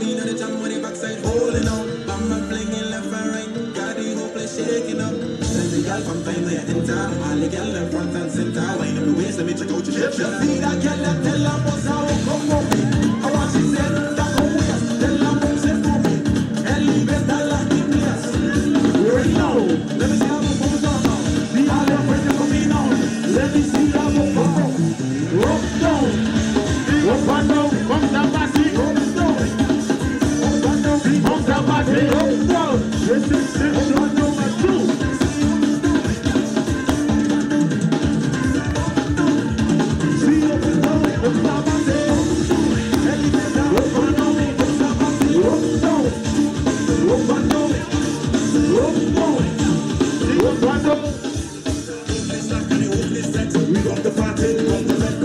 queen of the jam with the backside holding on. Bamba flinging left and right, got the whole place shaking up. Send the girl from time where you enter, all the girl in front and center. Wind up the waist, let me check out your shape. You see that girl, that tell her what's how it come up. I want she said, that come with us, tell her bounce it for me. Elevator like the place. Right now, let me see how it goes on now. See how your friends are coming on. Let me see how it goes on. Up down, up and down, come down, bassy, up down. Up and down, come down, bassy, up down. This is section number 2. See up and down, up down, bassy, elevator, up and down, come down, bassy, up down. Up and down, see up and down. It's not gonna hold this set. We got the party, got the red.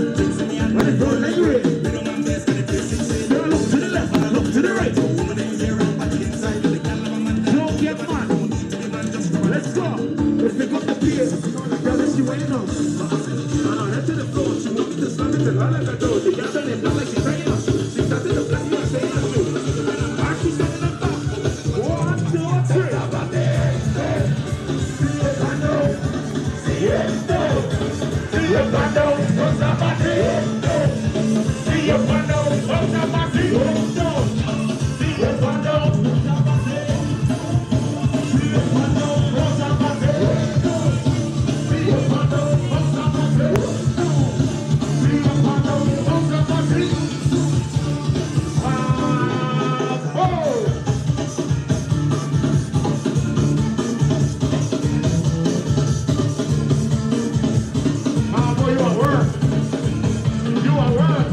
Let it go, let it go. We don't want this, let it play 16. Girl, look to the left and I look to the right. Woman in here and back inside. The girl of a man. Don't get mad. Let's go. Let's pick up the pace. Girl, is she waiting up? No, head to the floor. She wants to slam it and run like a door. The girl done it down like she's hanging up. She started to bless me and say that too. And she's standing up top. 1, 2, 3. See it, go. See it, go. What's up, buddy? See your window, what's up, my see your window? See your window, what's up, my see? See your window, what's up, my see? See your window, what's up, my see? See your window, what's up, my see? Oh! Boy, you are work. You are work.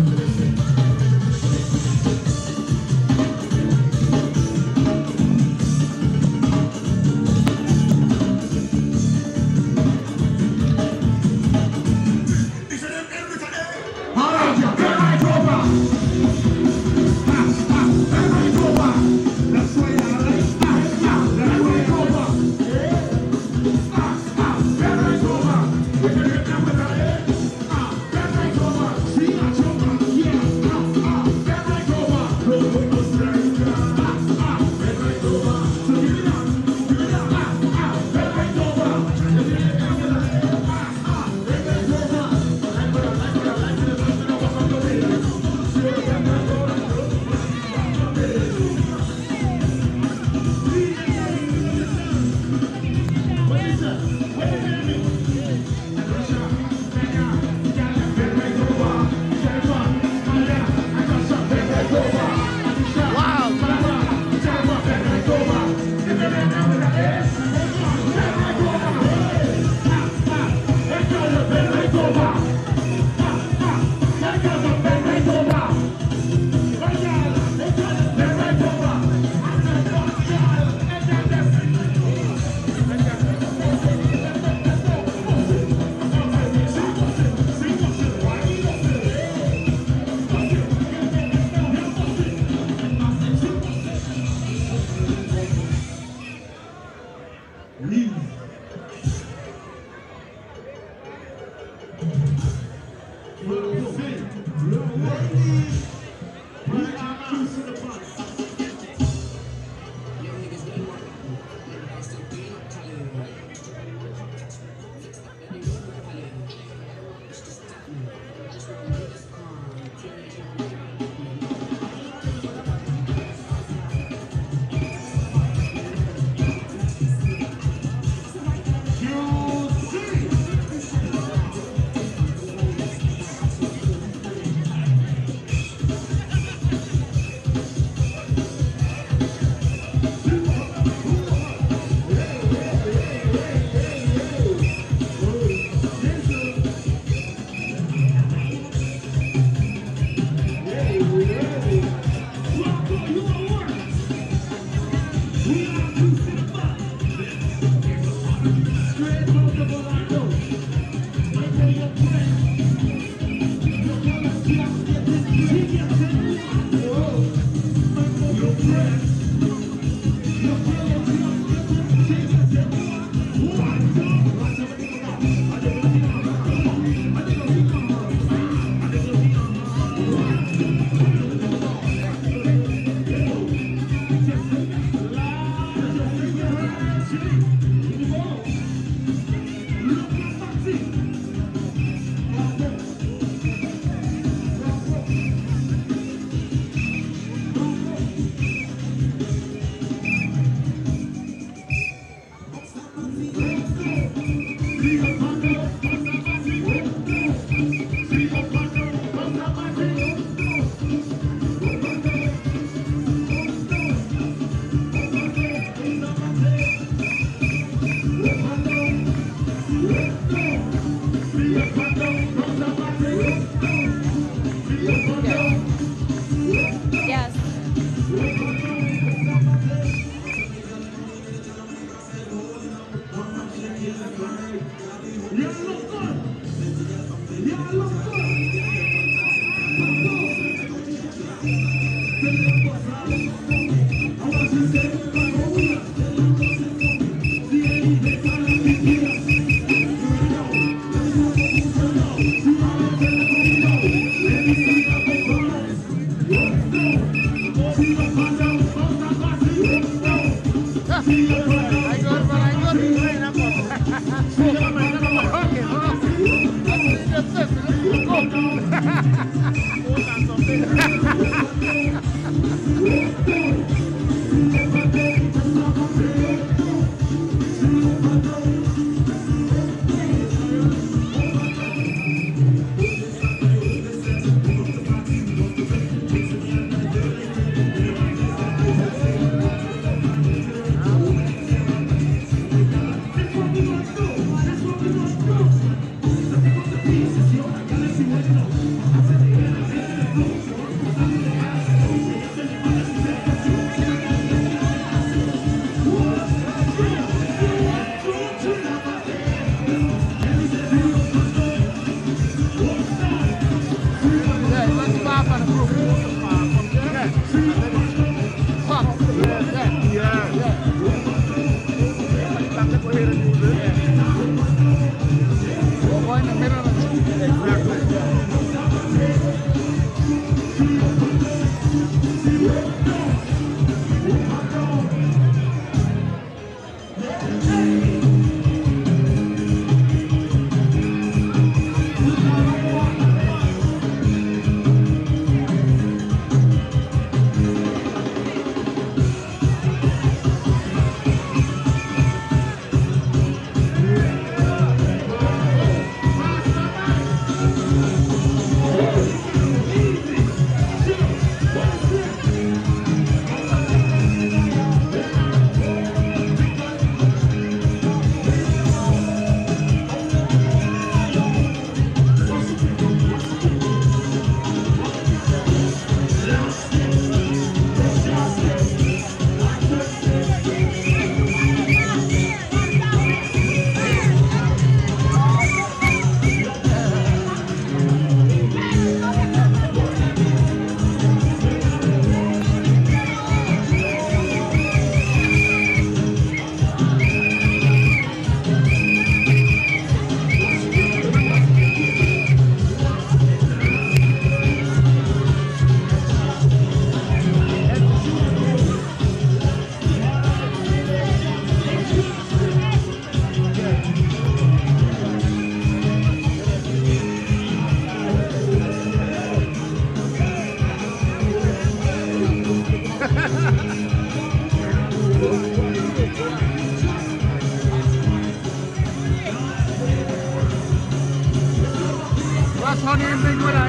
What's her name begin with a A?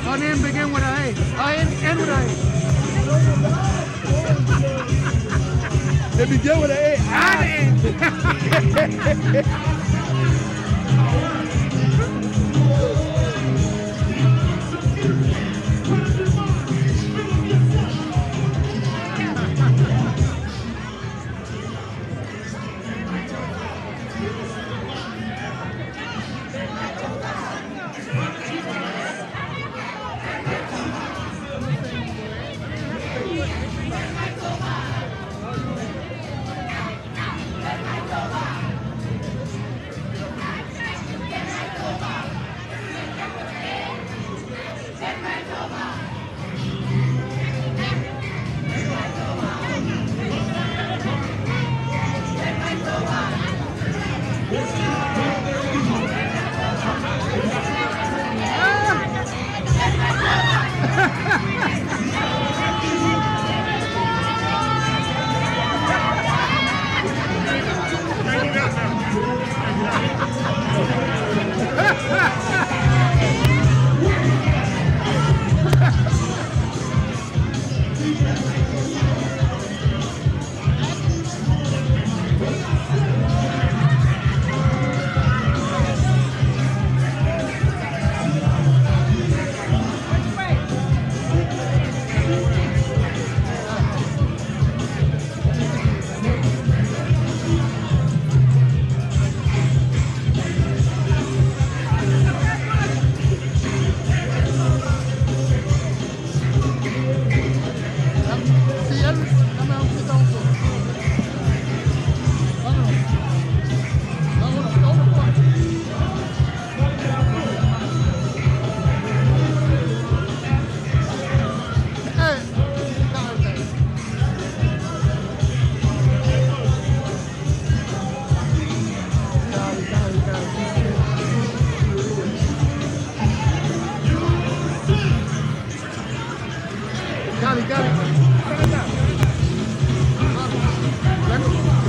Her name begin with a A. End with a A. They begin with a A.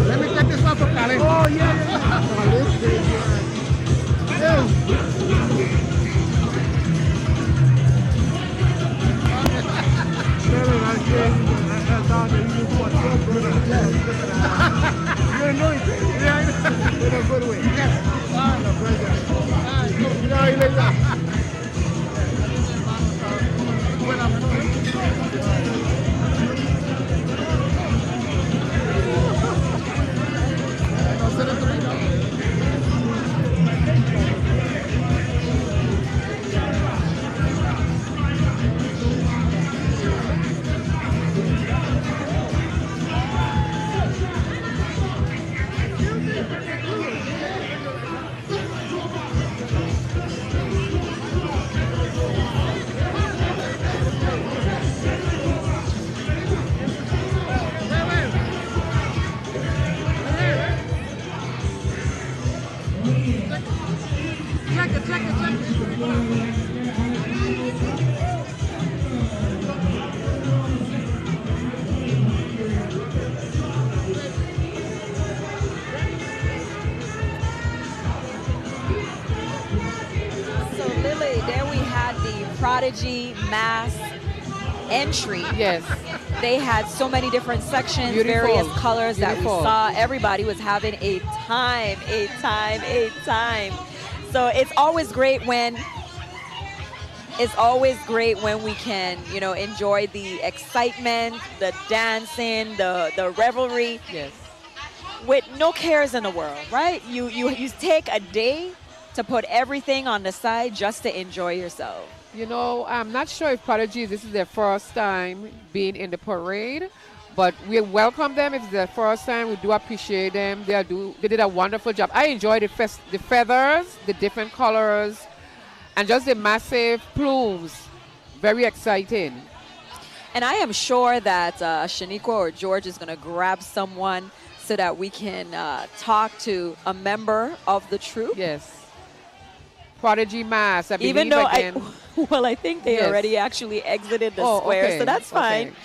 Let me take this off of Cali. Oh, yeah. You know it. Yeah, in a good way. Yes. Prodigy mass entry. Yes. They had so many different sections, Beautiful. Various colors Beautiful. that we saw. Everybody was having a time. So it's always great when we can, enjoy the excitement, the dancing, the revelry. Yes. With no cares in the world, right? You take a day to put everything on the side just to enjoy yourself. I'm not sure if Prodigy, this is their first time being in the parade, but we welcome them. If it's their first time, we do appreciate them. They did a wonderful job. I enjoyed the feathers, the different colors, and just the massive plumes. Very exciting. And I am sure that Shaniqua or George is going to grab someone so that we can talk to a member of the troupe. Yes. Prodigy Mass, I even though I think they already actually exited the square, so that's fine. Okay.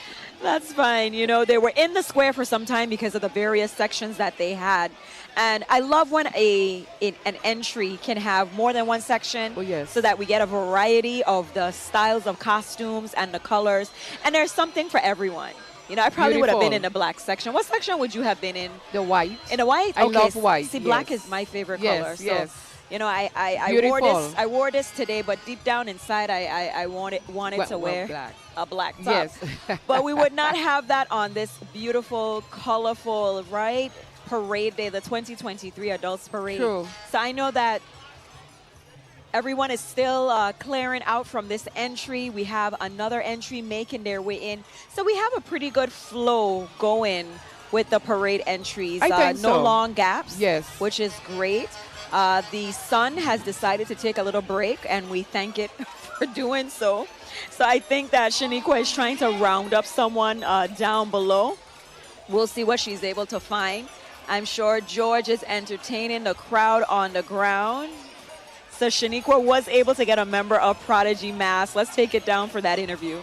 That's fine. You know, they were in the square for some time because of the various sections that they had. And I love when an entry can have more than one section. Oh, yes. So that we get a variety of the styles of costumes and the colors. And there's something for everyone. You know, I probably would have been in the black section. What section would you have been in? The white. In the white? I love white. See, black is my favorite color. So, yes. you know, I wore this today, but deep down inside, I wanted to wear black. A black top. Yes. But we would not have that on this beautiful, colorful, right, parade day, the 2023 Adults Parade. True. So I know that everyone is still clearing out from this entry. We have another entry making their way in. So we have a pretty good flow going with the parade entries. I think no so. long gaps, Yes. which is great. The sun has decided to take a little break, and we thank it for doing so. So I think that Shaniqua is trying to round up someone down below. We'll see what she's able to find. I'm sure George is entertaining the crowd on the ground. So Shaniqua was able to get a member of Prodigy Mass. Let's take it down for that interview.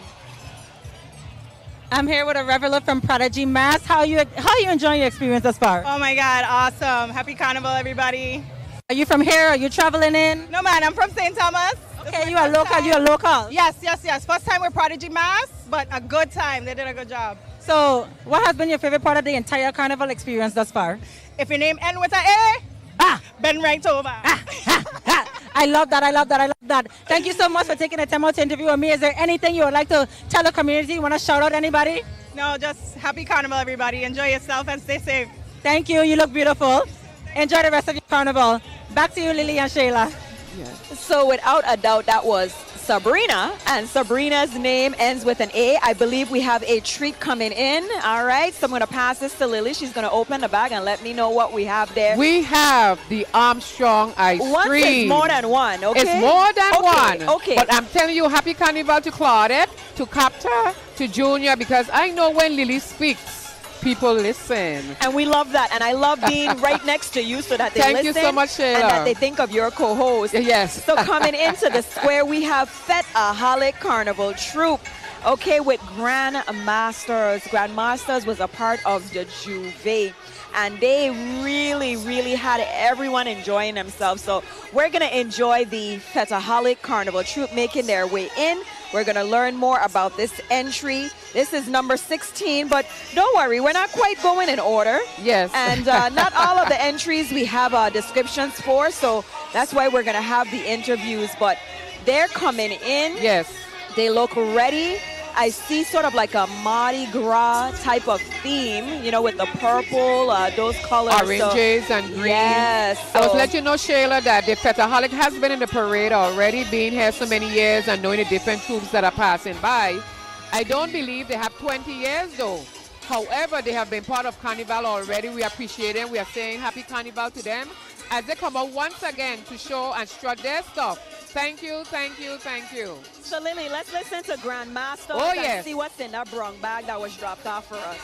I'm here with a reveler from Prodigy Mass. How you enjoying your experience thus far? Oh my God, awesome. Happy Carnival, everybody. Are you from here? Are you traveling in? No man, I'm from St. Thomas. Okay, you are local. You are local. Yes. First time with Prodigy Mass, but a good time. They did a good job. So, what has been your favorite part of the entire Carnival experience thus far? If your name ends with an A, bend right over. I love that. Thank you so much for taking the time out to interview with me. Is there anything you would like to tell the community? You want to shout out anybody? No, just happy Carnival, everybody. Enjoy yourself and stay safe. Thank you. You look beautiful. Enjoy the rest of your Carnival. Back to you, Lily and Shayla. So without a doubt, that was Sabrina, and Sabrina's name ends with an A. I believe we have a treat coming in. All right, so I'm going to pass this to Lily. She's going to open the bag and let me know what we have there. We have the Armstrong ice Once cream. It's more than one, okay? It's more than one. Okay. But I'm telling you, happy Carnival to Claudette, to Capta, to Junior, because I know when Lily speaks, people listen. And we love that. And I love being right next to you so that they Thank listen. you so much, Shayla. And that they think of your co-host. Yes. So coming into the square, we have Fête-a-Holic Carnival Troupe. Okay, with Grandmasters. Grandmasters was a part of the Juve. And they really, really had everyone enjoying themselves. So we're going to enjoy the Fête-a-Holic Carnival Troupe making their way in. We're going to learn more about this entry. This is number 16, but don't worry, we're not quite going in order. Yes. And not all of the entries we have descriptions for, so that's why we're going to have the interviews. But they're coming in. Yes. They look ready. I see sort of like a Mardi Gras type of theme, you know, with the purple, those colors. Oranges and green. Yes. I was let you know, Shayla, that the Fête-a-Holic has been in the parade already, being here so many years and knowing the different troops that are passing by. I don't believe they have 20 years, though. However, they have been part of Carnival already. We appreciate them. We are saying happy Carnival to them as they come out once again to show and strut their stuff. Thank you. So, Lily, let's listen to Grandmaster and see what's in that brown bag that was dropped off for us.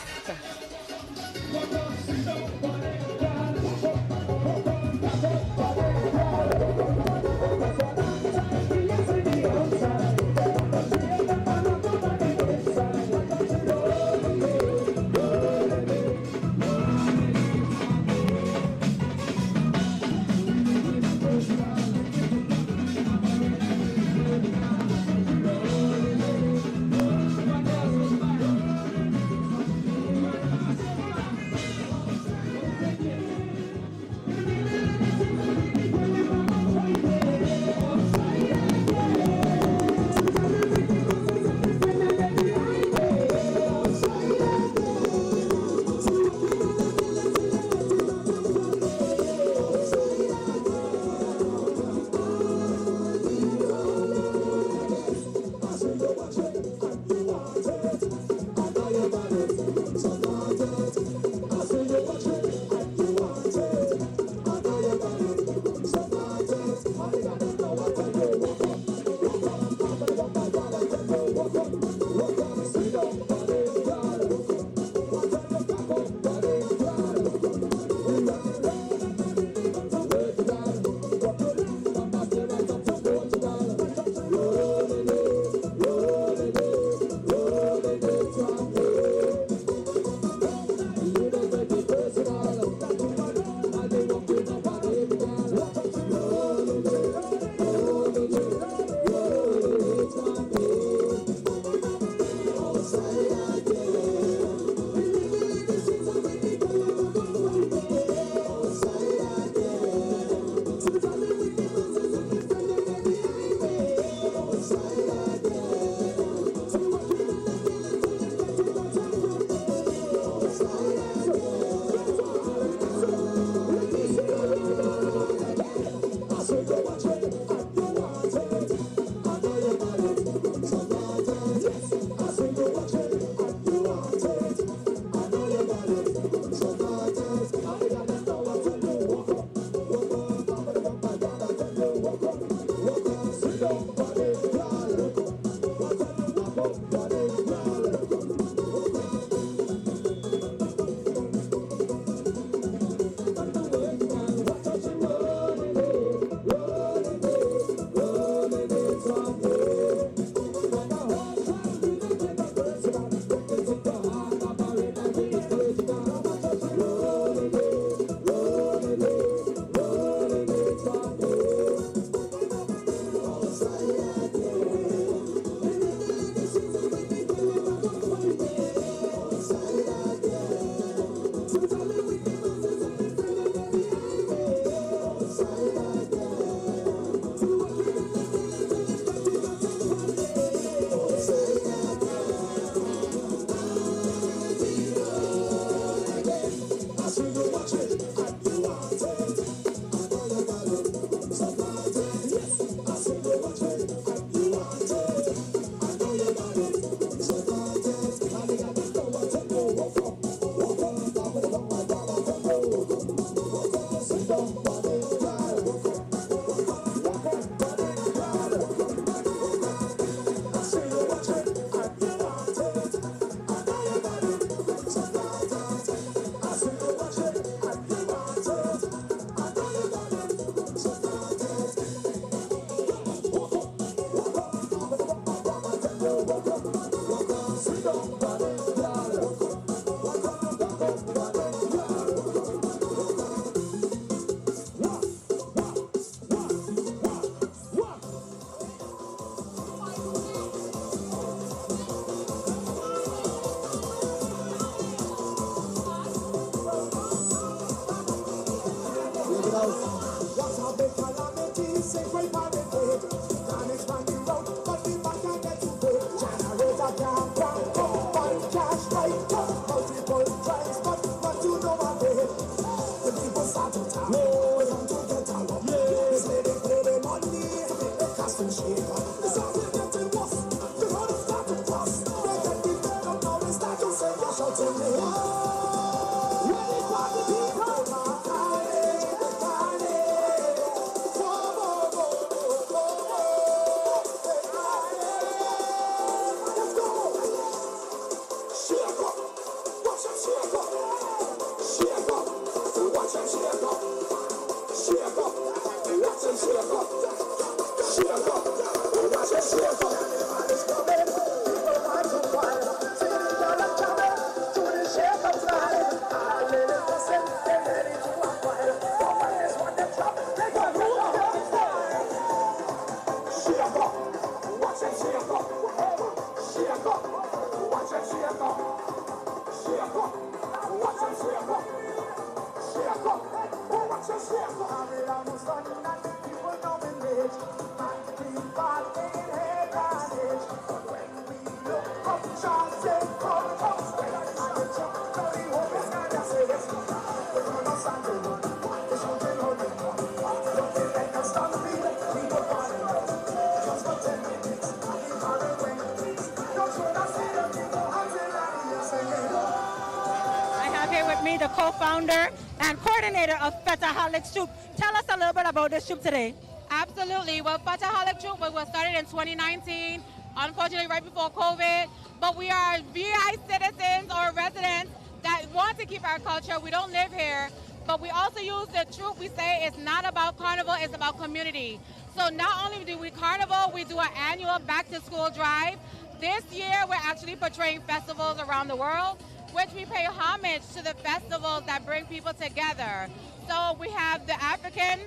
I have here with me the co-founder and coordinator of Fetaholic Troop. Tell us a little bit about this troop today. Absolutely. Well, Fetaholic Troop was started in 2019, unfortunately right before COVID, but we are VI citizens or residents that want to keep our culture. We don't live here, but we also use the troop. We say it's not about carnival, it's about community. So not only do we carnival, we do an annual back to school drive. This year, we're actually portraying festivals around the world, which we pay homage to the festivals that bring people together. So we have the African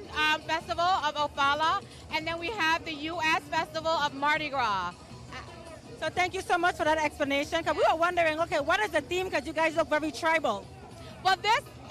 Festival of Ofala, and then we have the U.S. Festival of Mardi Gras. So thank you so much for that explanation, because we were wondering, okay, what is the theme, because you guys look very tribal. Well,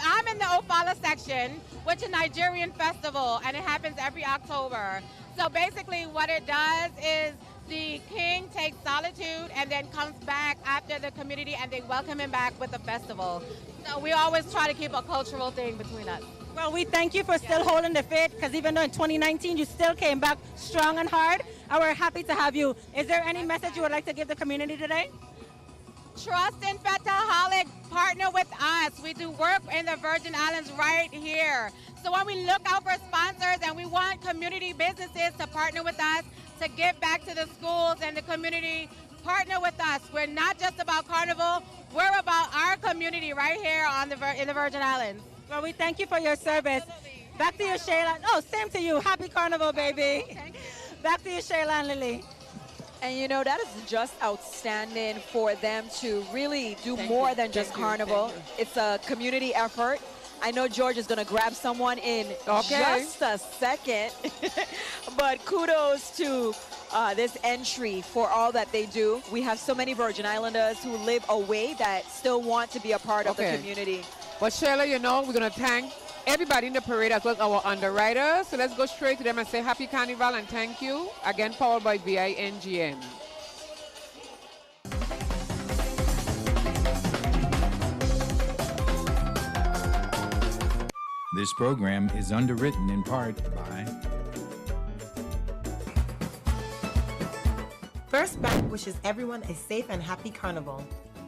I'm in the Ofala section, which is a Nigerian festival, and it happens every October. So basically what it does is the king takes solitude and then comes back after the community, and they welcome him back with the festival. So we always try to keep a cultural thing between us. Well, we thank you for still holding the faith, because even though in 2019 you still came back strong and hard, and we're happy to have you. Is there any message you would like to give the community today? Trust in Fetaholic, partner with us. We do work in the Virgin Islands right here. So when we look out for sponsors and we want community businesses to partner with us to give back to the schools and the community, partner with us. We're not just about Carnival, we're about our community right here in the Virgin Islands. Well, we thank you for your service. Absolutely. Back to you, Shayla. Oh, same to you. Happy Carnival, baby. Thank you. Back to you, Shayla and Lily. And you know, that is just outstanding for them to really do more than just Carnival. It's a community effort. I know George is going to grab someone in just a second. But kudos to this entry for all that they do. We have so many Virgin Islanders who live away that still want to be a part of the community. But Shayla, you know, we're going to thank everybody in the parade as well as our underwriters. So let's go straight to them and say Happy Carnival and thank you. Again, powered by VINGN. This program is underwritten in part by First Bank wishes everyone a safe and happy Carnival.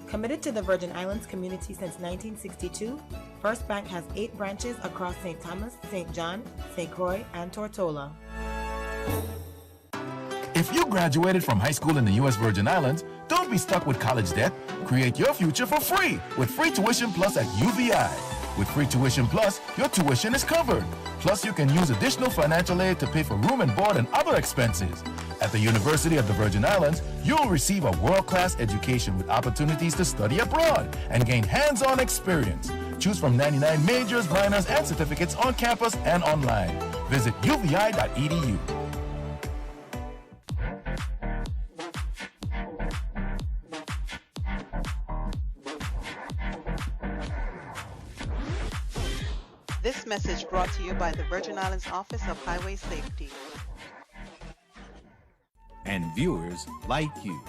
Committed to the Virgin Islands community since 1962, First Bank has 8 branches across St. Thomas, St. John, St. Croix, and Tortola. If you graduated from high school in the U.S. Virgin Islands, don't be stuck with college debt. Create your future for free with Free Tuition Plus at UVI. With Free Tuition Plus, your tuition is covered. Plus, you can use additional financial aid to pay for room and board and other expenses. At the University of the Virgin Islands, you'll receive a world-class education with opportunities to study abroad and gain hands-on experience. Choose from 99 majors, minors, and certificates on campus and online. Visit uvi.edu. This message brought to you by the Virgin Islands Office of Highway Safety. and viewers like you.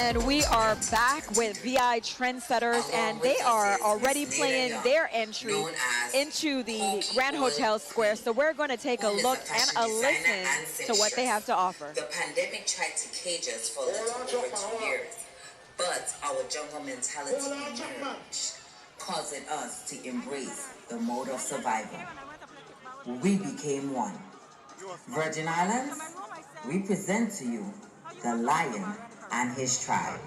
And we are back with VI Trendsetters, and they are already playing their entry into the Grand Hotel Square. So we're going to take a look and a listen to what they have to offer. The pandemic tried to cage us for over 2 years, but our jungle mentality emerged, causing us to embrace the mode of survival. We became one. Virgin Islands, we present to you the lion and his tribe.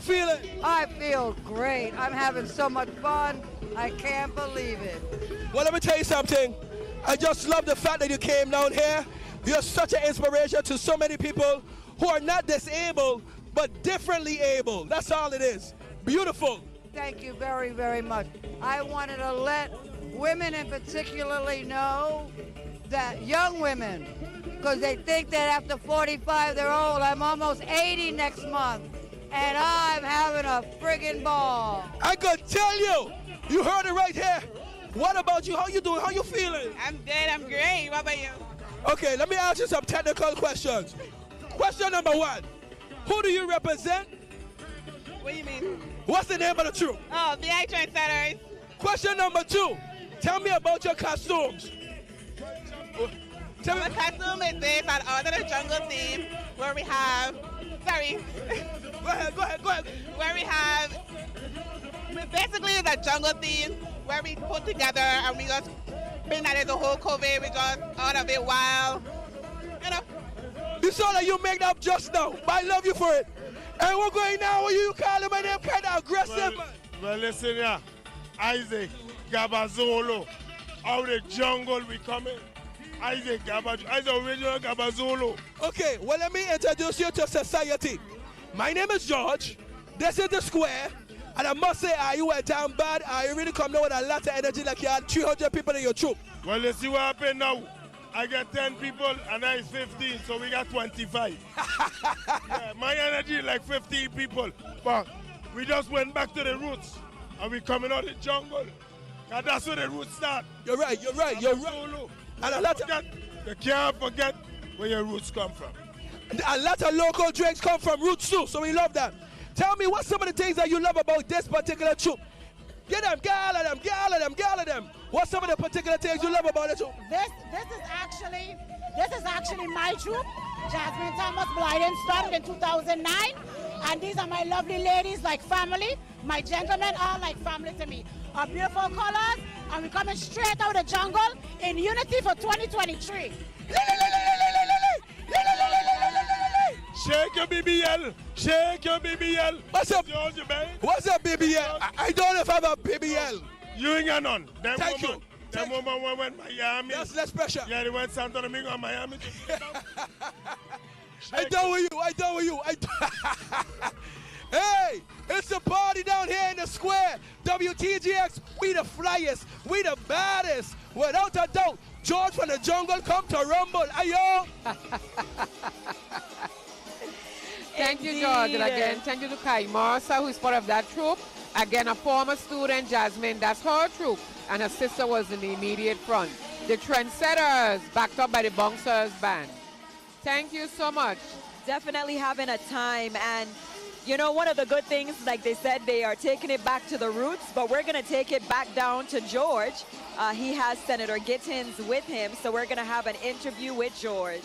feeling? I feel great. I'm having so much fun. I can't believe it. Well, let me tell you something. I just love the fact that you came down here. You're such an inspiration to so many people who are not disabled, but differently able. That's all it is. Beautiful. Thank you very, very much. I wanted to let women in particularly know that young women, because they think that after 45 they're old. I'm almost 80 next month, and I'm having a friggin' ball. I could tell you. You heard it right here. What about you? How you doing? How you feeling? I'm good. I'm great. What about you? Okay, let me ask you some technical questions. Question number 1. Who do you represent? What do you mean? What's the name of the troop? Oh, VI Trendsetters. Question number 2. Tell me about your costumes. My costume is based on Out of the Jungle theme, where we have, sorry. Go ahead. Where we have, basically it's a jungle theme, where we put together and we just bring that in the whole COVID, we just out of it wild, you know. You saw that you made up just now, but I love you for it. And we're going now, what you calling my name kind of aggressive? Well, listen here, Isaac Gabazolo, out of the jungle we coming. Isaac original Gabazolo. Okay, well let me introduce you to society. My name is George, this is the square, and I must say, you were damn bad. You really come down with a lot of energy like you had 300 people in your troop. Well, let's see what happened now. I got 10 people and I is 15, so we got 25. Yeah, my energy like 15 people, but we just went back to the roots and we coming out of the jungle. And that's where the roots start. You're right. And a lot of you can't forget where your roots come from. A lot of local drinks come from roots too, so we love that. Tell me what's some of the things that you love about this particular troop? Get them, gal of them. What's some of the particular things you love about it too? This is actually my troop. Jasmine Thomas Blyden started in 2009, and these are my lovely ladies like family. My gentlemen are like family to me. Our beautiful colors, and we're coming straight out of the jungle in unity for 2023. Shake your BBL. What's up? What's up, BBL? I don't know if I have a BBL. You ain't got none. Thank you. That woman went Miami. That's less pressure. Yeah, they went Santo Domingo and Miami. I done with you. Hey, it's a party down here in the square. WTJX, we the flyest, we the baddest. Without a doubt, George from the jungle come to rumble. Ayo. Thank you, George. And again, thank you to Kai Marsa, who is part of that troop. Again, a former student, Jasmine, that's her troop. And her sister was in the immediate front. The Trendsetters, backed up by the Bouncers Band. Thank you so much. Definitely having a time. And, you know, one of the good things, like they said, they are taking it back to the roots, but we're going to take it back down to George. He has Senator Gittins with him, so we're going to have an interview with George.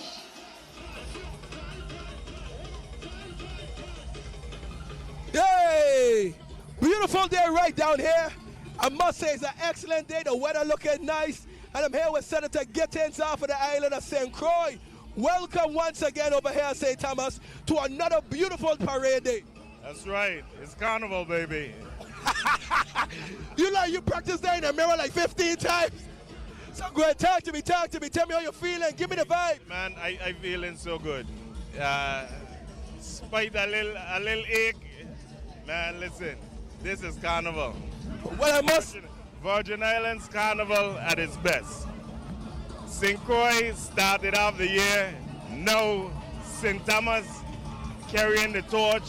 Yay! Beautiful day right down here. I must say it's an excellent day. The weather looking nice. And I'm here with Senator Gittins off of the island of St. Croix. Welcome once again over here at St. Thomas to another beautiful parade day. That's right. It's Carnival, baby. You practice that in the mirror like 15 times. So go ahead, talk to me. Tell me how you're feeling. Give me the vibe. Man, I feeling so good. Despite a little ache, man, listen, this is Carnival. Well, I must. Virgin Islands Carnival at its best. St. Croix started off the year. Now St. Thomas carrying the torch.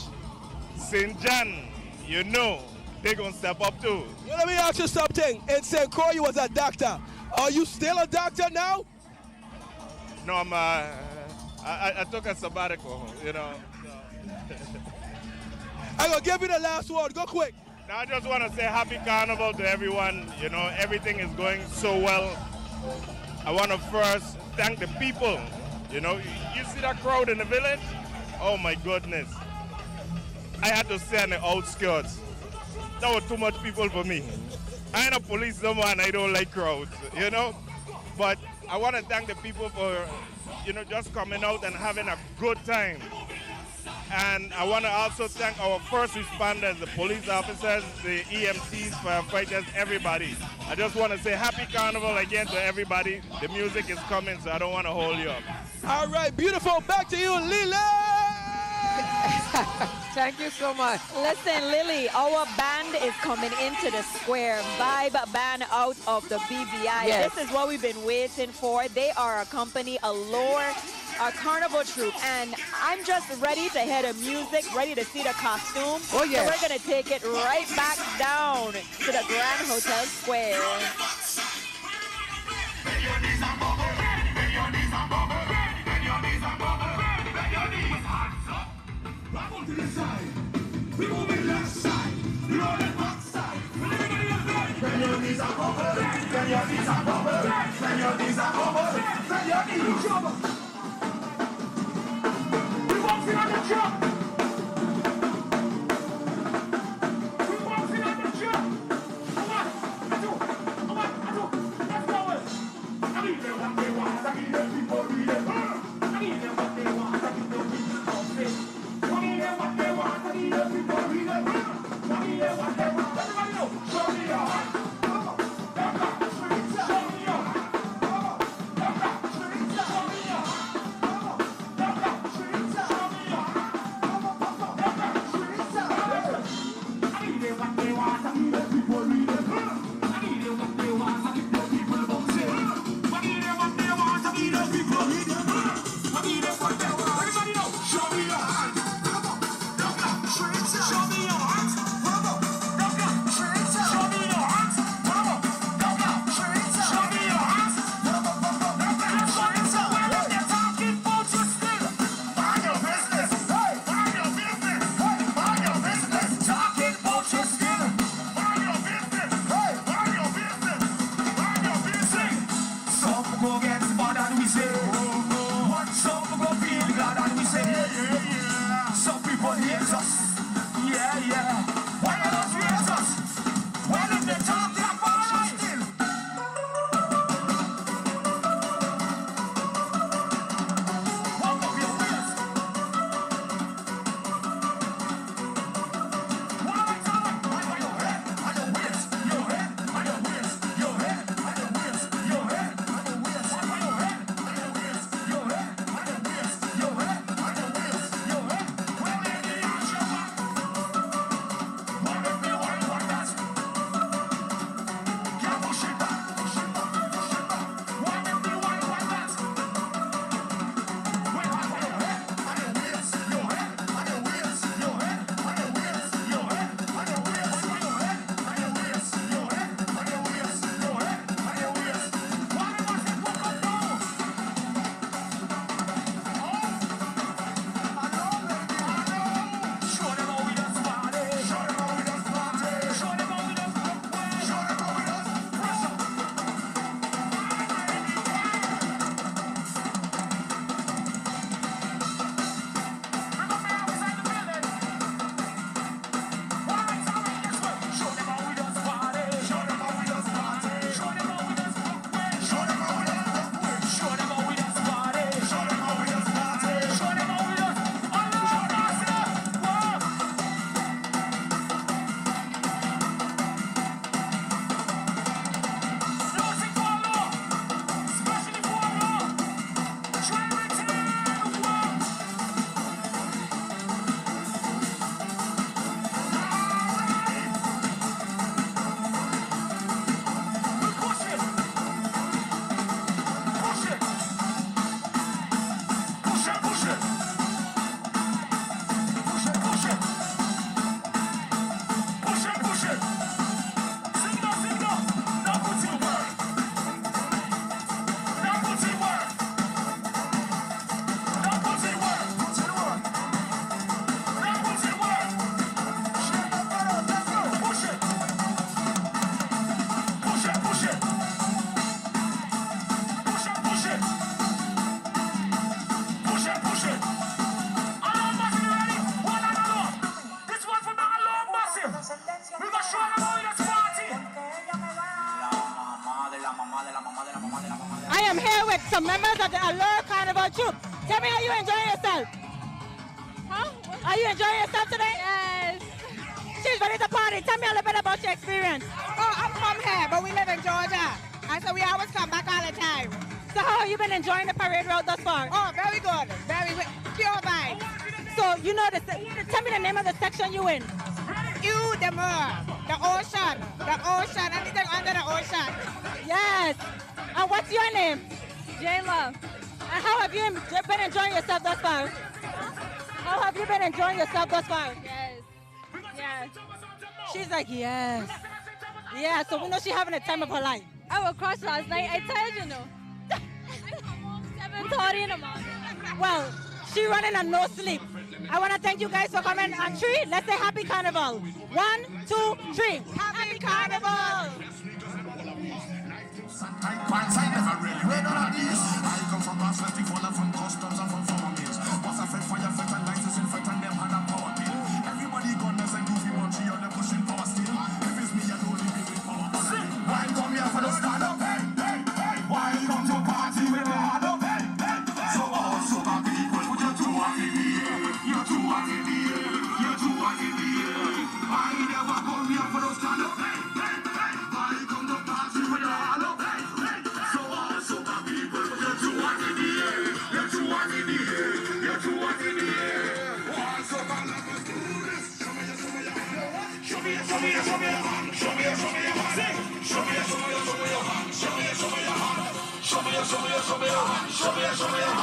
St. John, you know, they're going to step up too. Well, let me ask you something. In St. Croix, you was a doctor. Are you still a doctor now? No, I took a sabbatical, you know. I'm going to give you the last word. Go quick. Now, I just want to say happy Carnival to everyone. You know, everything is going so well. I want to first thank the people. You know, you see that crowd in the village? Oh, my goodness. I had to stay on the outskirts. That was too much people for me. I ain't a police someone, I don't like crowds, you know? But I want to thank the people for, you know, just coming out and having a good time. And I want to also thank our first responders, the police officers, the EMTs, firefighters, everybody. I just want to say happy Carnival again to everybody. The music is coming, so I don't want to hold you up. All right, beautiful. Back to you, Lily. Thank you so much. Listen, Lily, our band is coming into the square. Vibe band out of the BVI. Yes. This is what we've been waiting for. They are a company, a carnival troupe, and I'm just ready to hear the music, ready to see the costume. Oh, yes. So we're going to take it right back down to the Grand Hotel Square. To the side, we move it left side, we roll it back side. Bend your knees and bubble, bend your knees and bubble, bend your knees and bubble, bend your knees. We bouncing on the drum. We bouncing on the drum. Come on, let's go. I need them what they want, I need them people read it. I need them what they want, I need them people confess. What they want, I need everybody read it. What they want, everybody know. Show me your heart. Show me your heart. Show me your heart. I need what they want, I need people read it. I need what they want, I need people bouncing. I need what they want, I need people read it. I need what they want, everybody know. Show me your heart. Show me your heart. Show me your heart. Show me your heart. When they're talking about you still, mind your business. Mind your business. Mind your business. Talking about you still, mind your business. Mind your business. Mind your business. Some go get mad and we say, some go feel glad and we say, some people hate us. Yeah. Why are those razors? Well, if they talk, they're far still. Walk up your wheels. What am I talking? On your head, on your wheels, your head, on your wheels, your head, on your wheels, your head, on your wheels, on your head, on your wheels, your head, on your wheels, your head, on your wheels, your head. Well, in the action. What if you want that? Can't push it back, push it back, push it back. What if you want that? Well, on your head, on your wheels, your head, on your wheels, your head, on your wheels, your head, on your wheels, on your head, on your wheels, your head, on your wheels, your head, on your wheels. What if I say walk up now? Show them how we just party. Show them how we just party. Show them how we just rock. Show them how we just press up. Remember I was in the building. What am I telling you this way? Show them how we just party. Show them how we just party. Show them how we just rock. Show them how we just rock. Show them how we just party. Show them how we just party. Show them how we just music for love, especially for love. Charity, wow. Push it. Push it. Push it, push it. Push it, push it. Push it, push it. Signal. Now put in work. Now put in work. Now put in work. Put in work. Now put in work. Let's go. Push it. Push it, push it. Push it, push it. Push it, push it. Alone Massive, you ready? One and alone. This one for the Alone Massive. We gonna show them how it's party. I am here with some members of the Allure Carnival troupe. Tell me how you enjoy yourself. Are you enjoying yourself today? Yes. She's ready to party. Tell me a little bit about your experience. Oh, I'm from here, but we live in Georgia. And so we always come back all the time. So how have you been enjoying the parade route thus far? Oh, very good. Very pure vibes. So you know, tell me the name of the section you in. The ocean, anything under the ocean. Yes. And what's your name? Jayla. And how have you been enjoying yourself thus far? How have you been enjoying yourself thus far? Yes. Yes. She's like, yes. Yeah, so we know she's having a time of her life. I was cross last night. I told you no. 7:30 in the morning. Well, she running on no sleep. I want to thank you guys for coming on 3. Let's say happy carnival. 1, 2, 3. Happy carnival! I come from Bass Festival and from customs and from farmers. What's a fed fire, fed and license in fight and them had a power pill. Everybody gunners and goofy munchy on the pushing power still. If it's me, I don't live with power. Why come here for the stand up? Hey, hey, hey. Why come to party with the hard up? Hey, hey. So all sober people, put your two hands in the air. Your two hands in the air. Your two hands in the air. I never come here for the stand up. Hey, hey, hey. Why come to party with the hard up? Hey, hey. So all sober people, put your two hands in the air. Your two hands in the air. Your two hands in the air. All sober lovers do this. Show me your hand. Show me your hand. Show me your hand. Sing. Show me your hand. Show me your hand. Show me your hand. Show me your hand. Show me your hand. Show me your hand.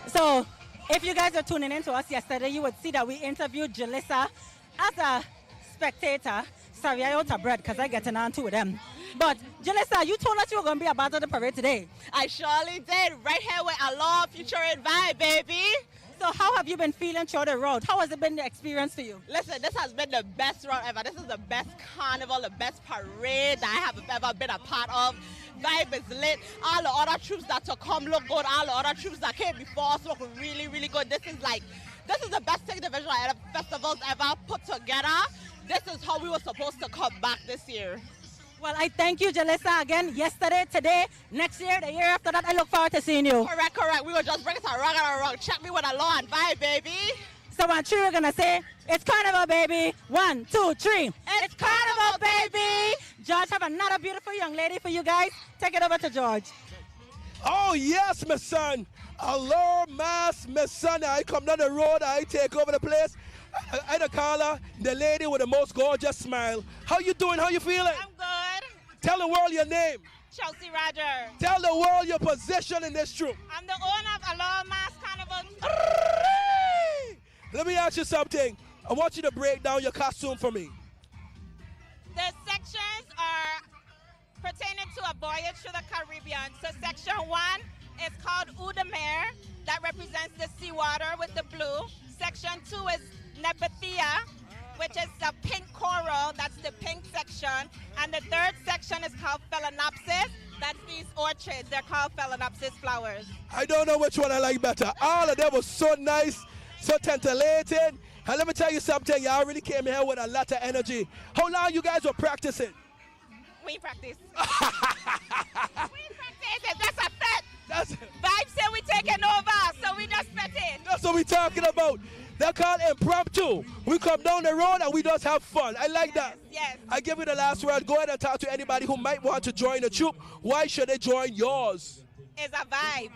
So, if you guys are tuning in to us yesterday, you would see that we interviewed Jalissa as a spectator. Sorry, I out of bread because I get on two of them. But, Jalissa, you told us you were going to be a part of the parade today. I surely did. Right here with a law featuring vibe, baby. So how have you been feeling throughout the road? How has it been the experience for you? Listen, this has been the best round ever. This is the best carnival, the best parade that I have ever been a part of. Vibe is lit. All the other troops that to come look good. All the other troops that came before us look really, really good. This is the best thing divisional festivals ever put together. This is how we were supposed to come back this year. Well, I thank you, Jalissa, again, yesterday, today, next year, the year after that. I look forward to seeing you. Correct. We will just bring it to a rug and a rug. Check me with a law and vibe, baby. So on three, we're gonna say, it's Carnival, baby. 1, 2, 3. It's Carnival, baby. George, have another beautiful young lady for you guys. Take it over to George. Oh, yes, my son. Allure mass, my son. I come down the road, I take over the place. I the caller, the lady with the most gorgeous smile. How you doing? How you feeling? I'm good. Tell the world your name. Chelsea Roger. Tell the world your position in this troop. I'm the owner of Allure Mass Carnival. Let me ask you something. I want you to break down your costume for me. The sections are pertaining to a voyage to the Caribbean. So section 1 is called Eau de Mer. That represents the seawater with the blue. Section 2 is Nepathia, which is the pink coral. That's the pink section. And the third section is called Phalaenopsis. That's these orchids. They're called Phalaenopsis flowers. I don't know which one I like better. All of them were so nice, so titillating. And let me tell you something, y'all really came here with a lot of energy. How long you guys were practicing? We practice. That's a fet. Vibe said we taking over, so we just fet in. That's what we talking about. They're called impromptu. We come down the road and we just have fun. I like that. Yes. I give you the last word. Go ahead and talk to anybody who might want to join the troop. Why should they join yours? It's a vibe.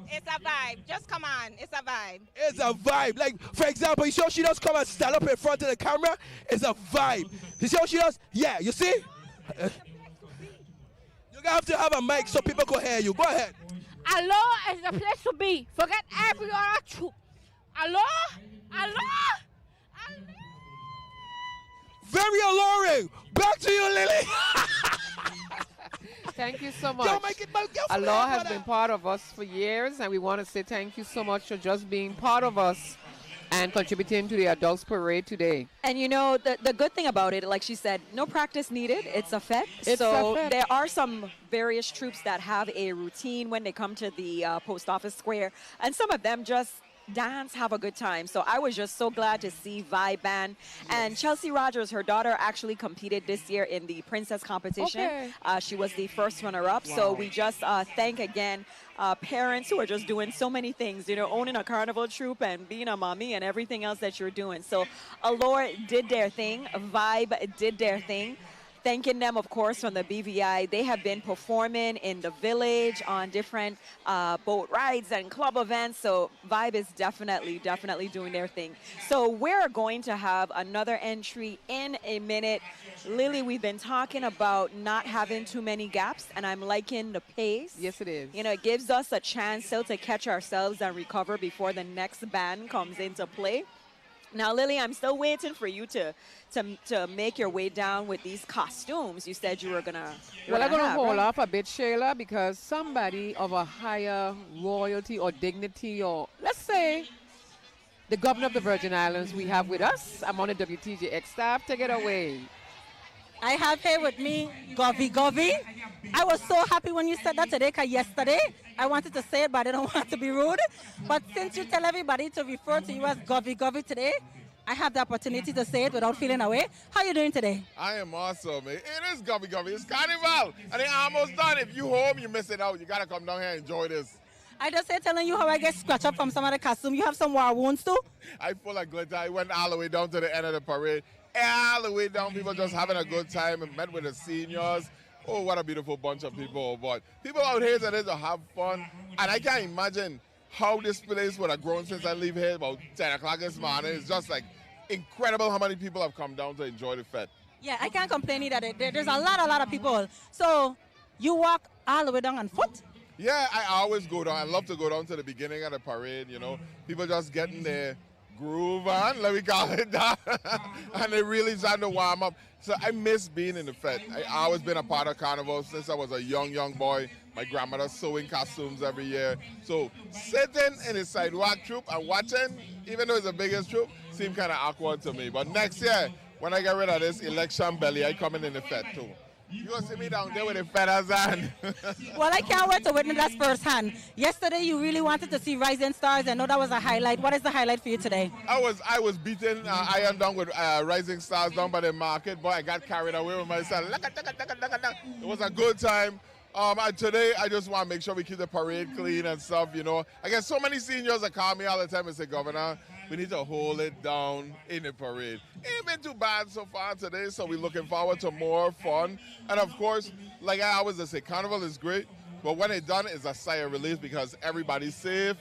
It's a vibe. Just come on. It's a vibe. It's a vibe. Like, for example, you see how she does come and stand up in front of the camera? It's a vibe. You see how she does? Yeah, you see? You have to have a mic so people can hear you. Go ahead. Allure is the place to be. Forget every other troop. Allure? Allure? Very alluring. Back to you, Lily. Thank you so much. Yo, make it, Allure has been part of us for years, and we want to say thank you so much for just being part of us and contributing to the Adults Parade today. And you know, the good thing about it, like she said, no practice needed. It's a fete. It's so a fete. there are some various troops that have a routine when they come to the post office square, and some of them just dance, have a good time. So I was just so glad to see Vibe Band. And Chelsea Rogers, her daughter, actually competed this year in the Princess competition. Okay. She was the first runner-up. Wow. So we just thank again parents who are just doing so many things, you know, owning a carnival troupe and being a mommy and everything else that you're doing. So Allure did their thing. Vibe did their thing. Thanking them, of course, from the BVI. They have been performing in the village on different boat rides and club events. So Vibe is definitely doing their thing. So we're going to have another entry in a minute. Lily, we've been talking about not having too many gaps, and I'm liking the pace. Yes, it is. You know, it gives us a chance still to catch ourselves and recover before the next band comes into play. Now, Lily, I'm still waiting for you to make your way down with these costumes. You said you were gonna. Well, I'm gonna hold off a bit, Shayla, because somebody of a higher royalty or dignity, or let's say the governor of the Virgin Islands, we have with us. I'm on the WTJX staff. Take it away. I have here with me Govy. I was so happy when you said that today, because yesterday I wanted to say it, but I didn't want to be rude. But since you tell everybody to refer to you as Govy today, I have the opportunity to say it without feeling away. How are you doing today? I am awesome. It is Govy. It's Carnival. And it's almost done. If you home, you miss it out. You got to come down here and enjoy this. I just say telling you how I get scratched up from some of the costume. You have some war wounds too? I full of glitter. I went all the way down to the end of the parade. All the way down, people just having a good time and met with the seniors. Oh, what a beautiful bunch of people. But people out here today to have fun. And I can't imagine how this place would have grown since I leave here about 10 o'clock this morning. It's just like incredible how many people have come down to enjoy the fete. Yeah, I can't complain either. There's a lot of people. So you walk all the way down on foot? Yeah, I always go down. I love to go down to the beginning of the parade, you know. People just getting their groove on, let me call it that. And they really starting to warm up. So I miss being in the fete. I always been a part of Carnival since I was a young boy. My grandmother sewing costumes every year. So sitting in the sidewalk troop and watching, even though it's the biggest troop, seemed kind of awkward to me. But next year, when I get rid of this election belly, I come in the fete too. You gonna see me down there with the feathers on. Well, I can't wait to witness that firsthand. Yesterday, you really wanted to see Rising Stars. I know that was a highlight. What is the highlight for you today? I was beating Iron down with Rising Stars down by the market, but I got carried away with myself. It was a good time. Today, I just want to make sure we keep the parade clean and stuff, you know. I get so many seniors that call me all the time and say, Governor, We need to hold it down in the parade. Ain't been too bad so far today, so we're looking forward to more fun. And of course, like I always say, Carnival is great, but when it's done, it's a sigh of relief because everybody's safe,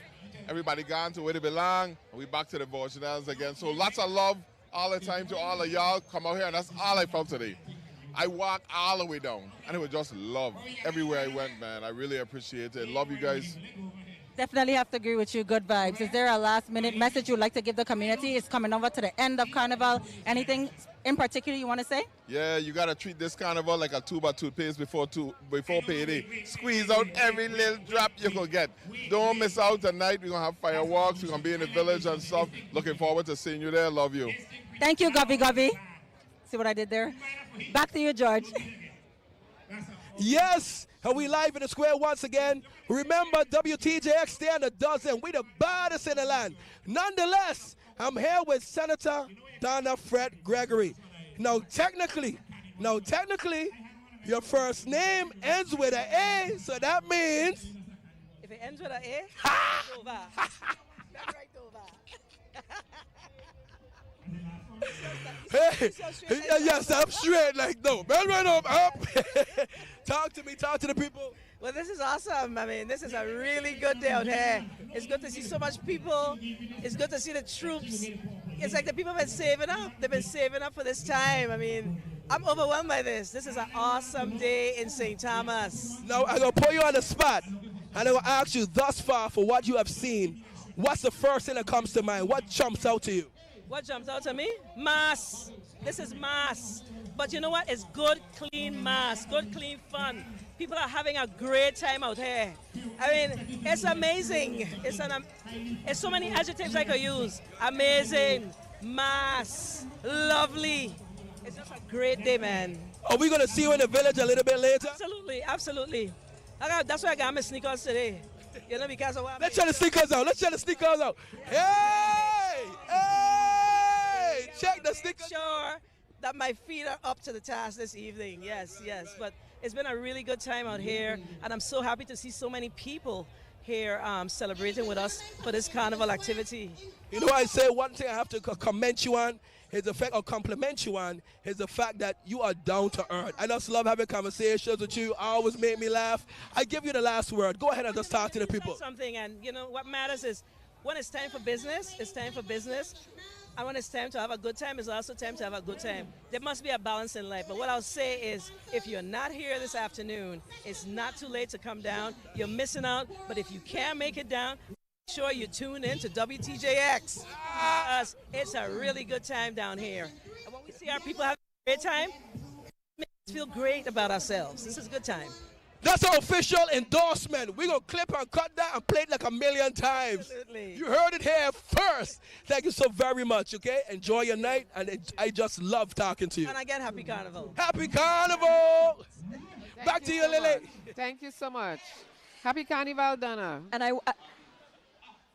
everybody gone to where they belong, and we back to the devotionals again. So lots of love all the time to all of y'all. Come out here, and that's all I felt today. I walked all the way down, and it was just love everywhere I went, man. I really appreciate it. Love you guys. Definitely have to agree with you. Good vibes. Is there a last-minute message you'd like to give the community? It's coming over to the end of Carnival. Anything in particular you want to say? Yeah, you got to treat this Carnival like a tube of toothpaste before payday. Squeeze out every little drop you could get. Don't miss out tonight. We're going to have fireworks. We're going to be in the village and stuff. Looking forward to seeing you there. Love you. Thank you, Govey. See what I did there? Back to you, George. Yes, and we live in the square once again. Remember, WTJX stand a dozen. We the baddest in the land. Nonetheless, I'm here with Senator Donna Fred Gregory. Now, technically, your first name ends with an A, so that means... If it ends with an A, it's over. That's right over. Hey, yes, I'm straight like no. Man, right up. Talk to me, talk to the people. Well, this is awesome. I mean, this is a really good day out here. It's good to see so much people. It's good to see the troops. It's like the people have been saving up. They've been saving up for this time. I mean, I'm overwhelmed by this. This is an awesome day in St. Thomas. Now, I'm going to put you on the spot, and I will ask you thus far for what you have seen. What's the first thing that comes to mind? What jumps out to you? What jumps out to me? Mass. This is mass. But you know what? It's good, clean mass. Good, clean fun. People are having a great time out here. I mean, it's amazing. It's so many adjectives I could use. Amazing, mass, lovely. It's just a great day, man. Are we going to see you in the village a little bit later? Absolutely, absolutely. That's why I got my sneakers today. You know, because of what Let's try the sneakers out. Hey! Hey! Check the sneakers. Sure that my feet are up to the task this evening. Yes. But it's been a really good time out here, and I'm so happy to see so many people here celebrating with us for this carnival activity. You know, I say one thing I have to commend you on is the fact, or compliment you on, is the fact that you are down to earth. I just love having conversations with you. Always make me laugh. I give you the last word. Go ahead and just talk to the people. Something, and you know what matters is when it's time for business, it's time for business. And when it's time to have a good time, it's also time to have a good time. There must be a balance in life. But what I'll say is, if you're not here this afternoon, it's not too late to come down. You're missing out. But if you can't make it down, make sure you tune in to WTJX. It's a really good time down here. And when we see our people having a great time, it makes us feel great about ourselves. This is a good time. That's our official endorsement. We're going to clip and cut that and play it like a million times. Absolutely. You heard it here first. Thank you so very much, okay? Enjoy your night, and I just love talking to you. And again, happy Carnival. Happy Carnival! Back to you, Lily. Thank you so much. Happy Carnival, Donna. And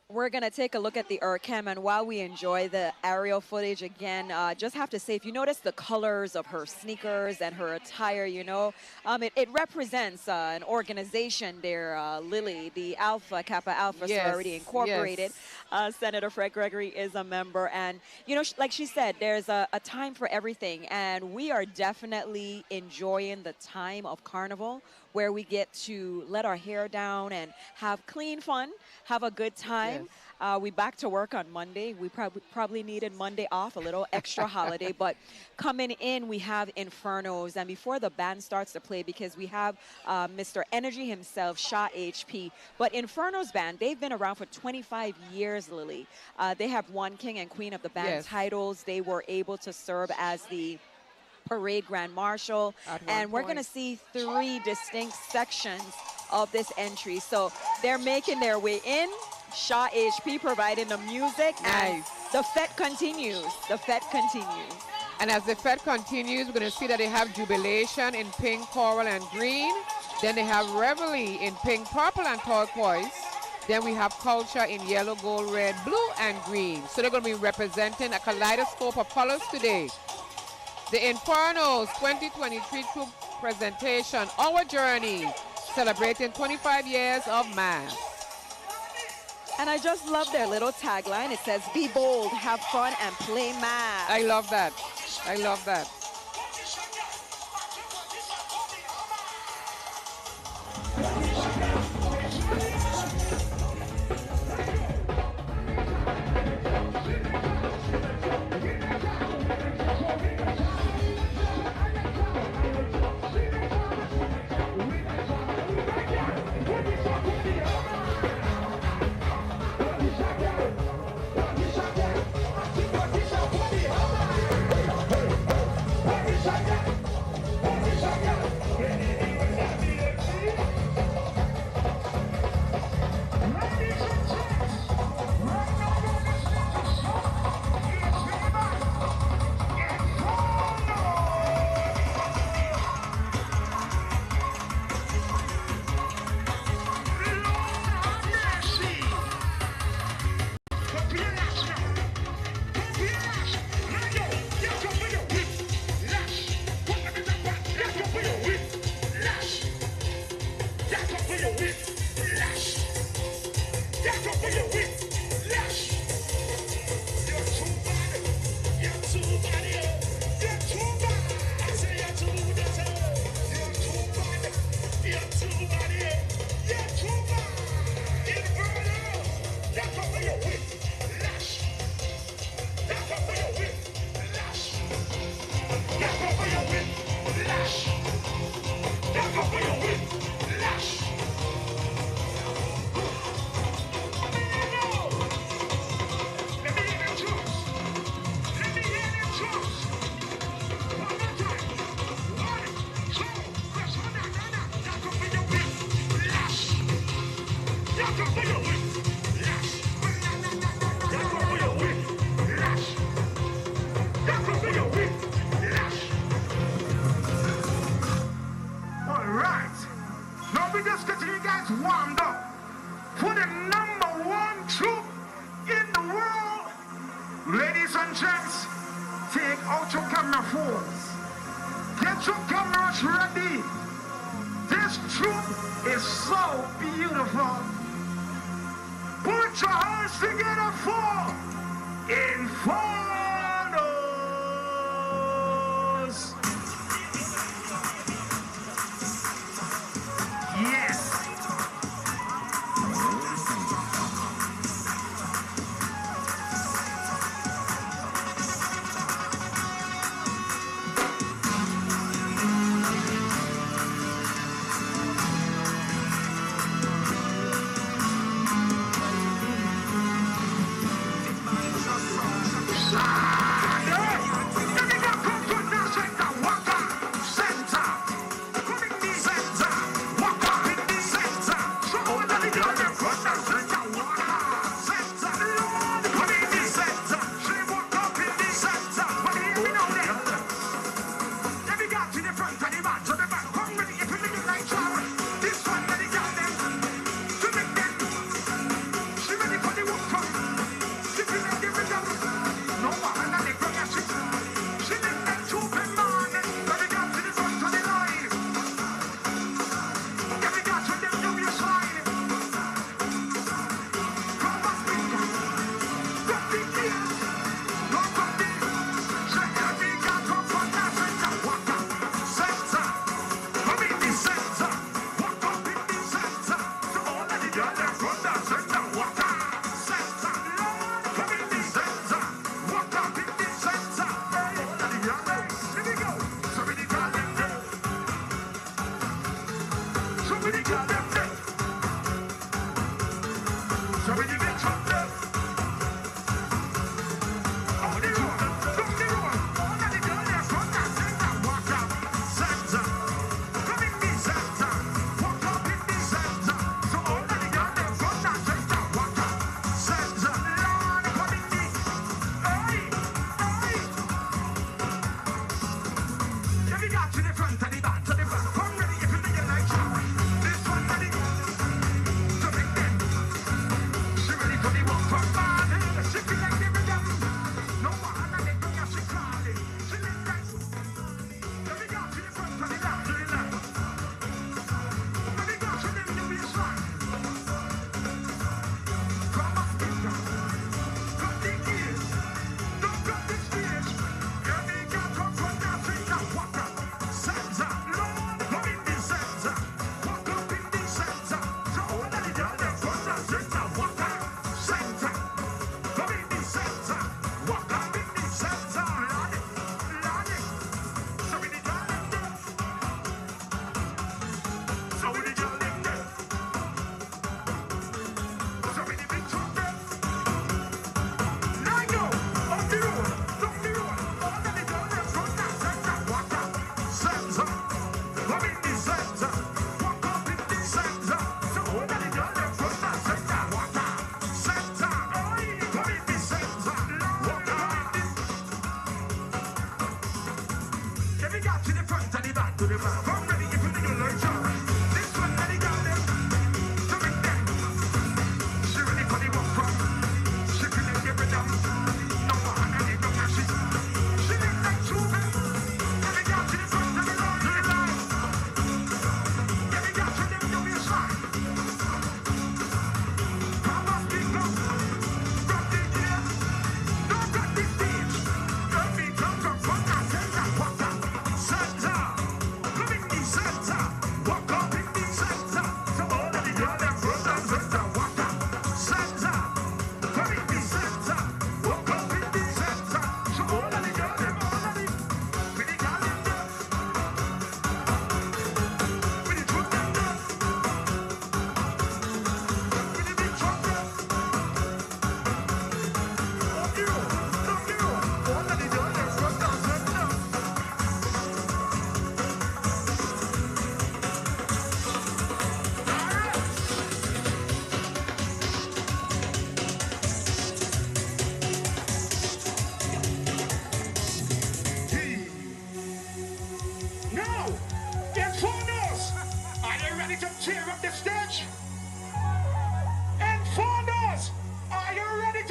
we're going to take a look at the Urcam, and while we enjoy the aerial footage again, just have to say, if you notice the colors of her sneakers and her attire, you know, it represents an organization there, Lily, the Kappa Alpha Sorority Incorporated. Yes. Senator Fred Gregory is a member, and, you know, like she said, there's a time for everything, and we are definitely enjoying the time of Carnival, where we get to let our hair down and have clean fun, have a good time. Yes. We back to work on Monday. We probably needed Monday off, a little extra holiday. But coming in, we have Infernos. And before the band starts to play, because we have Mr. Energy himself, Shaw HP. But Inferno's band, they've been around for 25 years, Lily. They have won King and Queen of the Band titles. They were able to serve as the Parade Grand Marshal, and we're going to see 3 distinct sections of this entry. So they're making their way in. Shaw HP providing the music, and the fete continues. The fete continues. And as the fete continues, we're going to see that they have Jubilation in pink, coral, and green. Then they have Reveille in pink, purple, and turquoise. Then we have Culture in yellow, gold, red, blue, and green. So they're going to be representing a kaleidoscope of colors today. The Infernos 2023 troop presentation, Our Journey, celebrating 25 years of Mass. And I just love their little tagline. It says, be bold, have fun, and play mass. I love that. I love that.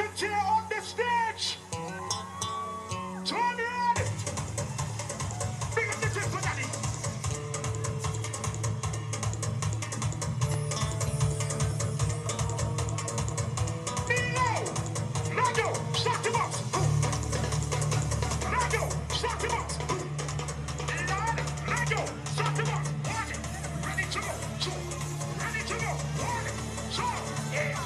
to tear on the stage. Tony, big up the tip for daddy. Milo, Nado, start the box. Nado, start the box. Nado, start the box. Ready to go. Ready to go. So, it's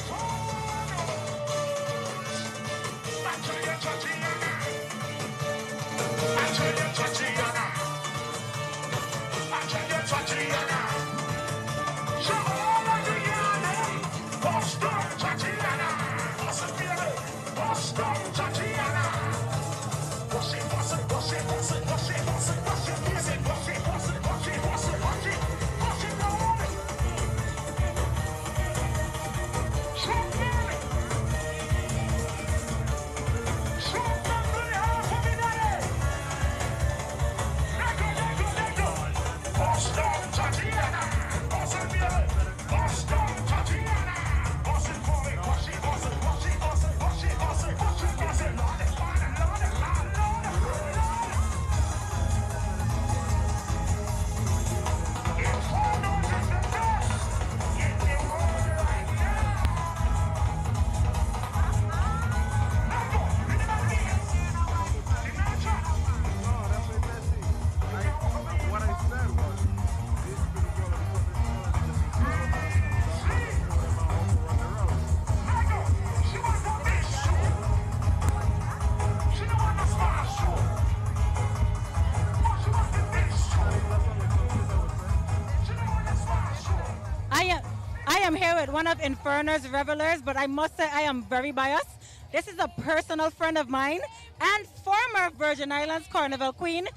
I am here with one of Inferno's revelers, but I must say I am very biased. This is a personal friend of mine and former Virgin Islands Carnival Queen,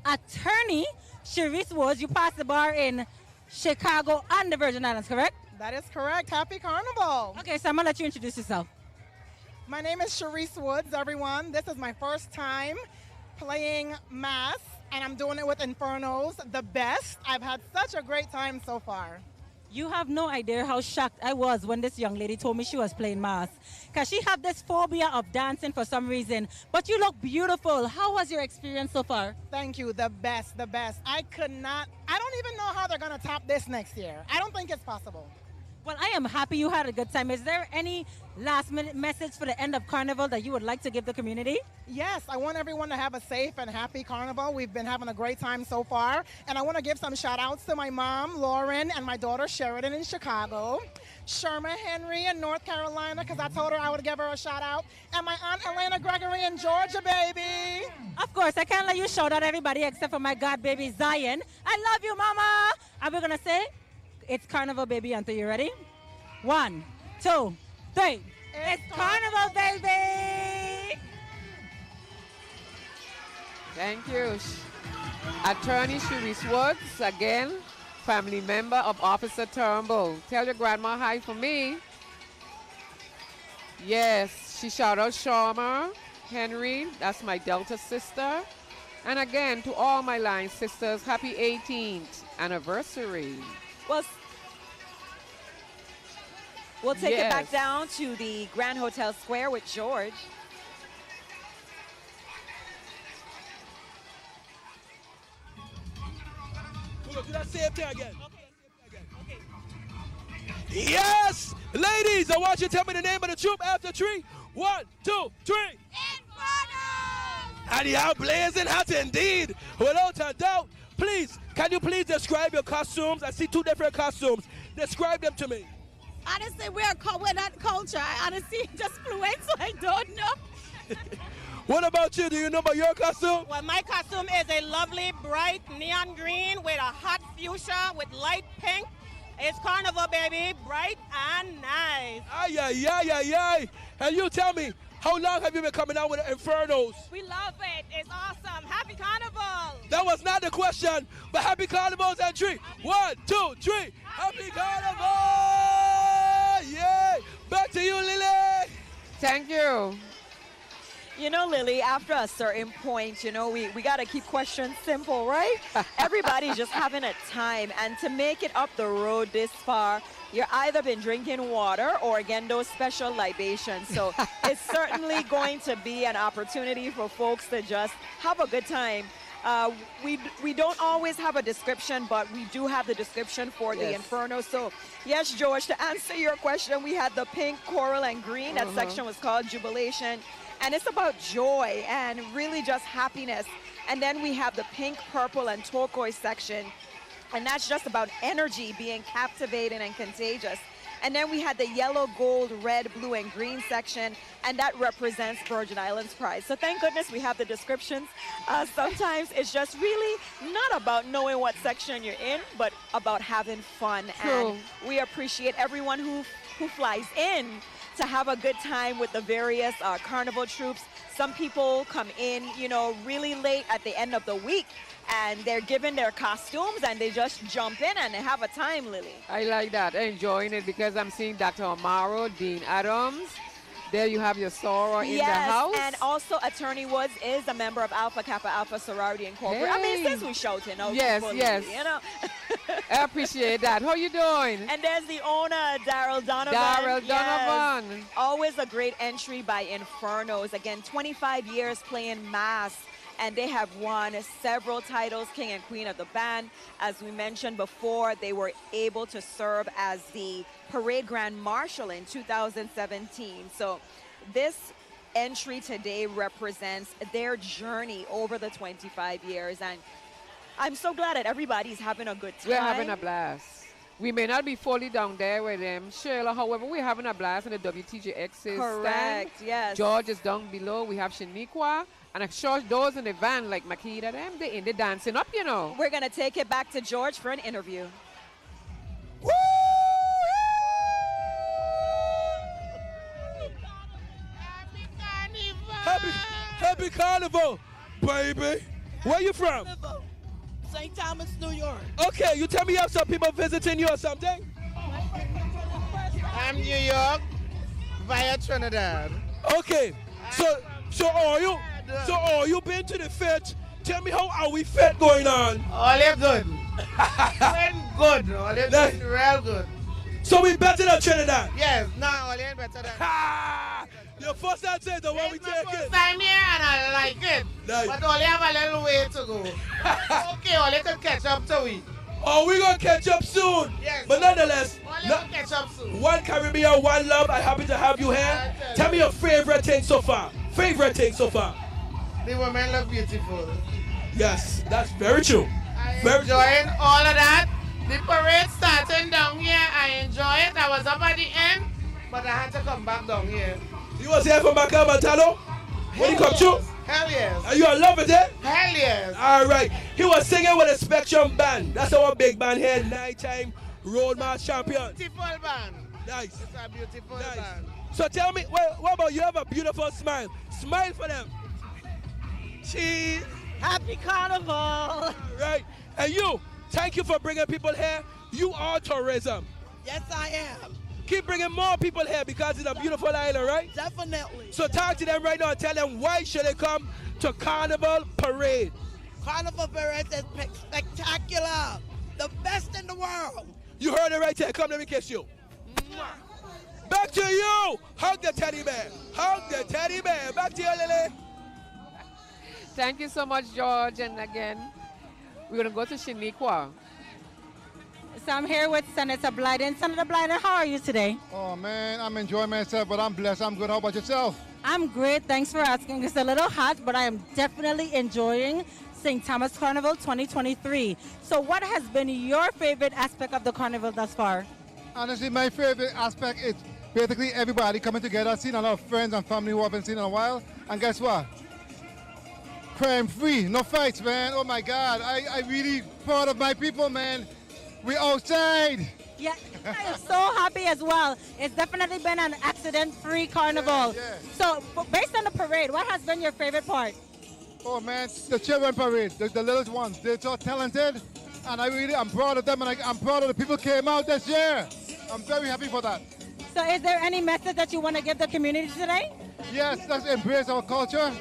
attorney Cherise Woods. You passed the bar in Chicago and the Virgin Islands, correct? That is correct. Happy Carnival. Okay, so I'm going to let you introduce yourself. My name is Cherise Woods, everyone. This is my first time playing mass, and I'm doing it with Inferno's the best. I've had such a great time so far. You have no idea how shocked I was when this young lady told me she was playing mass. Because she had this phobia of dancing for some reason. But you look beautiful. How was your experience so far? Thank you. The best, the best. I don't even know how they're going to top this next year. I don't think it's possible. Well, I am happy you had a good time. Is there any last-minute message for the end of Carnival that you would like to give the community? Yes, I want everyone to have a safe and happy Carnival. We've been having a great time so far. And I want to give some shout-outs to my mom, Lauren, and my daughter, Sheridan, in Chicago. Sherma Henry in North Carolina, because I told her I would give her a shout-out. And my Aunt Elena Gregory in Georgia, baby. Of course, I can't let you shout out everybody except for my god baby, Zion. I love you, Mama. And we're going to say, it's Carnival, baby, Anta. You ready? 1, 2, 3. It's Carnival, baby! Thank you. Attorney Cherise Woods, again, family member of Officer Turnbull. Tell your grandma hi for me. Yes, she shout out Sharma Henry. That's my Delta sister. And again, to all my line sisters, happy 18th anniversary. Well, we'll take it back down to the Grand Hotel Square with George. Do that same thing again. Yes! Ladies, I want you to tell me the name of the troop after 3. 1, 2, 3. Inferno! And you are blazing hot indeed. Without a doubt. Please, can you please describe your costumes? I see 2 different costumes. Describe them to me. Honestly, we're not culture. I honestly just fluent, so I don't know. What about you? Do you know about your costume? Well, my costume is a lovely, bright neon green with a hot fuchsia with light pink. It's Carnival, baby. Bright and nice. Ay, ay, ay, ay, ay. And you tell me, how long have you been coming out with the Infernos? We love it. It's awesome. Happy Carnival. That was not the question, but happy Carnivals and 3. 1, 2, 3. Happy Carnival! Yeah! Back to you, Lily. Thank you. You know, Lily, after a certain point, you know, we got to keep questions simple, right? Everybody's just having a time. And to make it up the road this far, you're either been drinking water or, again, those special libations. So it's certainly going to be an opportunity for folks to just have a good time. We don't always have a description, but we do have the description for the Inferno. So, yes, George, to answer your question, we had the pink, coral, and green. That section was called Jubilation. And it's about joy and really just happiness. And then we have the pink, purple, and turquoise section. And that's just about energy being captivating and contagious. And then we had the yellow, gold, red, blue, and green section, and that represents Virgin Islands Pride. So thank goodness we have the descriptions. Sometimes it's just really not about knowing what section you're in, but about having fun. True. And we appreciate everyone who flies in to have a good time with the various Carnival troops. Some people come in, you know, really late at the end of the week, and they're given their costumes and they just jump in and they have a time, Lily. I like that. Enjoying it because I'm seeing Dr. Amaro, Dean Adams. There you have your soror in the house. And also Attorney Woods is a member of Alpha Kappa Alpha Sorority Incorporated. I mean, since we shouting out. Yes, people, yes. Lily, you know. I appreciate that. How you doing? And there's the owner, Daryl Donovan. Daryl Donovan. Yes. Always a great entry by Infernos. Again, 25 years playing mass. And they have won several titles, King and Queen of the Band. As we mentioned before, they were able to serve as the Parade Grand Marshal in 2017. So this entry today represents their journey over the 25 years. And I'm so glad that everybody's having a good time. We're having a blast. We may not be fully down there with them, Sheila. However, we're having a blast in the WTJX stand. Correct, yes. George is down below. We have Shaniqua. And I'm sure those in the van like Makita, them, they in the dancing up, you know. We're going to take it back to George for an interview. Woo! Happy Carnival, baby. Where you from? St. Thomas, New York. Okay, you tell me you have some people visiting you or something? I'm New York via Trinidad. Okay, so are you been to the fete? Tell me how are we fete going on? All is good. Doing good. All is doing real good. So we better than Trinidad? Yes, no, all is better than. Your first answer is the one we take it. First time here and I like it. Nice. But only have a little way to go. Okay, only can catch up to we. Oh, we're going to catch up soon. Yes. But nonetheless, catch up soon. One Caribbean, one love. I'm happy to have you here. Tell me your favorite thing so far. Favorite thing so far. The women look beautiful. Yes, that's very true. Enjoying all of that. The parade starting down here, I enjoy it. I was up at the end, but I had to come back down here. You was here from Montano? When you come through? Hell yes. Are you in love with it? Hell yes. All right. He was singing with a Spectrum band. That's our big band here, nighttime road march champion. Beautiful band. Nice. It's a beautiful band. So tell me, what about you have a beautiful smile? Smile for them. Cheese. Happy Carnival. All right. And you, thank you for bringing people here. You are tourism. Yes, I am. Keep bringing more people here because it's a beautiful island, right? Definitely. So talk to them right now and tell them why should they come to Carnival Parade. Carnival Parade is spectacular. The best in the world. You heard it right there. Come, let me kiss you. Back to you. Hug the teddy bear. Hug the teddy bear. Back to you, Lily. Thank you so much, George. And again, we're going to go to Shaniqua. So I'm here with Senator Blyden. Senator Blyden, how are you today? Oh, man, I'm enjoying myself, but I'm blessed. I'm good. How about yourself? I'm great. Thanks for asking. It's a little hot, but I am definitely enjoying St. Thomas Carnival 2023. So what has been your favorite aspect of the carnival thus far? Honestly, my favorite aspect is basically everybody coming together. I've seen a lot of friends and family who I haven't seen in a while. And guess what? Crime-free, no fights, man. Oh, my God. I really proud of my people, man. We outside. Yeah, I am so happy as well. It's definitely been an accident-free carnival. Yeah. So, based on the parade, what has been your favorite part? Oh man, the children parade, the little ones, they're so talented, and I'm proud of them, and I'm proud of the people who came out this year. I'm very happy for that. So is there any message that you want to give the community today? Yes, let's embrace our culture,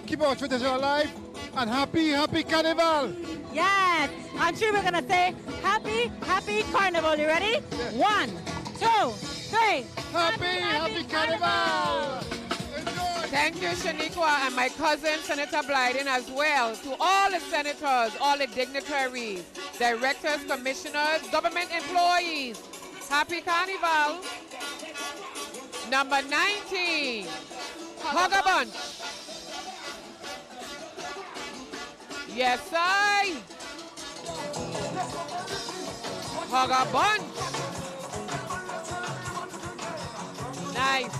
keep our tradition alive, and happy Carnival. Yes. On three, we're going to say happy Carnival. You ready? Yes. 1, 2, 3. Happy Carnival. Thank you, Shaniqua, and my cousin, Senator Blyden, as well. To all the senators, all the dignitaries, directors, commissioners, government employees, happy Carnival. Number 19, Hug a Bunch. Yes, I. Hug a Bunch. Nice.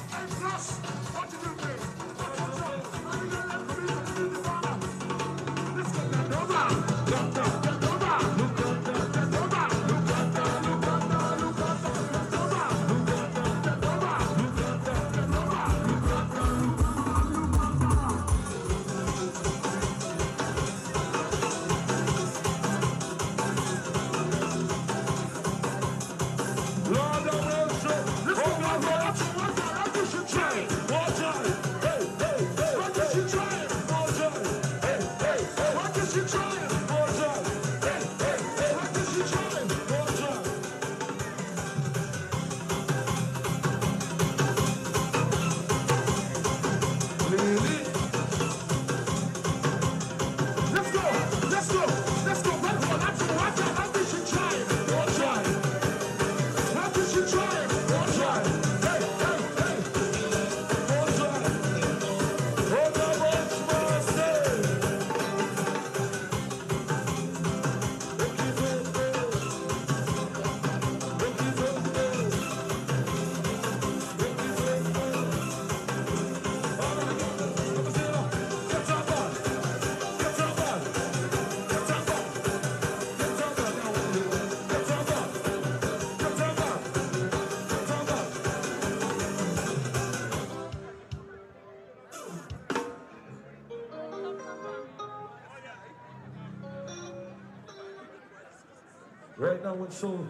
Right now, when so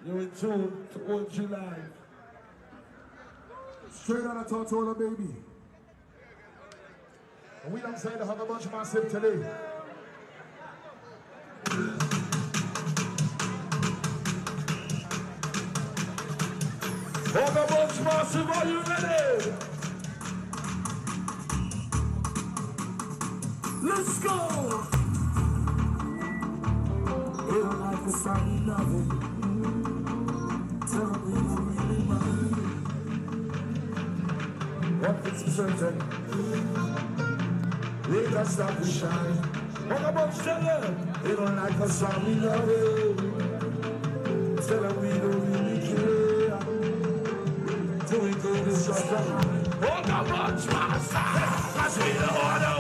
you're in tune to OG Live. Straight out of Tortola, baby. And we don't say to have a bunch massive today. Have a bunch massive, are you ready? Let's go! They don't like the song you love it. Tell them we don't really mind. One thing's for certain, they can't stop to shine. What about tell them? They don't like the song we love it. Tell them we don't really care. Till we go to shut down. What about my side? I say the order.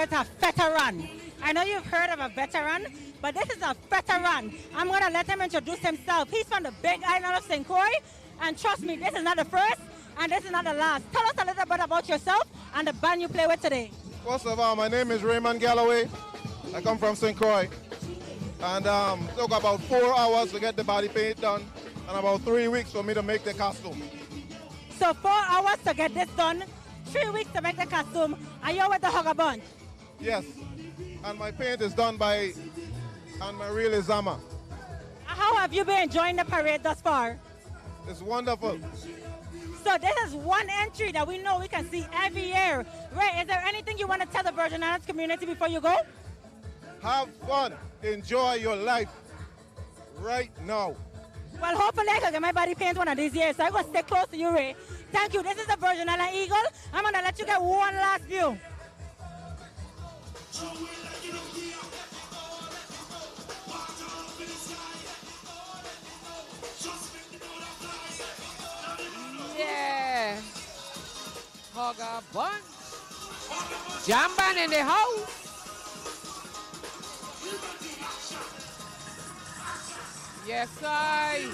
it's a veteran. I know you've heard of a veteran, but this is a veteran. I'm going to let him introduce himself. He's from the big island of St. Croix, and trust me, this is not the first, and this is not the last. Tell us a little bit about yourself and the band you play with today. First of all, my name is Raymond Galloway. I come from St. Croix. And took about 4 hours to get the body paint done, and about 3 weeks for me to make the costume. So 4 hours to get this done, 3 weeks to make the costume, and you're with the Hugger Bunch? Yes, and my paint is done by Anne-Marie Zama. How have you been enjoying the parade thus far? It's wonderful. So this is one entry that we know we can see every year. Ray, is there anything you want to tell the Virgin Islands community before you go? Have fun. Enjoy your life right now. Well, hopefully I can get my body painted one of these years, so I'm going to stay close to you, Ray. Thank you. This is the Virgin Island Eagle. I'm going to let you get one last view. Yeah. Hugger Bunch. Jam band in the house. Yes, I.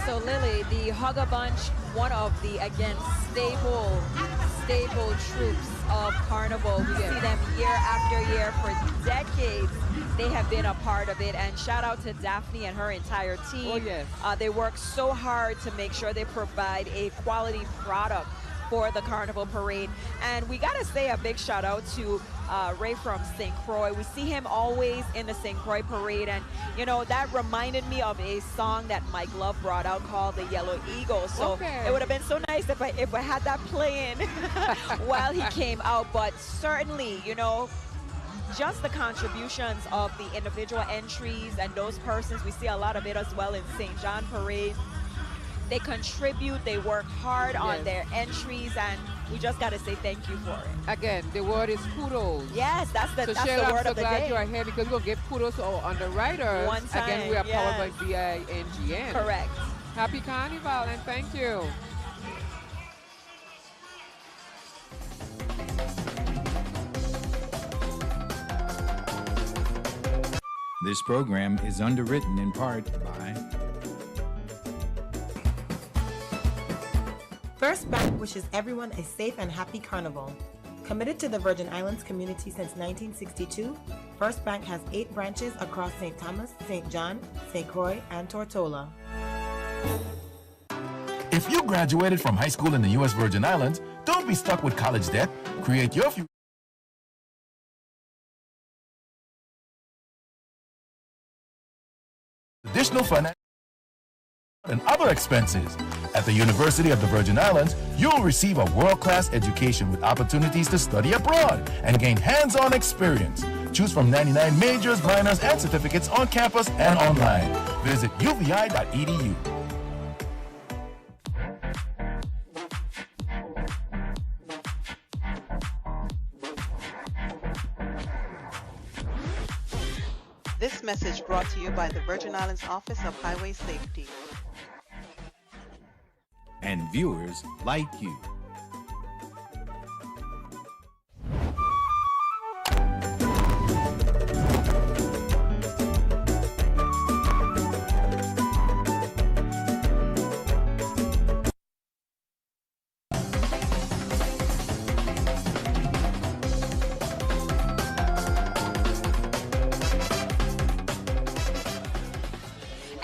So Lily, the Hugger Bunch, one of the, again, stable troops of Carnival. We see them year after year for decades. They have been a part of it, and shout out to Daphne and her entire team. Oh, yes. They work so hard to make sure they provide a quality product for the Carnival Parade. And we got to say a big shout out to Ray from St. Croix. We see him always in the St. Croix Parade. And, you know, that reminded me of a song that Mike Love brought out called The Yellow Eagle. So it would have been so nice if I had that playing while he came out. But certainly, you know, just the contributions of the individual entries and those persons, we see a lot of it as well in St. John Parade. They contribute, they work hard on their entries, and we just got to say thank you for it. Again, the word is kudos. Yes, that's the Sheila, word I'm so of the glad day. you are here because we'll give kudos to our underwriters. One time, again, we are powered by yes. BINGN. Correct. Happy Carnival and thank you. This program is underwritten in part by First Bank wishes everyone a safe and happy Carnival. Committed to the Virgin Islands community since 1962, First Bank has 8 branches across St. Thomas, St. John, St. Croix, and Tortola. If you graduated from high school in the U.S. Virgin Islands, don't be stuck with college debt. Create your future. Additional financial and other expenses. At the University of the Virgin Islands, you'll receive a world-class education with opportunities to study abroad and gain hands-on experience. Choose from 99 majors, minors, and certificates on campus and online. Visit uvi.edu. This message brought to you by the Virgin Islands Office of Highway Safety. and viewers like you.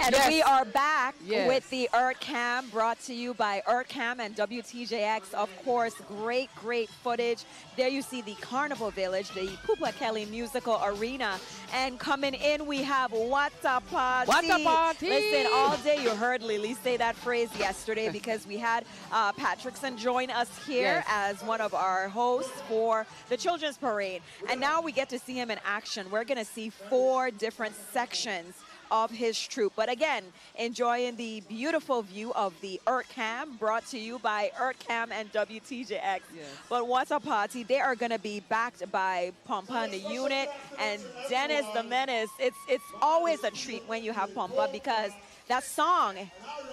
And we are back Yes. with the Cam brought to you by Cam and WTJX. Of course, great footage. There you see the Carnival Village, the Poopa Kelly Musical Arena. And coming in, we have What a Party. What a Party. Listen, all day you heard Lily say that phrase yesterday because we had Patrickson join us here as one of our hosts for the Children's Parade. And now we get to see him in action. We're going to see 4 different sections of his troupe. But again, enjoying the beautiful view of the Cam brought to you by Cam and WTJX. But What a Party, they are going to be backed by Pompa and the unit and Dennis the Menace. It's always a treat when you have Pompa because that song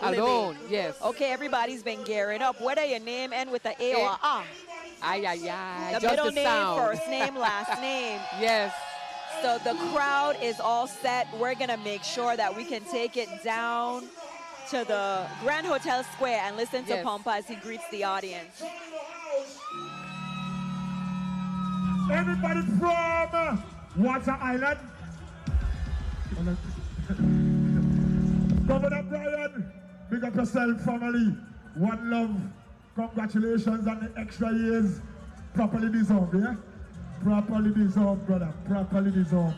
alone, Lily, yes. Okay, everybody's been gearing up. Whether your name end with a or a. Ay, ay, ay. The Just middle the name, sound. first name, last name. Yes. So the crowd is all set. We're going to make sure that we can take it down to the Grand Hotel Square and listen to Pompa as he greets the audience. Everybody from Water Island. Governor Brian, big up yourself, family. One love. Congratulations on the extra years. Properly deserved, yeah? Properly deserved, brother. Properly deserved.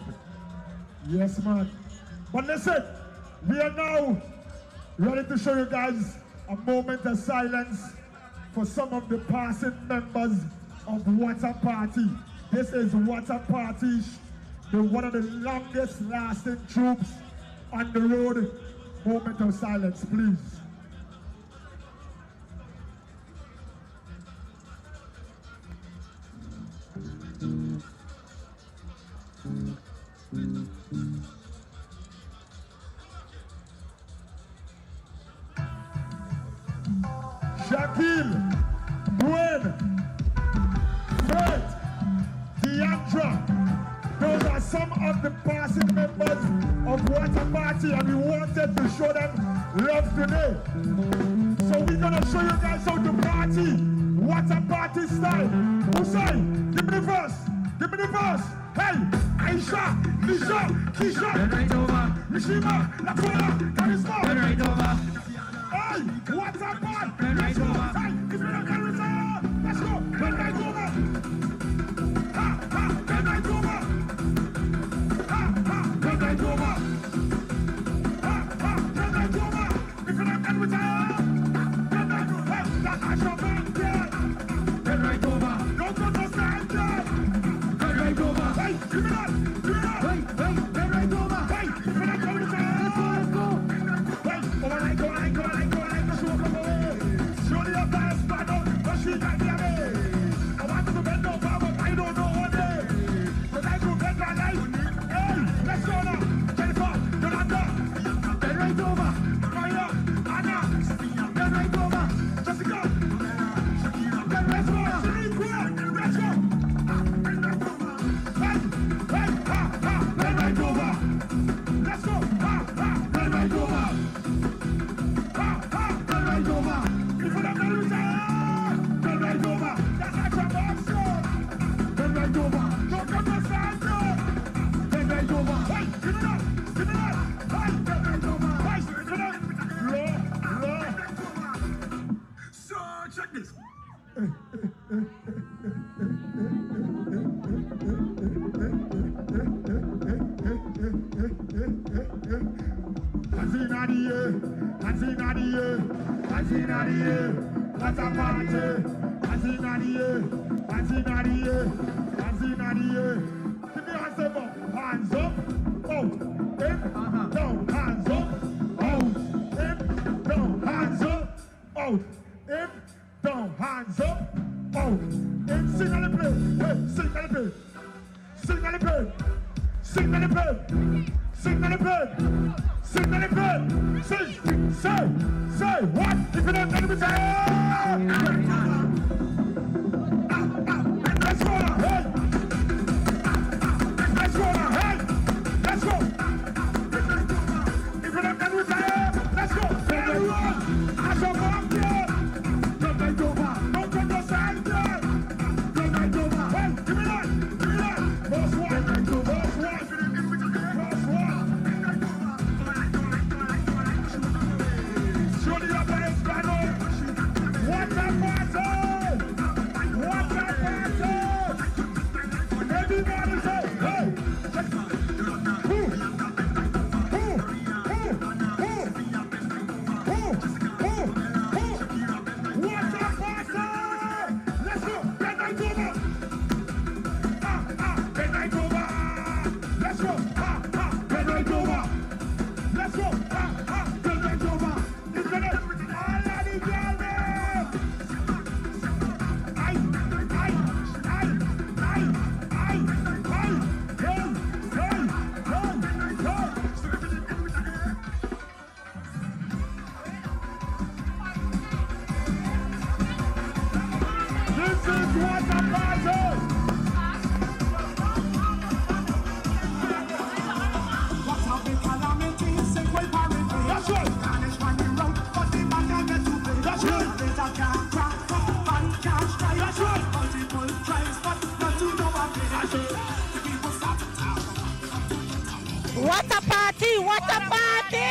Yes, man. But listen, we are now ready to show you guys a moment of silence for some of the passing members of What a Party. This is What a Party, one of the longest lasting troops on the road. Moment of silence, please. Shaquille, Dwayne, Fred, Deandra, those are some of the passing members of What a Party, and we wanted to show them love today. So we're gonna show you guys how to party, What a Party style. Hussein, give me the verse, give me the verse. Hey, Aisha, Nisha, Kisha, Mishima, Lakola, Charisma. Hey, What a Party. Hey, give me the charisma. Hands in the air, hands in the air, hands in the air. What a party! Hands in the air, hands in the air, hands in the air. Give me hands up, hands up, out, in, down, hands up, out, in, down, hands up, out, in, down, hands up, out, in. Sing on the play, hey, sing on the play, sing on the play, sing on the play, sing on the play. Sing on the bed. Say what? If you don't know me, say let's go now, hey. Let's go now, hey. Let's go. If you don't know me, say let's go. Everyone, as a mom, yeah. Don't take over. Don't take your side, yeah. Don't take over. Hey, give me that. Give me that. Boss one. Boss one. Boss one. What a party! What a party! Everybody say, hey! Who? What a party! Let's go! Get night over! Get night over! Let's go! Get night over! Let's go! Get night over! It's gonna... All of the girls! What a party! What a party!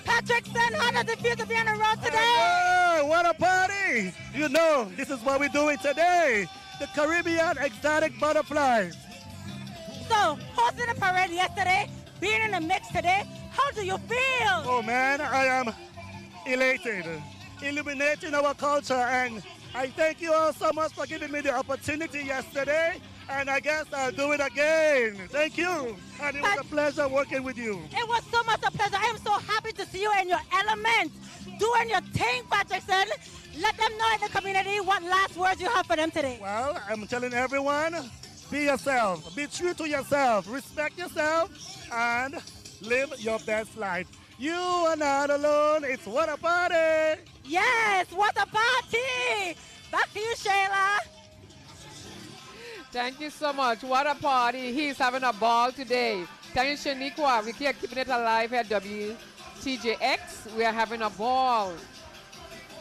Patrick Sen, how does it feel to be on the road today? Hey, what a party! You know, this is what we're doing today. The Caribbean Exotic Butterflies. So, hosting the parade yesterday, being in the mix today, how do you feel? Oh man, I am elated, illuminating our culture, and I thank you all so much for giving me the opportunity yesterday, and I guess I'll do it again. Thank you, and it was a pleasure working with you. It was so much a pleasure. I am so happy to see you in your element, doing your thing, Patrickson. Let them know in the community what last words you have for them today. Well, I'm telling everyone, be yourself, be true to yourself, respect yourself, and live your best life. You are not alone. It's what a party. Yes, what a party. Back to you, Shayla. Thank you so much. What a party. He's having a ball today. Thank you, Shaniqua. We keep keeping it alive at WTJX. We are having a ball.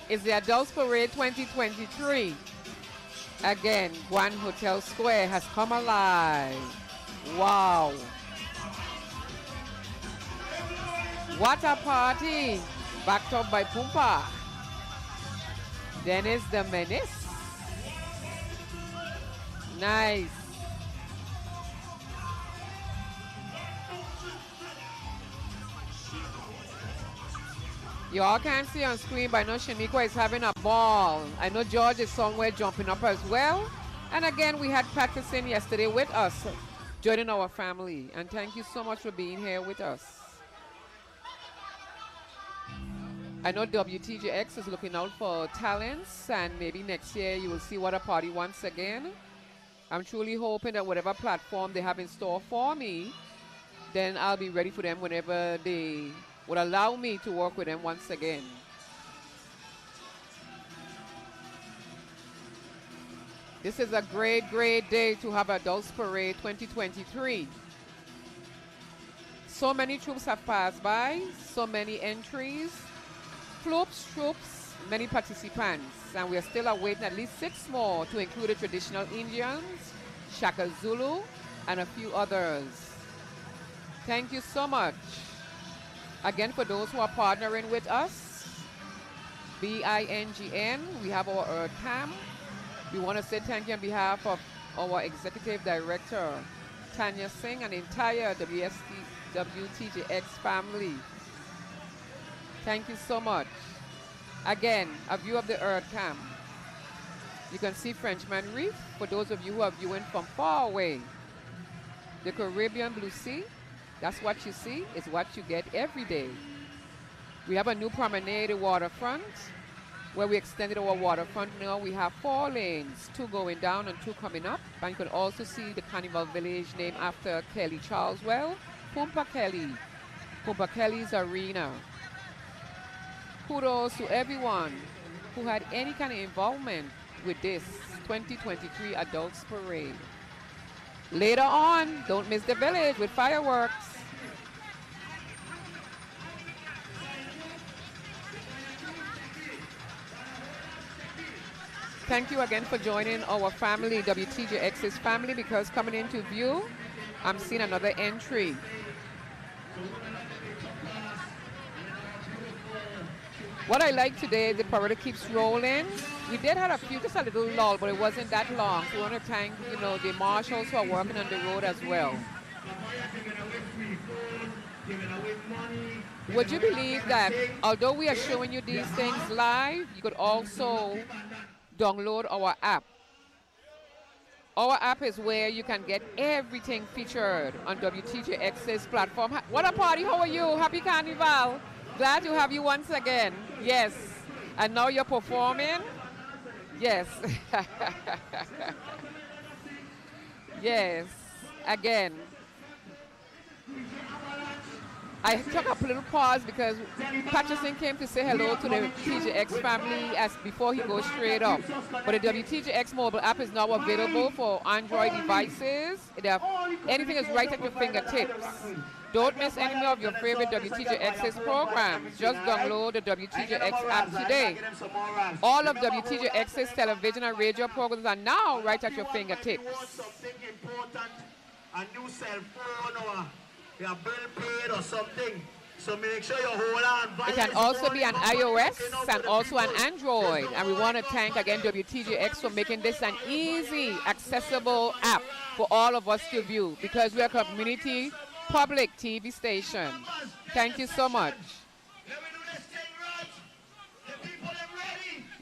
It's the Adults Parade 2023. Again, Guan Hotel Square has come alive. Wow. What a party. Backed up by Pumpa. Dennis the Menace. Nice. You all can't see on screen, but I know Shaniqua is having a ball. I know George is somewhere jumping up as well. And again, we had Patterson yesterday with us, joining our family. And thank you so much for being here with us. I know WTJX is looking out for talents, and maybe next year you will see What a Party once again. I'm truly hoping that whatever platform they have in store for me, then I'll be ready for them whenever they would allow me to work with them once again. This is a great, great day to have Adults Parade 2023. So many troops have passed by, so many entries, troops, many participants, and we are still awaiting at least 6 more to include the traditional Indians, Shaka Zulu, and a few others. Thank you so much. Again, for those who are partnering with us, BINGN, we have our EarthCam. We want to say thank you on behalf of our Executive Director, Tanya Singh, and the entire WTJX family. Thank you so much. Again, a view of the Earth Camp. You can see Frenchman Reef for those of you who are viewing from far away. The Caribbean Blue Sea, that's what you see, is what you get every day. We have a new promenade waterfront where we extended our waterfront. Now we have 4 lanes, 2 going down and 2 coming up. And you can also see the Carnival Village named after Kelly Charleswell, Pumpa Kelly's Arena. Kudos to everyone who had any kind of involvement with this 2023 Adults Parade. Later on, don't miss the village with fireworks. Thank you again for joining our family, WTJX's family, because coming into view, I'm seeing another entry. What I like today, the parade keeps rolling. We did have a few, just a little lull, but it wasn't that long. So we want to thank, the marshals who are working on the road as well. Would you believe that although we are showing you these things live, you could also download our app. Our app is where you can get everything featured on WTJX's platform. What a party, how are you? Happy Carnival. Glad to have you once again. Yes. And now you're performing? Yes. Yes. Again. I took a little pause because Patterson came to say hello to the TJX family as before he goes straight up. But the WTJX mobile app is now available for Android devices. Anything is right at your fingertips. Don't miss any of your favorite WTJX's programs. Just download the WTJX app today. All of WTJX's television and radio programs are now right at your fingertips. A new cell phone or your bill paid or something. So make sure you hold on. It can also be an iOS and also an Android. And we want to thank again WTJX for making this an easy, accessible app for all of us to view because we are a community public TV station. Thank you so much.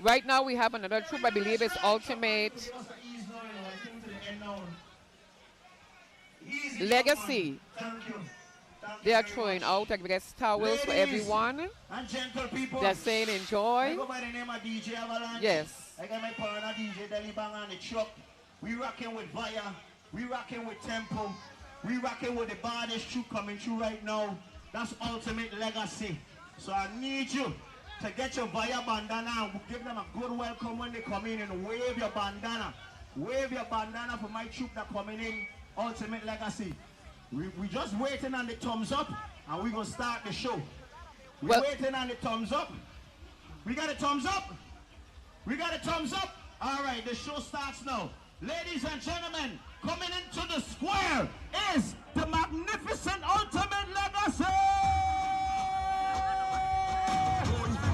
Right now we have another troop, I believe it's Ultimate Legacy. They are throwing out, I guess, towels for everyone. They're saying enjoy. I go by the name of DJ Avalanche. Yes. I got my partner DJ Delibang on the truck. We rocking with Via. We rocking with Tempo. We rocking with the baddest troop coming through right now. That's Ultimate Legacy. So I need you to get your Via bandana and give them a good welcome when they come in and wave your bandana. Wave your bandana for my troop that coming in. Ultimate Legacy. We just waiting on the thumbs up and we're going to start the show. We're waiting on the thumbs up. We got a thumbs up? We got a thumbs up? All right, the show starts now. Ladies and gentlemen, coming into the square is the magnificent Ultimate Legacy!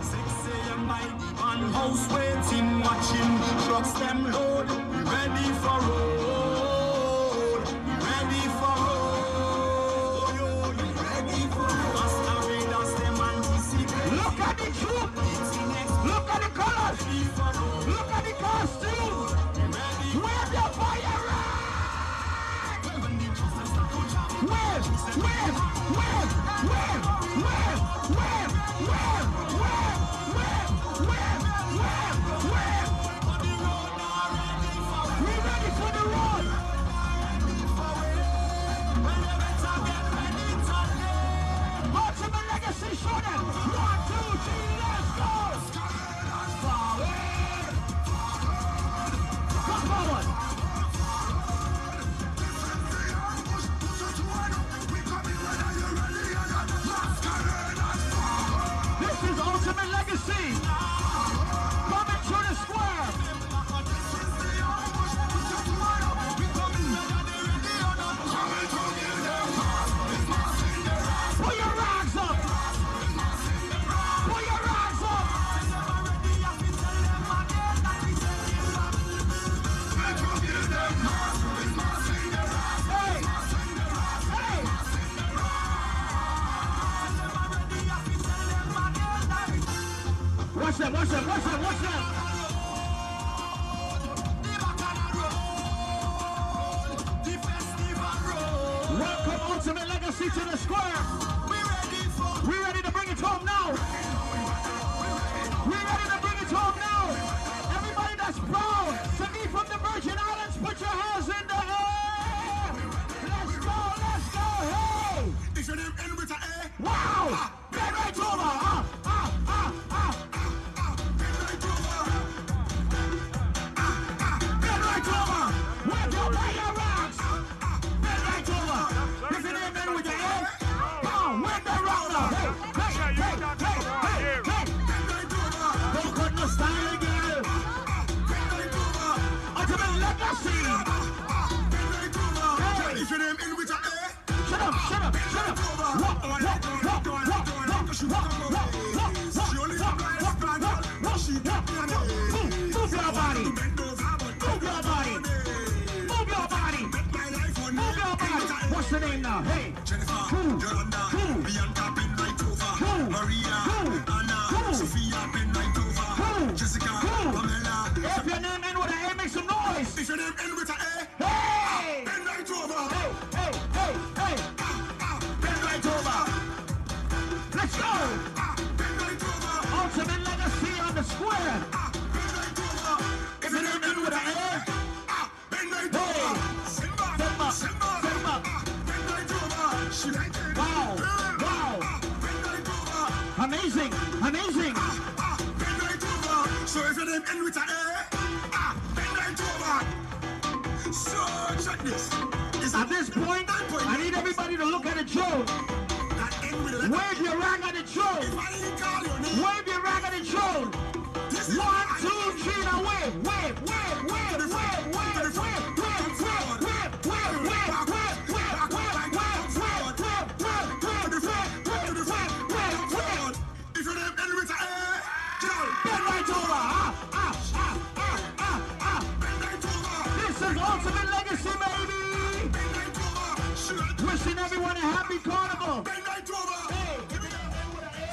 6 a.m. on house waiting, watching trucks them load. We ready for road. We ready for road. We ready for road. Masqueraders them anticipate. Look at the troop! Look at the colors! Look at the costume! Where's your fire ride? We ready for the road! Ultimate Legacy, show them! 1, 2, 3, let's go! Forward! Come forward! Watch them, watch them, watch them, watch them. Welcome Ultimate Legacy to the square. We ready to bring it home now. We ready to bring it home now. Everybody that's proud to be from the Virgin Islands, put your hands in the air. Let's go, hey. Is your name end with an A? Wow. Bend right over. Bend right over. Where your rocks. Bend right over. Is your name end with an A? Win the round now. Hey. Don't cut no style, girl. Ultimate Legacy. Hey. Is your name end with an A? Shut up. Walk. Move your body. What's the name now? Hey. Bianca been right over. Maria, Anna, Sophia been right over. Jessica, Pamela. If your name end with an A, make some noise. If your name end with an A, hey. Been right over. Hey. Been right over. Let's go. Ultimate Legacy on the square. If your name end with an A, been right over. Simba. Wow. Amazing. So if your name end with an A, bend right over. So check this. At this point, I need everybody to look at the drone. Wave your rag at the drone. Wave your rag at the drone. 1, 2, 3, now wave. If your name end with an A, bend right over. This is Ultimate Legacy, baby. Wishing everyone a happy carnival.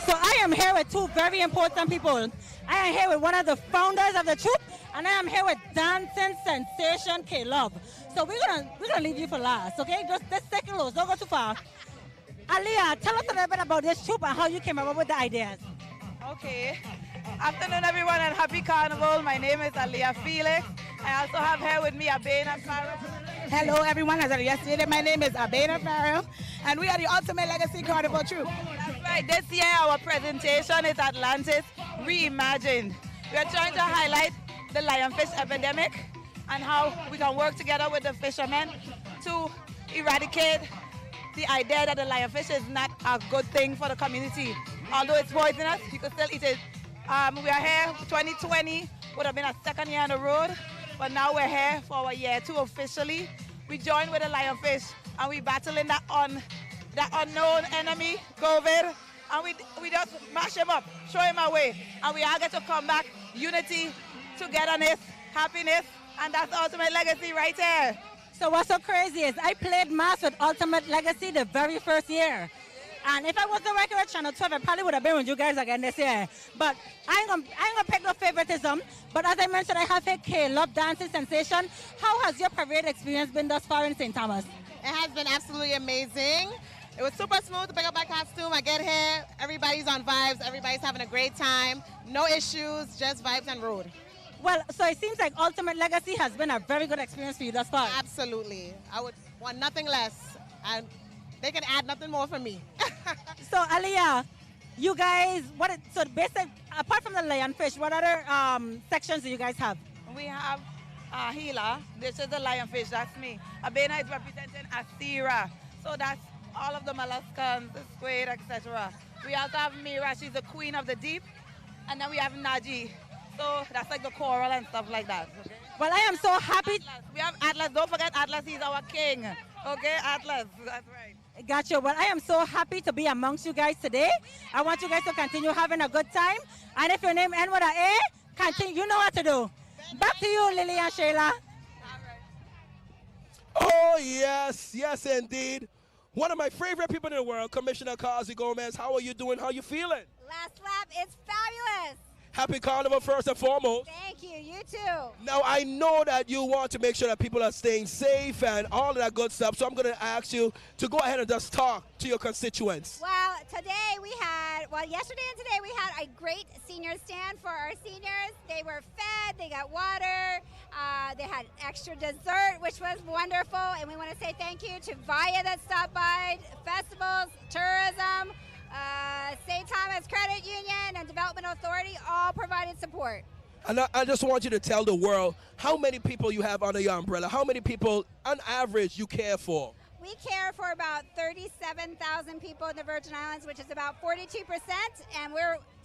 So I am here with two very important people. I am here with one of the founders of the troupe, and I am here with dancing sensation K-Love. So we're gonna leave you for last, okay? Just let's take it low. Don't go too far. Aliyah, tell us a little bit about this troupe and how you came up with the ideas. Okay. Afternoon, everyone, and happy carnival. My name is Aliyah Felix. I also have here with me Abena Farrell. Hello, everyone. As I yesterday, my name is Abena Farrell, and we are the Ultimate Legacy Carnival Troupe. That's right. This year, our presentation is Atlantis Reimagined. We are trying to highlight the lionfish epidemic and how we can work together with the fishermen to eradicate the idea that the lionfish is not a good thing for the community. Although it's poisonous, you can still eat it. We are here, 2020 would have been our second year on the road, but now we're here for our year 2 officially. We joined with the lionfish and we battling that unknown enemy, COVID, and we just mash him up, show him our way, and we all get to come back, unity, togetherness, happiness, and that's Ultimate Legacy right here. So what's so crazy is I played mass with Ultimate Legacy the very first year. And if I was the regular Channel 12, I probably would have been with you guys again this year. But I ain't gonna pick no favoritism. But as I mentioned, I have a K-Love dancing sensation. How has your parade experience been thus far in St. Thomas? It has been absolutely amazing. It was super smooth to pick up my costume. I get here, everybody's on vibes, everybody's having a great time. No issues, just vibes and road. Well, so it seems like Ultimate Legacy has been a very good experience for you thus far. Absolutely. I would want nothing less. And they can add nothing more for me. So, Aliyah, you guys, so basically, apart from the lionfish, what other sections do you guys have? We have Gila. This is the lionfish, that's me. Abena is representing Asira. So that's all of the molluscans, the squid, etc. We also have Mira, she's the queen of the deep. And then we have Naji. So that's like the coral and stuff like that. Okay? Well, I am so happy. We have Atlas. Don't forget Atlas, he's our king. Okay, Atlas, that's right. Gotcha. Well, I am so happy to be amongst you guys today. I want you guys to continue having a good time. And if your name ends with an A, continue. You know what to do. Back to you, Lily and Shayla. Oh, yes, yes, indeed. One of my favorite people in the world, Commissioner Kazi Gomez. How are you doing? How are you feeling? Last lap, it's fabulous. Happy Carnival first and foremost. Thank you. You too. Now, I know that you want to make sure that people are staying safe and all of that good stuff, so I'm going to ask you to go ahead and just talk to your constituents. Well, yesterday and today we had a great senior stand for our seniors. They were fed, they got water, they had extra dessert, which was wonderful. And we want to say thank you to VIA that stopped by, festivals, tourism, St. Thomas Credit Union, and Development Authority all provided support. And I just want you to tell the world how many people you have under your umbrella, how many people on average you care for. We care for about 37,000 people in the Virgin Islands, which is about 42%, and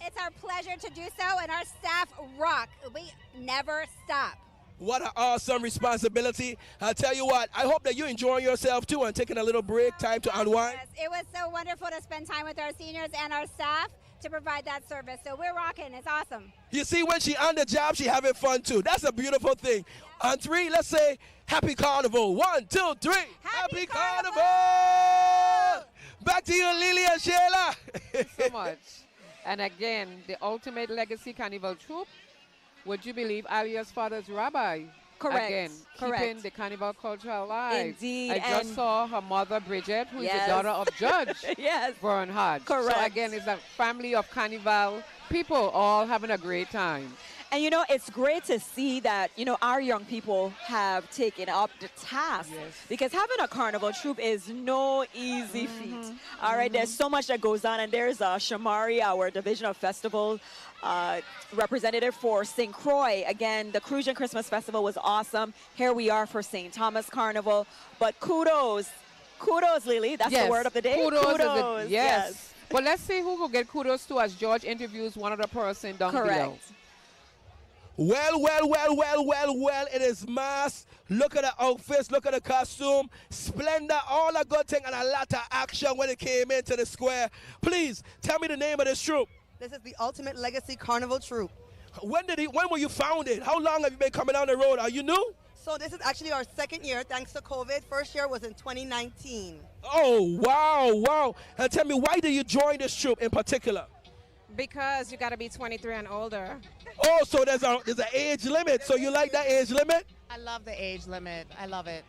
it's our pleasure to do so, and our staff rock. We never stop. What an awesome responsibility. I'll tell you what, I hope that you're enjoying yourself too and taking a little break, time to unwind. Yes, it was so wonderful to spend time with our seniors and our staff to provide that service. So we're rocking. It's awesome. You see, when she on the job, she having fun too. That's a beautiful thing. On three, let's say Happy Carnival. 1, 2, 3. Happy Carnival! Back to you, Lily and Sheila. Thank you so much. And again, the Ultimate Legacy Carnival Troupe, would you believe Alia's father's rabbi? Correct. Again, Correct. keeping the carnival culture alive. Indeed. I just saw her mother, Bridget, who is Yes. the daughter of Judge Yes. Bernhard. Correct. So again, it's a family of carnival people all having a great time. And you know, it's great to see that, you know, our young people have taken up the task. Because having a carnival troupe is no easy feat. All right, there's so much that goes on. And there's Shamari, our Division of Festival representative for St. Croix. Again, the Crucian Christmas Festival was awesome. Here we are for St. Thomas Carnival. But kudos, Lily. That's the word of the day. Kudos. Yes. Well, let's see who will get kudos to as George interviews one of the person down below. Well, it is mass. Look at the outfits, look at the costume. Splendor, all a good thing, and a lot of action when it came into the square. Please, tell me the name of this troupe. This is the Ultimate Legacy Carnival Troupe. When were you founded? How long have you been coming down the road? Are you new? So this is actually our second year, thanks to COVID. First year was in 2019. Oh, wow. And tell me, why did you join this troupe in particular? Because you got to be 23 and older. Oh, so there's an age limit. So you like that age limit? I love the age limit. I love it.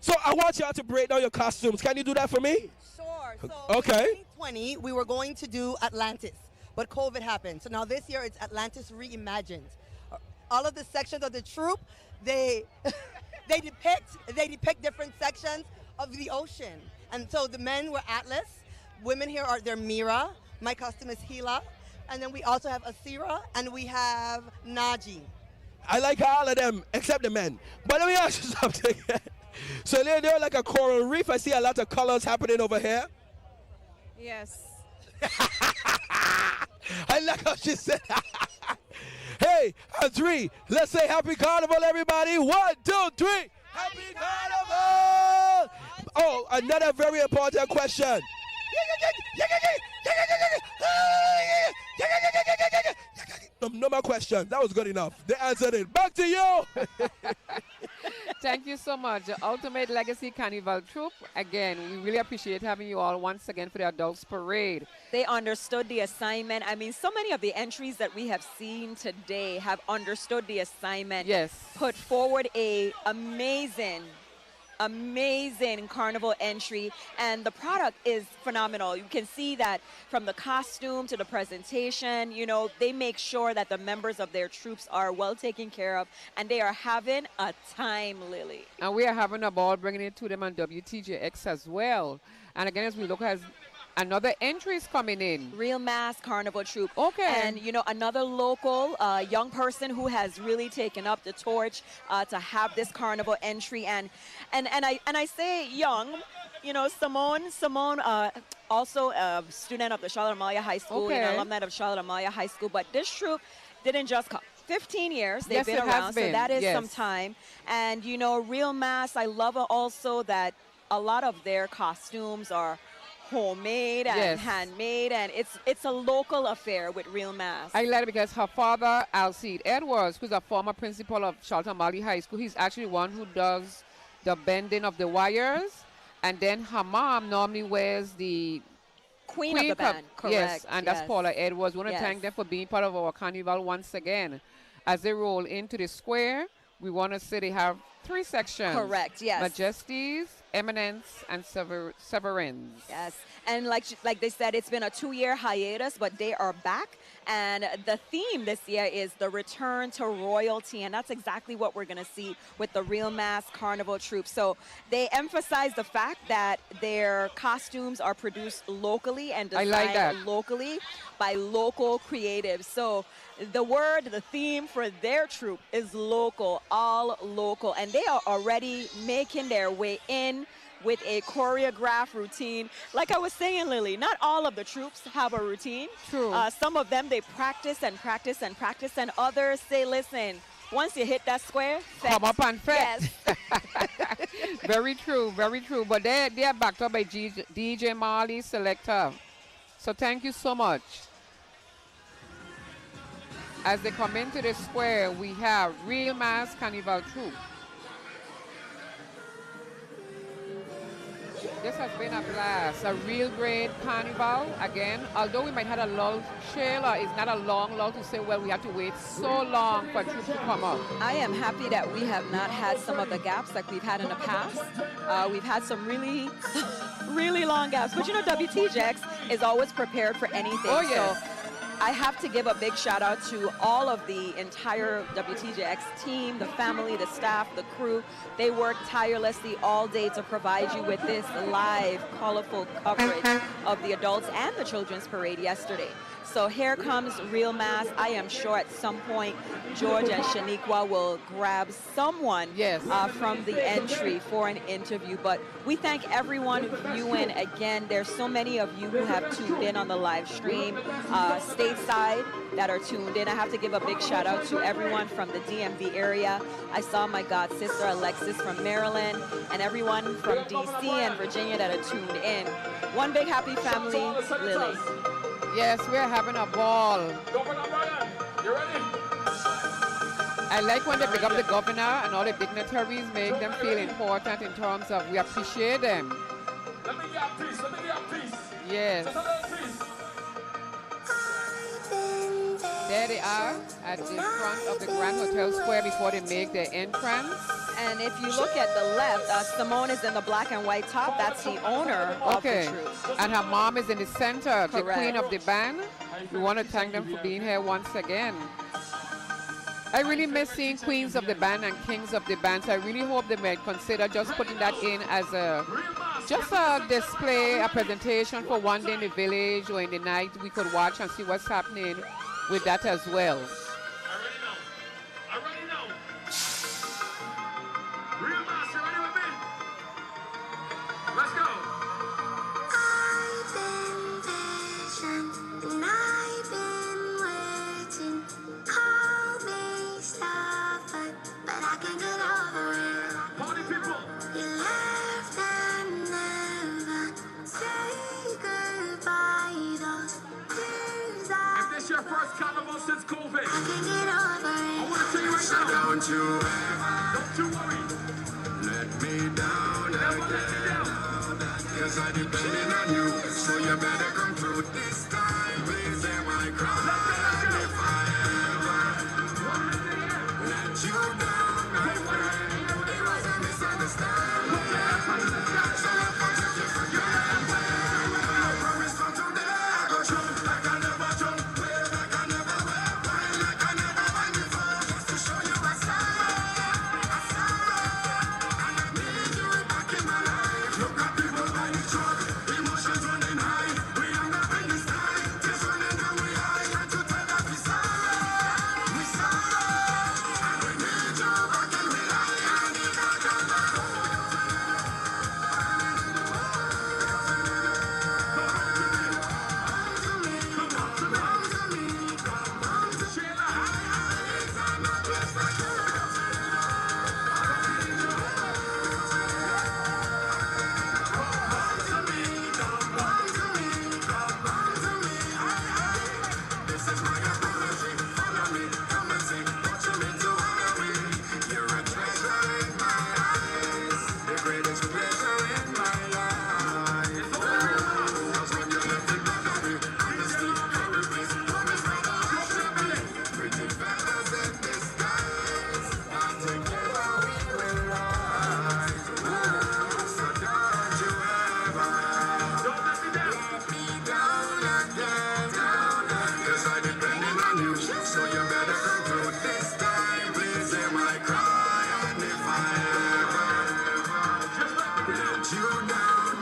So I want y'all to break down your costumes. Can you do that for me? Sure. So okay. In 2020, we were going to do Atlantis, but COVID happened. So now this year it's Atlantis Reimagined. All of the sections of the troupe, they depict different sections of the ocean. And so the men were Atlas, women here are their Mira. My costume is Gila. And then we also have Asira, and we have Naji. I like all of them, except the men. But let me ask you something. So they're like a coral reef. I see a lot of colors happening over here. Yes. I like how she said Hey, on three, let's say Happy Carnival, everybody. 1, 2, 3. Happy Carnival! Oh, another very important question. No more questions. That was good enough. They answered it. Back to you. Thank you so much. The Ultimate Legacy Carnival Troupe. Again, we really appreciate having you all once again for the Adults Parade. They understood the assignment. I mean, so many of the entries that we have seen today have understood the assignment. Yes. Put forward a amazing carnival entry, and the product is phenomenal. You can see that from the costume to the presentation, you know, they make sure that the members of their troops are well taken care of, and they are having a time, Lily. And we are having a ball bringing it to them on WTJX as well. And again, as we look at another entry is coming in. Real Mass Carnival Troupe. Okay. And, you know, another local young person who has really taken up the torch to have this carnival entry. And I say young, you know, Simone, also a student of the Charlotte Amalia High School, Okay. an alumni of Charlotte Amalia High School. But this troupe didn't just come. 15 years they've Yes, been it has around, so been. that is Yes. some time. And, you know, Real Mass, I love also that a lot of their costumes are homemade and Yes. handmade, and it's a local affair with Real Mass. I like it because her father, Alcide Edwards, who's a former principal of Charlotte Amalia High School, he's actually one who does the bending of the wires. And then her mom normally wears the queen of the band. Correct. Yes, and that's Paula Edwards. We want to Yes. thank them for being part of our carnival once again. As they roll into the square, we want to say they have 3 sections. Correct, yes. Majesties, Eminence, and Severins. Yes, and like they said, it's been a 2-year hiatus, but they are back. And the theme this year is the return to royalty, and that's exactly what we're going to see with the Real Mass Carnival troupe. So they emphasize the fact that their costumes are produced locally and designed locally by local creatives. So the theme for their troupe is local, all local, and they are already making their way in with a choreographed routine. Like I was saying, Lily, not all of the troops have a routine. True. Some of them, they practice and practice and practice, and others say, listen, once you hit that square, come up and fetch. Yes. Very true, very true. But they are backed up by DJ Marley Selector. So thank you so much. As they come into the square, we have Real Mass Carnival Troupe. This has been a blast, a real great carnival. Again, although we might have a lull, Shayla, it's not a long lull to say, well, we have to wait so long for troops to come up. I am happy that we have not had some of the gaps like we've had in the past. We've had some really, really long gaps. But you know, WTJX is always prepared for anything. Oh, yes. So I have to give a big shout out to all of the entire WTJX team, the family, the staff, the crew. They worked tirelessly all day to provide you with this live, colorful coverage of the adults and the children's parade yesterday. So here comes Real Mass. I am sure at some point George and Shaniqua will grab someone from the entry for an interview. But we thank everyone viewing. Again, there's so many of you who have tuned in on the live stream stateside that are tuned in. I have to give a big shout out to everyone from the DMV area. I saw my god sister Alexis from Maryland and everyone from DC and Virginia that are tuned in. One big happy family, Lily. Yes, we're having a ball. Governor Brian, you ready? I like when they pick up the governor and all the dignitaries, make them feel important in terms of we appreciate them. Let me get a piece, let me get a piece. Yes. Just a little piece. There they are at the front of the Grand Hotel Square before they make their entrance. And if you look at the left, Simone is in the black and white top. That's the owner of the troupe. And her mom is in the center, Correct. the queen of the band. We want to thank them for being here once again. I really miss seeing queens of the band and kings of the band. So I really hope they might consider just putting that in as just a display, a presentation for one day in the village or in the night. We could watch and see what's happening with that as well. Real Mass, you ready with me? Let's go. I've been patient and I've been waiting. Call me stubborn, but I can get over it. Party people. You left and never say goodbye. Those tears If this your first carnival since COVID, I can get over it. I want to tell you right now. Don't you Don't you worry. let me down again. Cause I depending on you, so you better come through this time. Please hear my cry. If I ever let you down, my friend, it was a misunderstanding. So I forgive you for your I promise from today I go jump like I never jump, wave like I never wave, wine like I never wine before, just to show you what's up. Emotions running high, we are not in this time. Just running down, we are trying to tell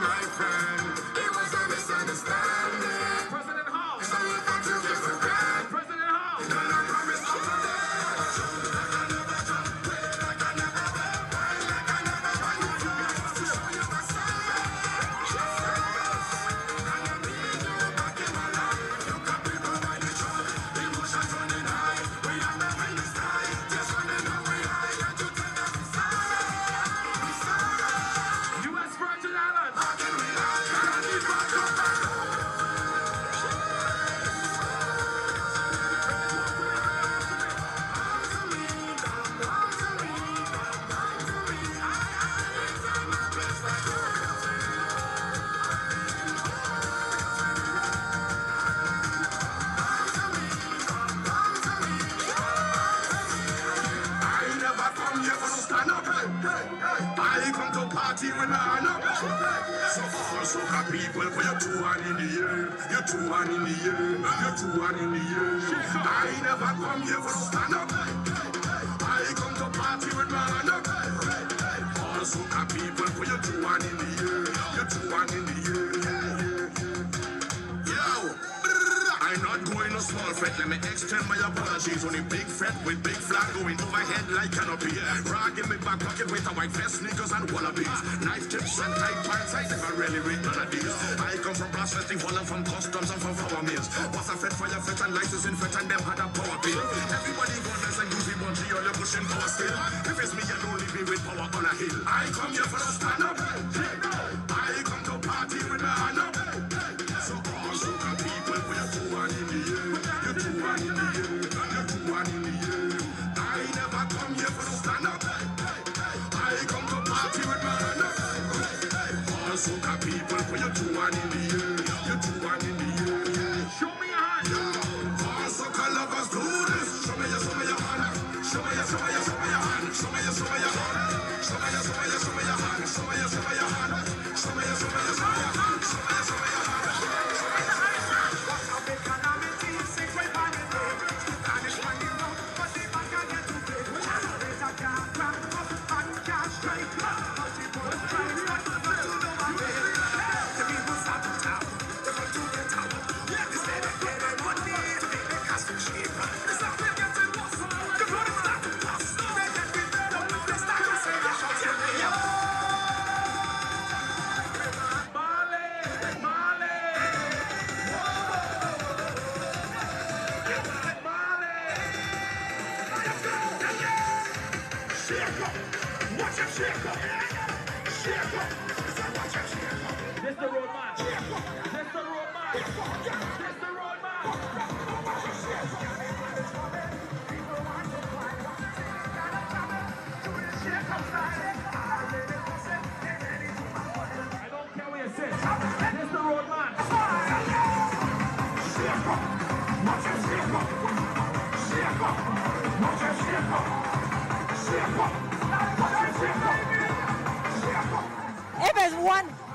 my friend. It was a misunderstanding. President Hall. So we got to give her credit. President Hall. Girl, I promise I'm a party with my hand up. So all soca people, put your two hand in the air. Your two hand in the air. Your two hand in the air. I never come here for no stand up. I come to party with my hand up. All soca people, put your two hand in the air. Your two hand in the air. Yo. I'm not going no small fret, let me extend my apologies. Only big fret with big flag going overhead like canopy. Rag in my back pocket with a white vest, sneakers and wallabies. Knife tips and tight pants, I never really read none of these. I come from Brass Festival and from Customs and from Flower Mills. Was a fed, fire fed and license in fed and them had a power bill. Everybody go dance and use the bungee or you're pushing power still. If it's me, you don't leave me with power on a hill. I come here for a stand up. I come to party with my hand up. So all soca people, put your two hand in the air. Your two hand in the air. Your two hand in the air. I never come here for no stand up. I come to party with my hand up. All soca people, put your two hand in the air. Your two hand in the air. Show me your hand. All soca lovers do this. Show me your hand. Show me your hand. Show me your hand. Show me your hand. Show me your hand. Show me your hand. Show me your hand.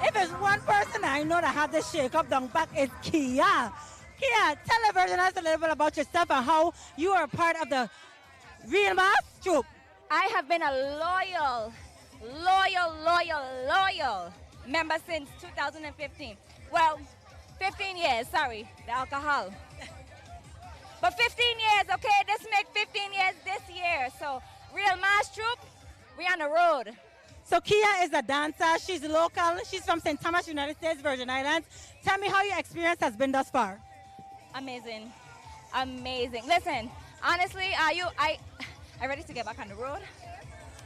If it's one person I know that had the shake up down back, it's Kia. Kia, tell the Virginians a little bit about yourself and how you are part of the Real Mass Troop. I have been a loyal member since 2015. Well, 15 years, sorry, the alcohol. But 15 years, okay, this make 15 years this year. So, Real Mass Troop, we on the road. So Kia is a dancer, she's local, she's from St. Thomas, United States, Virgin Islands. Tell me how your experience has been thus far. Amazing. Listen, honestly, I ready to get back on the road?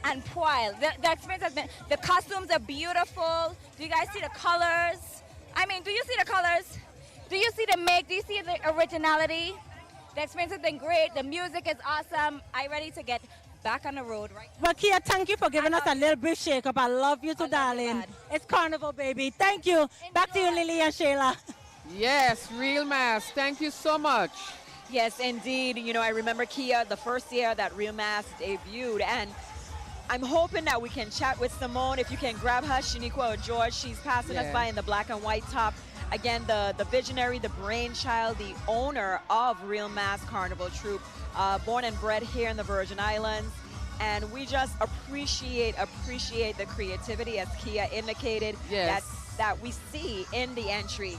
And poil, the experience has been, the costumes are beautiful. Do you guys see the colors? I mean, do you see the colors? Do you see the make? Do you see the originality? The experience has been great. The music is awesome. I'm ready to get back on the road right now. Well, Kia, thank you for giving us a little brief shake up. I love you too, darling. It's Carnival, baby. Thank you. Back to you, Lily and Shayla. Yes, Real Mass. Thank you so much. Yes, indeed. You know, I remember Kia the first year that Real Mass debuted, and I'm hoping that we can chat with Simone. If you can grab her, Shaniqua or George, she's passing us by in the black and white top. Again, the visionary, the brainchild, the owner of Real Mass Carnival Troupe, born and bred here in the Virgin Islands. And we just appreciate the creativity, as Kia indicated. Yes. That that we see in the entry.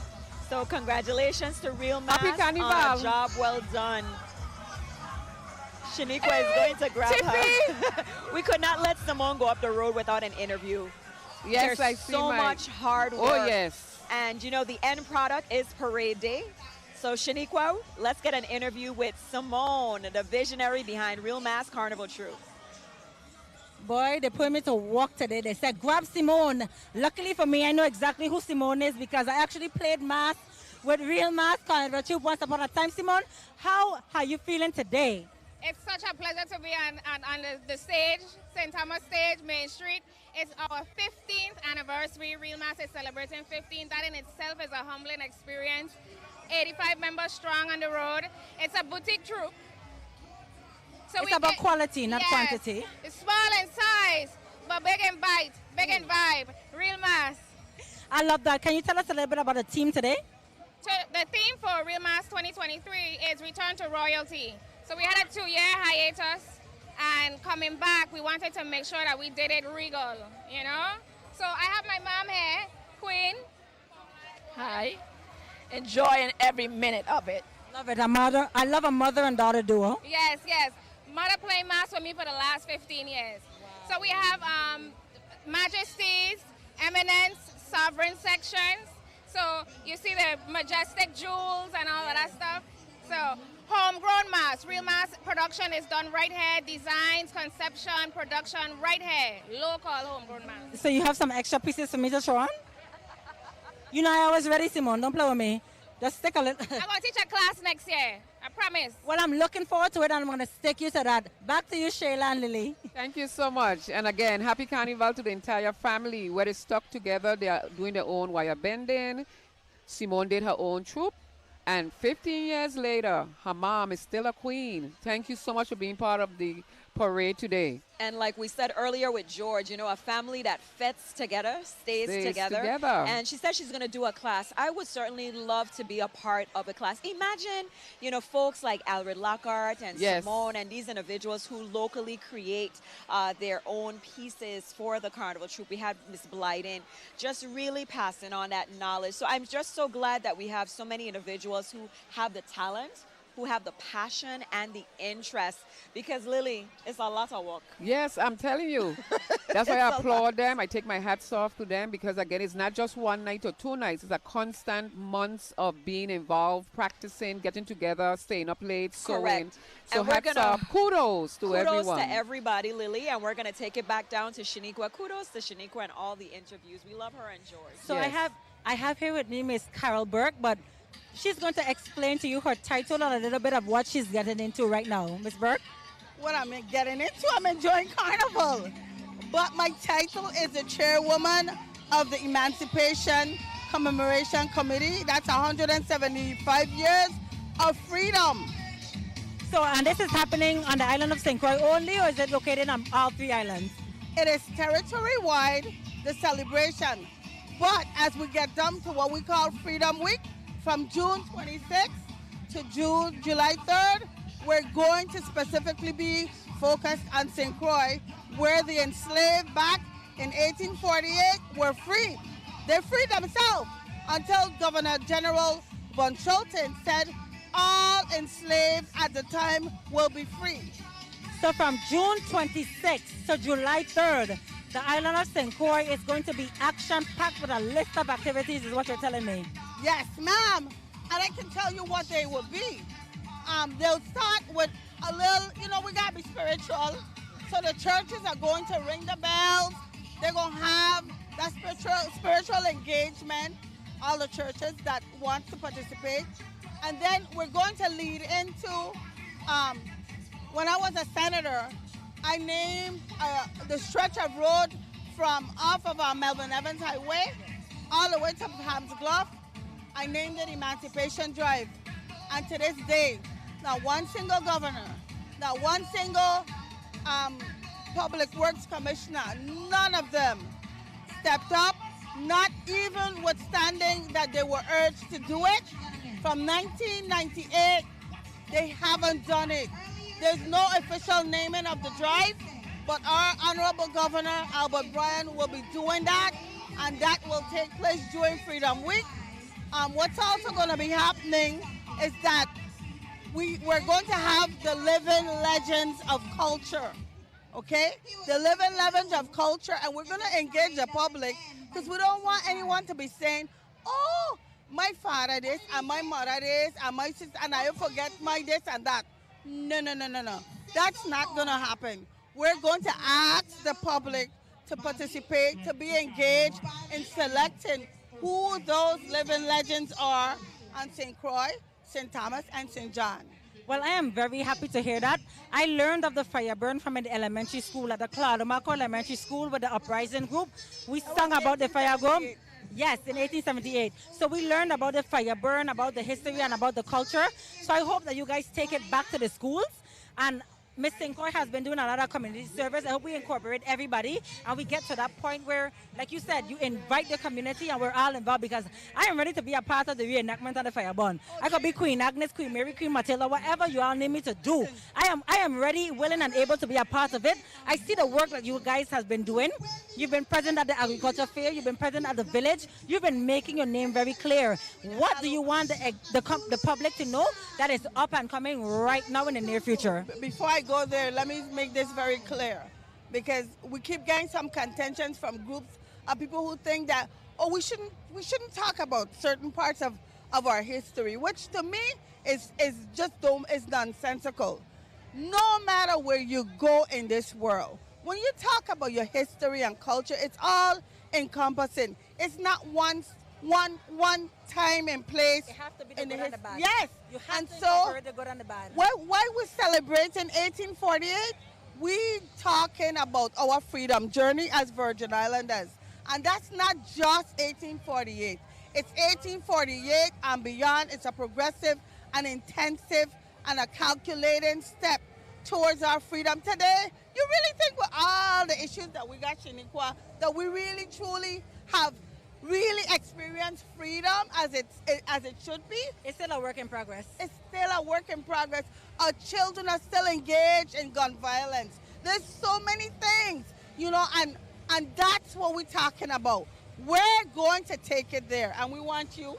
So congratulations to Real Mass Happy on Carnival. a job well done. Shaniqua is going to grab her. We could not let Simone go up the road without an interview. Yes, There's I see so my- much hard work. Oh, yes. And you know, the end product is Parade Day. So Shaniqua, let's get an interview with Simone, the visionary behind Real Mass Carnival Troupe. Boy, they put me to work today. They said, grab Simone. Luckily for me, I know exactly who Simone is because I actually played mass with Real Mass Carnival Troupe once upon a time. Simone, how are you feeling today? It's such a pleasure to be on the stage, St. Thomas stage, Main Street. It's our 15th anniversary. Real Mass is celebrating 15. That in itself is a humbling experience. 85 members strong on the road. It's a boutique troupe. So It's about quality, not quantity. It's small in size, but big in bite, big in vibe. Real Mass. I love that. Can you tell us a little bit about the team today? So the theme for Real Mass 2023 is Return to Royalty. So we had a 2-year hiatus, and coming back, we wanted to make sure that we did it regal, you know? So I have my mom here, Queen. Hi. Enjoying every minute of it. Love it. I love a mother and daughter duo. Yes, yes. Mother playing mass with me for the last 15 years. So we have Majesties, Eminence, Sovereign sections. So you see the majestic jewels and all of that stuff. So homegrown mass, Real Mass production is done right here. Designs, conception, production right here. Local homegrown mass. So you have some extra pieces for me to throw on? You know I always ready, Simone. Don't play with me. Just stick a little. I'm going to teach a class next year. I promise. Well, I'm looking forward to it, and I'm going to stick you to that. Back to you, Shayla and Lily. Thank you so much. And again, happy Carnival to the entire family. Where they stuck together, they are doing their own wire bending. Simone did her own troupe. And 15 years later, her mom is still a queen. Thank you so much for being part of the parade today. And like we said earlier with George, you know, a family that fits together, stays together. And she said she's going to do a class. I would certainly love to be a part of a class. Imagine, you know, folks like Alred Lockhart and Simone and these individuals who locally create their own pieces for the Carnival Troupe. We had Miss Blyden just really passing on that knowledge. So I'm just so glad that we have so many individuals who have the talent, who have the passion and the interest, because Lily, it's a lot of work. Yes, I'm telling you. That's why I applaud them. I take my hats off to them because, again, it's not just one night or 2 nights. It's a constant months of being involved, practicing, getting together, staying up late, sewing. Correct. So And we're hats gonna- off. Kudos to everyone. Kudos to everybody, Lily, and we're going to take it back down to Shaniqua. Kudos to Shaniqua and all the interviews. We love her and George. So I have here with me Miss Carol Burke, but she's going to explain to you her title and a little bit of what she's getting into right now. Miss Burke? What I'm getting into, I'm enjoying Carnival. But my title is the chairwoman of the Emancipation Commemoration Committee. That's 175 years of freedom. So, and this is happening on the island of St. Croix only, or is it located on all 3 islands? It is territory-wide, the celebration. But as we get down to what we call Freedom Week, from June 26th to July 3rd, we're going to specifically be focused on St. Croix, where the enslaved back in 1848 were free. They freed themselves until Governor General von Schulten said all enslaved at the time will be free. So from June 26th to July 3rd, the island of St. Croix is going to be action-packed with a list of activities, is what you're telling me. Yes, ma'am. And I can tell you what they will be. They'll start with a little, you know, we got to be spiritual. So the churches are going to ring the bells. They're going to have that spiritual engagement, all the churches that want to participate. And then we're going to lead into, when I was a senator, I named the stretch of road from off of our Melvin Evans Highway all the way to Ham's Bluff. I named it Emancipation Drive. And to this day, not one single governor, not one single public works commissioner, none of them stepped up, not even withstanding that they were urged to do it. From 1998, they haven't done it. There's no official naming of the drive, but our Honorable Governor, Albert Bryan, will be doing that and that will take place during Freedom Week. What's also going to be happening is that we're going to have the living legends of culture, okay? The living legends of culture, and we're going to engage the public because we don't want anyone to be saying, oh, my father this, and my mother this, and my sister, and I forget my this and that. No. That's not going to happen. We're going to ask the public to participate, to be engaged in selecting who those living legends are on St. Croix, St. Thomas, and St. John. Well, I am very happy to hear that. I learned of the fire burn from an elementary school at the Claudemarco Elementary School with the uprising group. We sung about the fire burn. Yes, in 1878. So we learned about the fire burn, about the history, and about the culture. So I hope that you guys take it back to the schools. And Miss St. Croix has been doing a lot of community service. I hope we incorporate everybody and we get to that point where, like you said, you invite the community and we're all involved, because I am ready to be a part of the reenactment of the fire burn. I could be Queen Agnes, Queen Mary, Queen Matilda, whatever you all need me to do. I am ready, willing, and able to be a part of it. I see the work that you guys have been doing. You've been present at the agriculture fair. You've been present at the village. You've been making your name very clear. What do you want the public to know that is up and coming right now in the near future? Before I go there, let me make this very clear, because we keep getting some contentions from groups of people who think that, oh, we shouldn't talk about certain parts of our history, which to me is nonsensical. No matter where you go in this world, when you talk about your history and culture, it's all encompassing. It's not one time and place. It has to be the good and the bad. Yes. You have and to so incorporate the good and the bad. why we celebrating 1848? We talking about our freedom journey as Virgin Islanders. And that's not just 1848. It's 1848 and beyond. It's a progressive and intensive and a calculating step towards our freedom. Today, you really think with all the issues that we got, Shaniqua, that we really truly have really experienced freedom as it should be? It's still a work in progress. It's still a work in progress. Our children are still engaged in gun violence. There's so many things, and that's what we're talking about. We're going to take it there, and we want you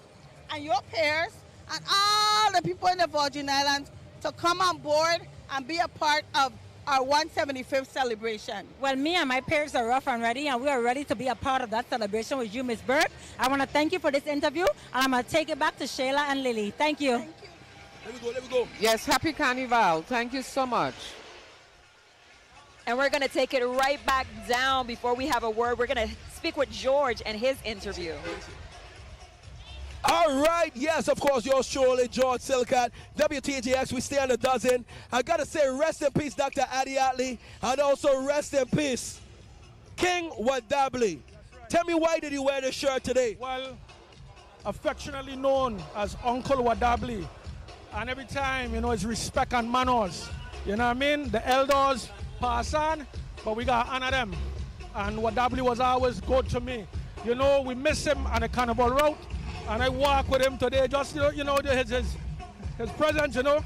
and your peers and all the people in the Virgin Islands to come on board and be a part of our 175th celebration. Well, me and my peers are rough and ready, and we are ready to be a part of that celebration with you, Ms. Burke. I want to thank you for this interview, and I'm going to take it back to Shayla and Lily. Thank you. Thank you. Let me go. Yes, happy Carnival. Thank you so much. And we're going to take it right back down. Before we have a word, we're going to speak with George and his interview. All right, yes, of course, yours truly, George Silcat, WTJX, we stay on a dozen. I got to say rest in peace, Dr. Adi Atley, and also rest in peace, King Wadabli. Tell me, why did you wear this shirt today? Well, affectionately known as Uncle Wadabli. And every time, it's respect and manners. You know what I mean? The elders pass on, but we got to honor them. And Wadabli was always good to me. We miss him on the Carnival route. And I walk with him today, just, his presence, You know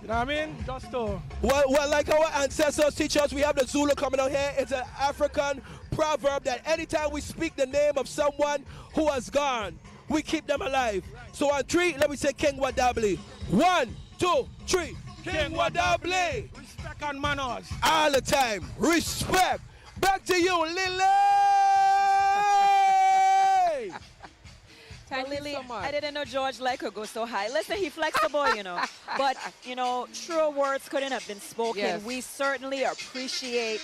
what I mean? Just to... Well, like our ancestors teach us, we have the Zulu coming out here. It's an African proverb that anytime we speak the name of someone who has gone, we keep them alive. So on three, let me say King Wadabli. 1, 2, 3. King Wadabli. Respect and manners. All the time. Respect. Back to you, Lily. Well, Lily, I didn't know George could go so high. Listen, he's flexible, But, truer words couldn't have been spoken. Yes. We certainly appreciate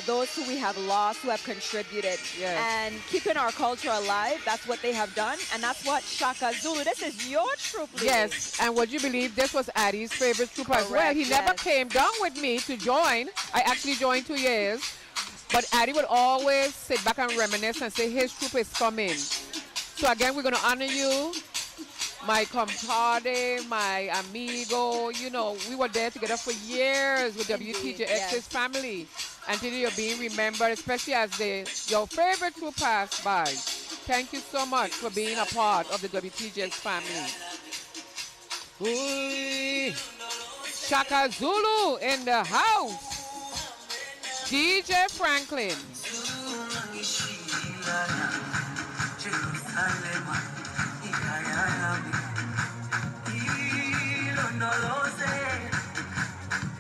those who we have lost, who have contributed. Yes. And keeping our culture alive, that's what they have done. And that's what Shaka Zulu, this is your troop, Lily. Yes, and would you believe this was Addie's favorite troop as well? He never came down with me to join. I actually joined 2 years. But Addie would always sit back and reminisce and say his troop is coming. So again, we're going to honor you, my compadre, my amigo. We were there together for years with WTJX's family. Until you're being remembered, especially as your favorite troop passed by. Thank you so much for being a part of the WTJX family. Ooh, Shaka Zulu in the house. DJ Franklin. Jerusalema, ikayalami, ilondoloze,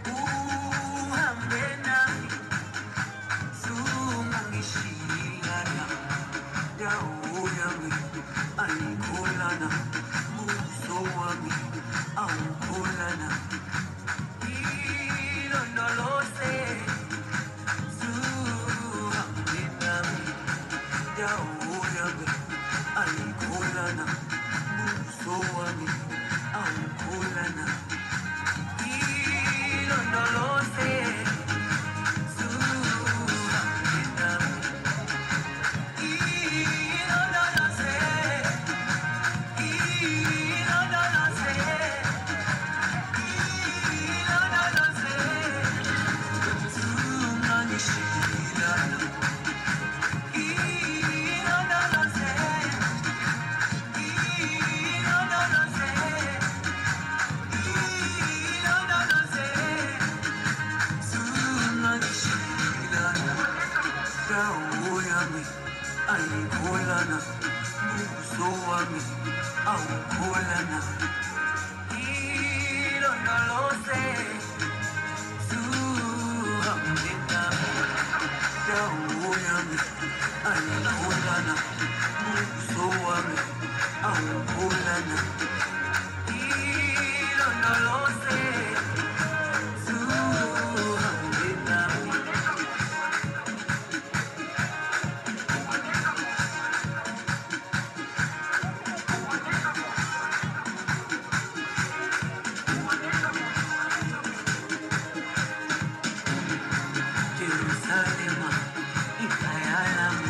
uhambe nami, sungangishilana, dawo yami, ayikholana, buso wami, awukholana, ilondoloze, uhambe nami, dawo yami, ayikholana, buso wami, awukholana, ilondoloze, uhambe nami, ilondoloze, ilondoloze, ilondoloze, sungangishilana, ilondoloze, ilondoloze, ilondoloze, sungangishilana, dawo yami, ayikholana, buso wami, awukholana, ilondoloze, uhambe nami, dawo yami, ayikholana, buso wami, awukholana, ilondoloze, uhambe nami. Jerusalema, ikayalami,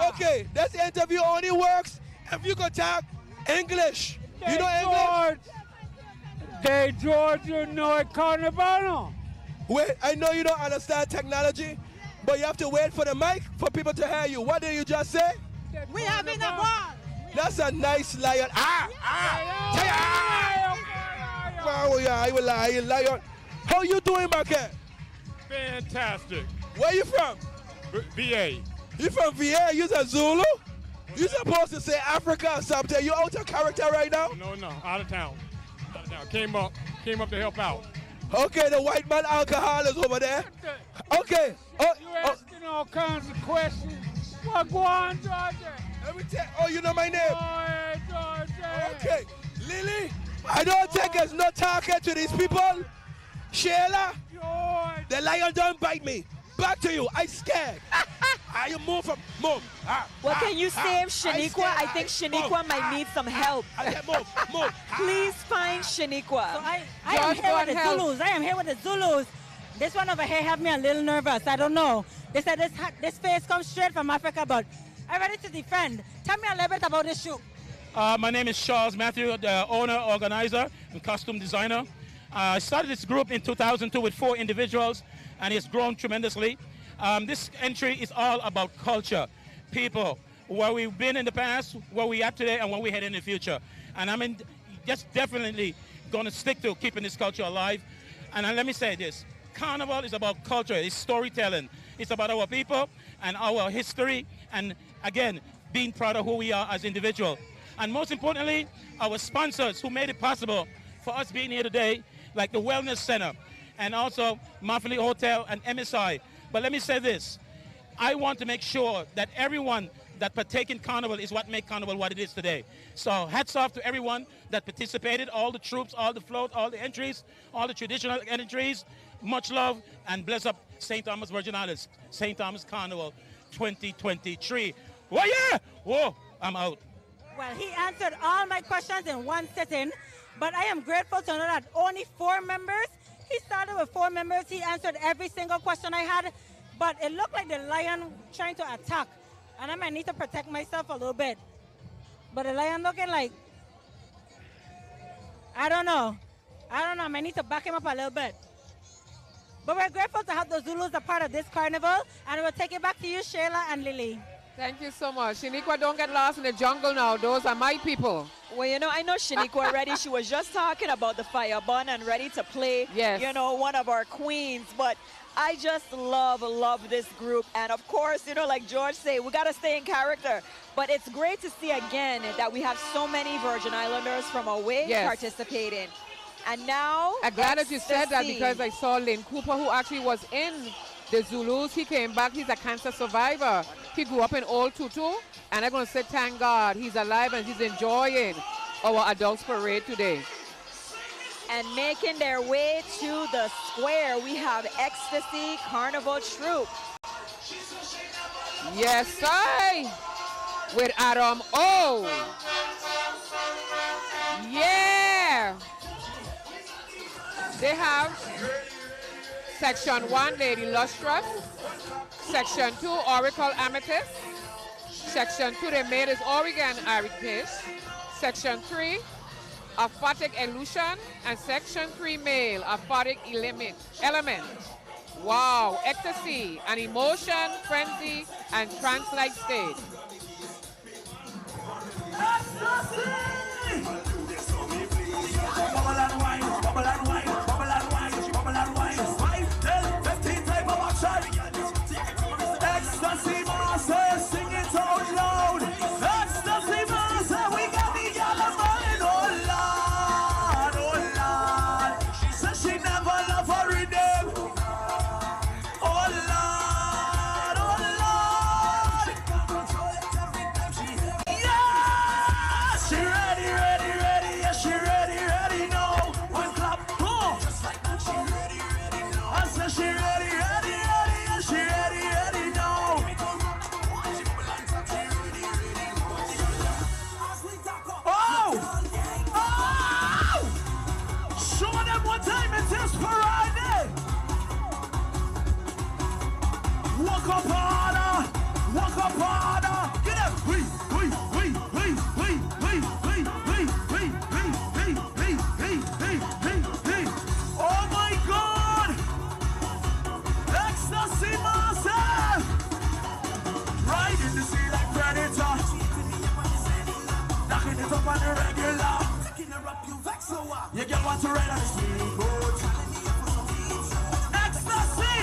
Okay, this interview only works if you can talk English. You know English? George, you know a Carnival? Wait, I know you don't understand technology, but you have to wait for the mic for people to hear you. What did you just say? We having a ball. That's a nice lion. Wow, yeah, I will lie, lion. How you doing back here? Fantastic. Where you from? VA. You from VA? You a Zulu? You supposed to say Africa or something. You out of character right now? No, out of town. Came up to help out. Okay, the white man alcohol is over there. Okay. You asking all kinds of questions. What go on, Georgia? Let me tell. Oh, you know my name. Georgia. Okay, Lily. I don't think it's no talking to these people. Sheila, the lion don't bite me. Back to you. I scared. You move. Well, can you save Shaniqua? I think Shaniqua might need some help. Move. Please find Shaniqua. So I am here with the Zulus. I am here with the Zulus. This one over here have me a little nervous. I don't know. They said this face comes straight from Africa, but I'm ready to defend. Tell me a little bit about this shoot. My name is Charles Matthew, the owner, organizer, and costume designer. I started this group in 2002 with 4 individuals, and it's grown tremendously. This entry is all about culture, people, where we've been in the past, where we are today, and where we head in the future. And I'm just definitely going to stick to keeping this culture alive. And let me say this, Carnival is about culture, it's storytelling. It's about our people and our history, and again, being proud of who we are as individuals. And most importantly, our sponsors who made it possible for us being here today, like the Wellness Center, and also Mafili Hotel and MSI. But let me say this, I want to make sure that everyone that partake in Carnival is what makes Carnival what it is today. So hats off to everyone that participated, all the troops, all the float, all the entries, all the traditional entries. Much love, and bless up St. Thomas Virgin Islands, St. Thomas Carnival 2023. Well, yeah! Whoa, I'm out. Well, he answered all my questions in one sitting. But I am grateful to know that only 4 members. He started with 4 members. He answered every single question I had. But it looked like the lion trying to attack. And I might need to protect myself a little bit. But the lion looking like, I don't know. I might need to back him up a little bit. But we're grateful to have the Zulus a part of this carnival. And we'll take it back to you, Shayla and Lily. Thank you so much. Shaniqua, don't get lost in the jungle now. Those are my people. Well, you know, I know Shaniqua already. She was just talking about the fire bun and ready to play, you know, one of our queens. But I just love this group. And of course, you know, like George said, we got to stay in character. But it's great to see again that we have so many Virgin Islanders from away participating. And now, I'm glad that you said that because I saw Lynn Cooper, who actually was in the Zulus. He came back. He's a cancer survivor. He grew up in Old Tutu. And I'm going to say, thank God, he's alive and he's enjoying our adults parade today. And making their way to the square, we have Ecstasy Carnival Troupe. Yes, sir. With Adam O. Yeah. They have Section 1, Lady Lustrous. Section 2, Oracle Amethyst. Section 2, they made is Oregon Irish. Section 3, Aphotic Illusion. And Section 3, Male, Aphotic Element. Wow, ecstasy, an emotion, frenzy, and trance-like state. Bubble and wine, bubble and wine, bubble and wine, bubble and wine. 5, 10, 15 type of action. Ecstasy master, sing it out loud. Ecstasy master, we got the yellow man. Oh Lord. She said she never loved her rhythm. Oh Lord, yeah, she ready, yeah, she ready now. One clap, go. Just like that, she ready now. I said she ready, yeah, she ready now. Oh! Show them what time it is, Friday. Walk up harder. Get up. Oh my God. Ecstasy massive. Ride in the sea like predator. Knocking it up on the regular. You get want to ride on the speedboat. Ecstasy.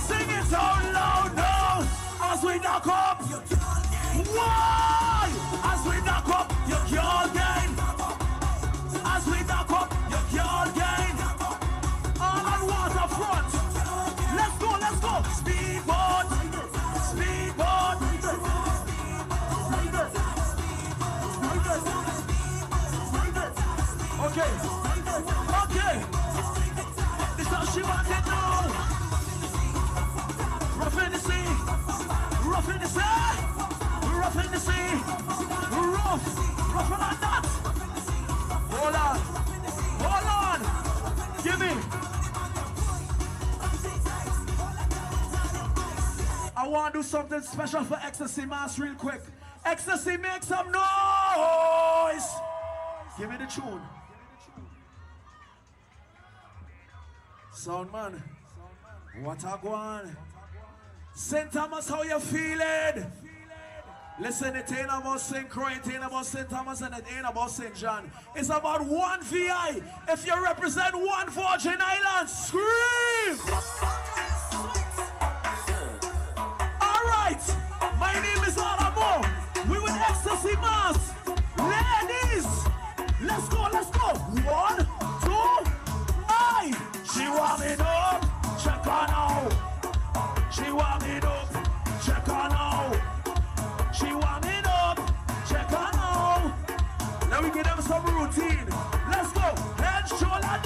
Sing it out loud now. As we knock up. Why? As we knock up, you can't gain. As we knock up, you can't gain. All on waterfront. Let's go. Speedboat. Okay. This is how she wants it now. Rough in the sea. Rough in the sea. Rough like that. Hold on. Give me. I want to do something special for Ecstasy Mass real quick. Ecstasy, make some noise. Give me the tune. Sound man. What a go on. St. Thomas, how you feeling? Listen, it ain't about St. Croix, it ain't about St. Thomas, and it ain't about St. John. It's about one VI. If you represent one Virgin Islands, scream! All right, my name is Alamo. We with Ecstasy Mass. Ladies, let's go. 1, 2, aye. She want me up, check on now. She want me up, check on now. She want me up, check on now. Now we give them some routine. Let's go. Head, shoulder,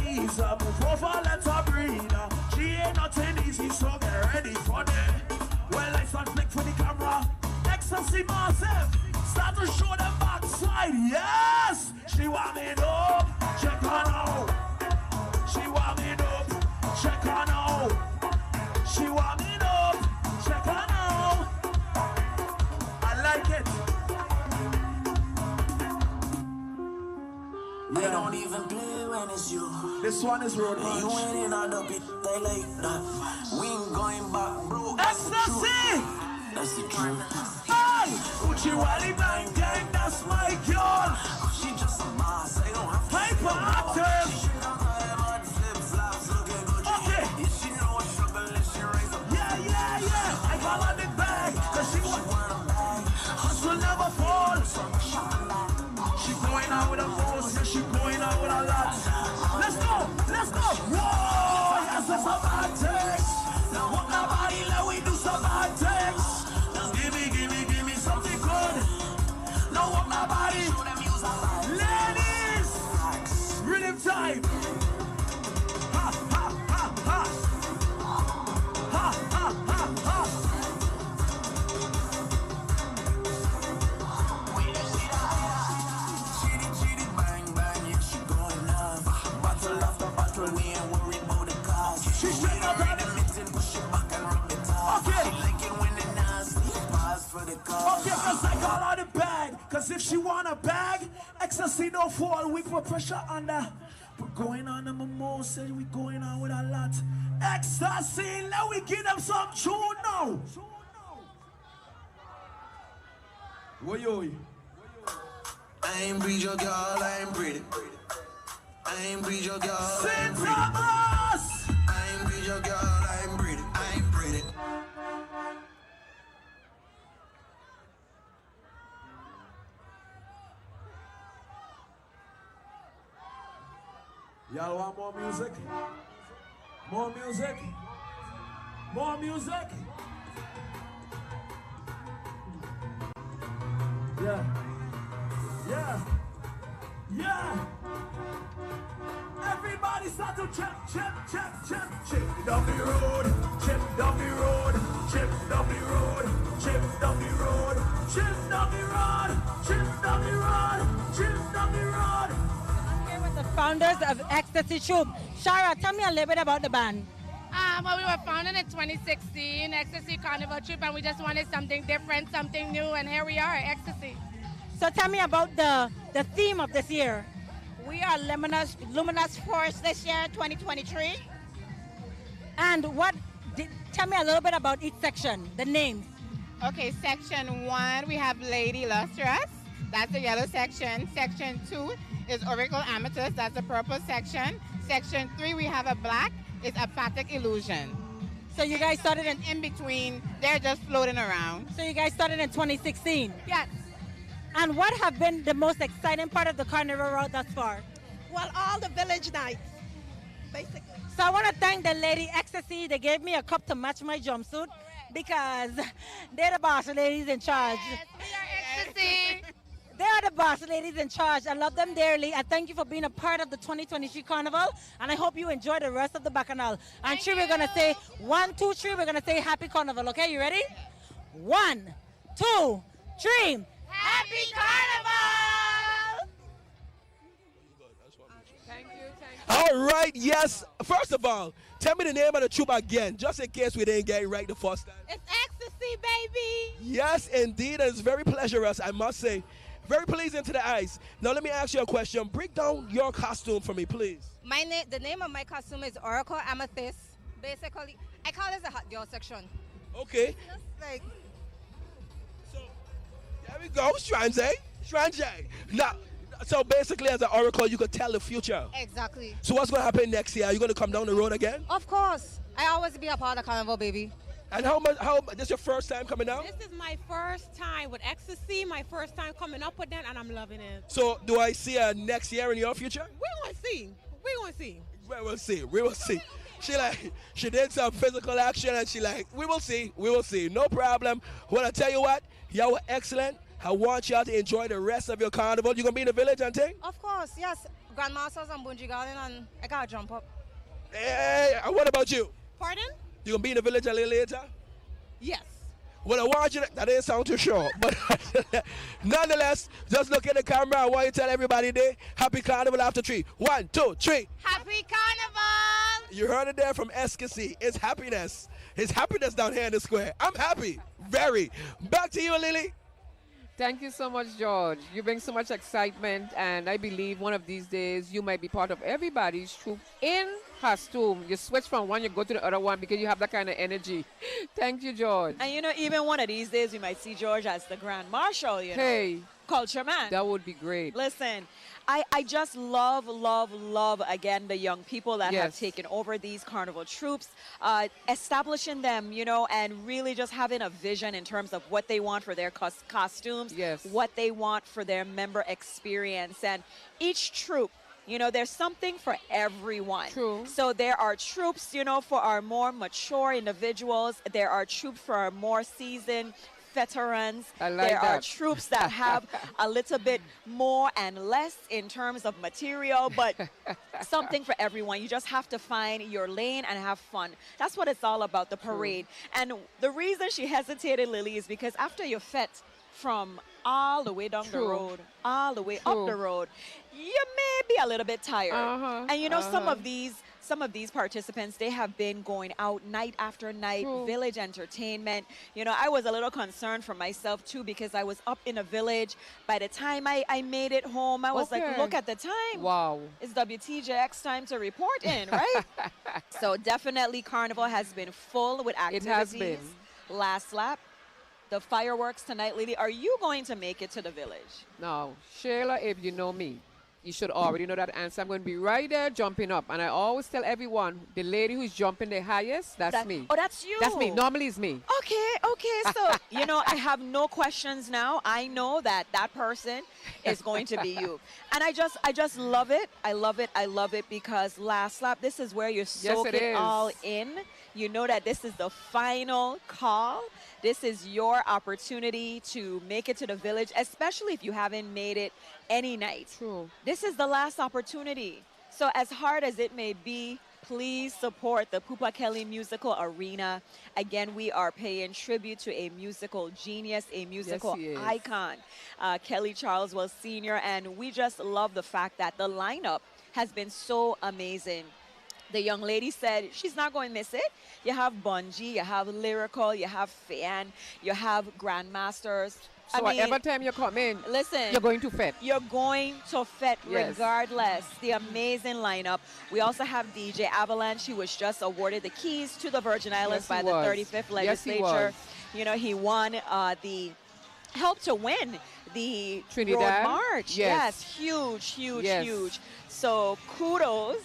knees. Move over, let her breathe. She ain't nothing easy, so get ready for it. Well, lights on flick for the camera. Ecstasy massive. start to show them backside. Yes, she warming up. Check on out. She warming up. Check on out. She warming up. Check on out. I like it. They don't even play when it's you. This one is road march. You ain't in on the beat, they like that. We ain't going back, bro. Ecstasy! That's the truth. Hey! Uchi Wally Bang Gang, that's my girl. She just a boss, I don't have to. Hyper active. Okay. She know what's trouble if she raise up. Yeah. I call her the bag, cause she want a bag. Hustle never fall. She going out with a most, yeah, she going out with a lot. Let's go. Whoa, yes, that's a bad text. Now walk my body, let we do some bad text. Now give me something good. Now walk my body. Ladies, rhythm time. Ha, ha, ha, ha. Ha, ha, ha, ha. She's straight up at it. Okay, cause I got her the bag. Cause if she want a bag, ecstasy don't fall. We put pressure on her. We're going on the mimosa, we going on with a lot. Ecstasy, let we give them some tune now. Woy. I ain't breed your girl, I ain't breed it. I ain't breed your girl, I ain't breed it. I ain't breed your girl, I ain't breed it. I ain't breed it. Y'all want more music? More music? More music? Yeah. Everybody start to chip down the road, chip down the road, chip down the road, chip down the road, chip down the road, chip down the road, chip down the road. I'm here with the founders of Ecstasy Troop. Shara, tell me a little bit about the band. Well, we were founded in 2016, Ecstasy Carnival Troop, and we just wanted something different, something new, and here we are, Ecstasy. So tell me about the theme of this year. We are Luminous Force this year, 2023. And tell me a little bit about each section, the names. Okay, section 1, we have Lady Lustrous. That's the yellow section. Section 2 is Oracle Amethyst. That's the purple section. Section 3, we have a black. It's Apathic Illusion. So you guys started in between. They're just floating around. So you guys started in 2016? Yes. And what have been the most exciting part of the Carnival route thus far? Well, all the village nights, basically. So I want to thank the Lady Ecstasy. They gave me a cup to match my jumpsuit because they're the boss ladies in charge. Yes, we are Ecstasy. They are the boss ladies in charge. I love them dearly. I thank you for being a part of the 2023 Carnival, and I hope you enjoy the rest of the Bacchanal. And sure, we're going to say 1, 2, 3. We're going to say Happy Carnival, okay? You ready? 1, 2, 3. Happy Carnival! Thank you. All right, yes. First of all, tell me the name of the troop again, just in case we didn't get it right the first time. It's Ecstasy, baby. Yes, indeed. It's very pleasurous, I must say. Very pleasing to the eyes. Now, let me ask you a question. Break down your costume for me, please. The name of my costume is Oracle Amethyst. Basically, I call this a hot girl section. Okay. Like, There we go, Strange. Now, so basically, as an oracle, you could tell the future. exactly. So what's going to happen next year? Are you going to come down the road again? Of course. I always be a part of Carnival, baby. And this is your first time coming down? This is my first time with Ecstasy, my first time coming up with them, and I'm loving it. So do I see a next year in your future? We're going to see. We're going to see. We will see. She did some physical action and we will see. No problem. Well, I tell you what, y'all were excellent. I want y'all to enjoy the rest of your carnival. You gonna be in the village, Auntie? Of course, yes. Grandmasters and Bungee Garden, and I gotta jump up. Hey, what about you? Pardon? You gonna be in the village a little later? Yes. Well, I want you that didn't sound too sure, but nonetheless, just look at the camera. I want you to tell everybody there, happy carnival after 3. 1, 2, 3. Happy Carnival! You heard it there from Escasy. It's happiness. It's happiness down here in the square. I'm happy. Very. Back to you, Lily. Thank you so much, George. You bring so much excitement, and I believe one of these days you might be part of everybody's troop in costume. You switch from one, you go to the other one because you have that kind of energy. Thank you, George. And you know, even one of these days we might see George as the Grand Marshal, you know. Hey. Culture man. That would be great. Listen, I just love, again, the young people that have taken over these carnival troops, establishing them, you know, and really just having a vision in terms of what they want for their costumes, what they want for their member experience. And each troop, you know, there's something for everyone. True. So there are troops, you know, for our more mature individuals. There are troops for our more seasoned veterans. There are troops that have a little bit more and less in terms of material, but something for everyone. You just have to find your lane and have fun. That's what it's all about, the parade. And the reason she hesitated, Lily, is because after your fete from all the way down the road, all the way up the road, you may be a little bit tired. And you know, some of these participants, they have been going out night after night, village entertainment. You know, I was a little concerned for myself too because I was up in a village. By the time I made it home, I was like, look at the time. Wow. It's WTJX time to report in, right? So definitely Carnival has been full with activities. It has been. Last lap. The fireworks tonight, Lily. Are you going to make it to the village? No. Shayla, if you know me, you should already know that answer. I'm going to be right there jumping up. And I always tell everyone, the lady who's jumping the highest, that's me. Oh, that's you. That's me. Normally it's me. Okay. So, you know, I have no questions now. I know that that person is going to be you. And I just love it. I love it because last lap, this is where you soak it all in. You know that this is the final call. This is your opportunity to make it to the village, especially if you haven't made it any night. True. This is the last opportunity. So as hard as it may be, please support the Pupa Kelly Musical Arena. Again, we are paying tribute to a musical genius, a musical icon, Kelly Charleswell Sr. And we just love the fact that the lineup has been so amazing. The young lady said she's not going to miss it. You have Bungie, you have Lyrical, you have Fan, you have Grandmasters. So whatever time you come in, listen, you're going to FET. You're going to FET regardless. The amazing lineup. We also have DJ Avalanche. He was just awarded the keys to the Virgin Islands by the 35th legislature. You know, he won helped to win the Trinidad Road March. Yes, huge. So kudos.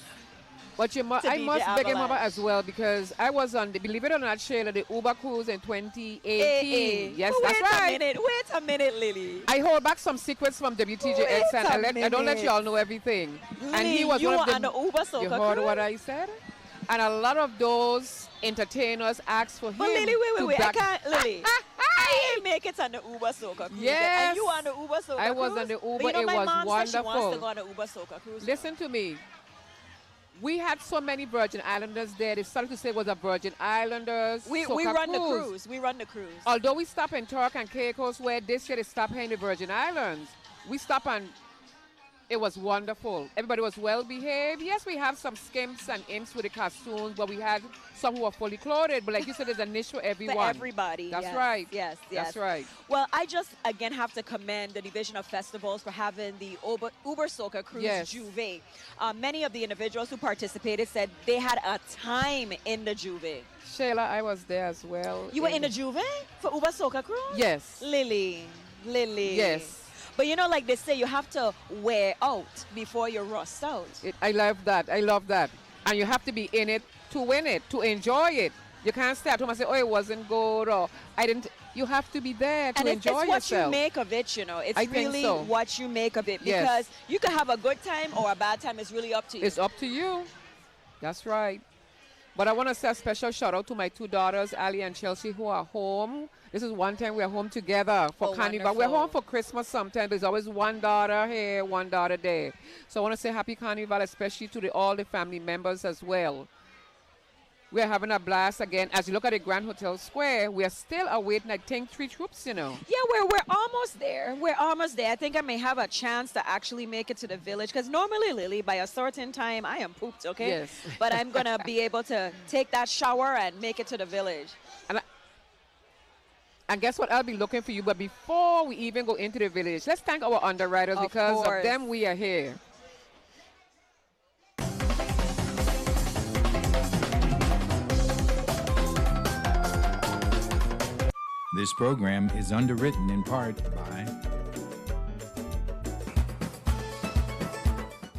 But I must beg him over as well because I was on the, believe it or not, Shayla, the Uber cruise in 2018. Yes, that's right. Wait a minute, Lily. I hold back some secrets from WTJX and I don't let you all know everything. Lily, and he was you one were of the, on the Uber Soca you heard cruise? what I said? And a lot of those entertainers asked for him. But Lily, wait. I can't, Lily. I ain't make it on the Uber Soca cruise. Yes. And you on the Uber Soca cruise? I was on the Uber. But you know, it my was mom wonderful. said she wants to go on the Uber Soca cruise. Listen to me. We had so many Virgin Islanders there. They started to say it was a Virgin Islanders. We run the cruise. We run the cruise. Although we stop in Turk and Caicos, where this year they stopped here in the Virgin Islands, we stop and it was wonderful. Everybody was well behaved. Yes, we have some skimps and imps with the costumes, but we had some who were fully clothed. But like you said, there's a niche for everyone. For everybody. That's right. Yes. That's right. Well, I just, again, have to commend the Division of Festivals for having the Uber Soca Cruise Juve. Many of the individuals who participated said they had a time in the Juve. Shayla, I was there as well. You were in the Juve for Uber Soca Cruise? Yes. Lily. Yes. But you know, like they say, you have to wear out before you rust out. I love that. And you have to be in it to win it, to enjoy it. You can't stay at home and say, oh, it wasn't good, or I didn't. You have to be there to enjoy yourself. And it's what you make of it, you know. It's really what you make of it. Because you can have a good time or a bad time. It's really up to you. It's up to you. That's right. But I want to say a special shout out to my two daughters, Ali and Chelsea, who are home. This is one time we are home together for Carnival. We're home for Christmas sometimes. There's always one daughter here, one daughter there. So I want to say happy Carnival, especially to all the family members as well. We're having a blast again. As you look at the Grand Hotel Square, we are still awaiting, I think, 3 troops, you know. Yeah, we're almost there. We're almost there. I think I may have a chance to actually make it to the village because normally, Lily, by a certain time, I am pooped, okay? Yes. But I'm going to be able to take that shower and make it to the village. And guess what? I'll be looking for you. But before we even go into the village, let's thank our underwriters because of them we are here. This program is underwritten in part by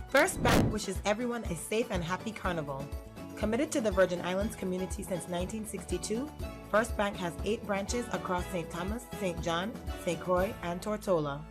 First Bank wishes everyone a safe and happy carnival. Committed to the Virgin Islands community since 1962, First Bank has 8 branches across St. Thomas, St. John, St. Croix, and Tortola.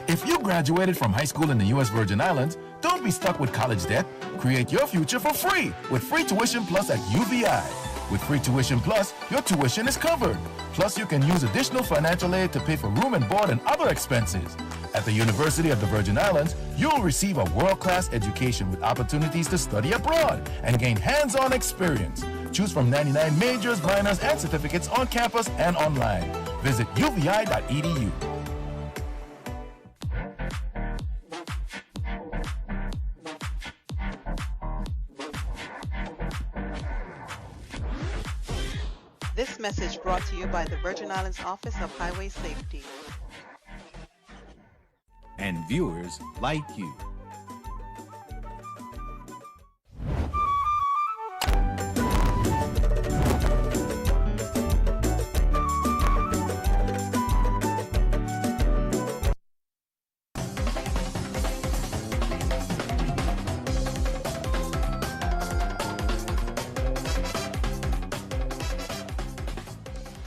If you graduated from high school in the U.S. Virgin Islands, don't be stuck with college debt. Create your future for free with Free Tuition Plus at UVI. With Free Tuition Plus, your tuition is covered. Plus, you can use additional financial aid to pay for room and board and other expenses. At the University of the Virgin Islands, you'll receive a world-class education with opportunities to study abroad and gain hands-on experience. Choose from 99 majors, minors, and certificates on campus and online. Visit uvi.edu. This message brought to you by the Virgin Islands Office of Highway Safety. and viewers like you.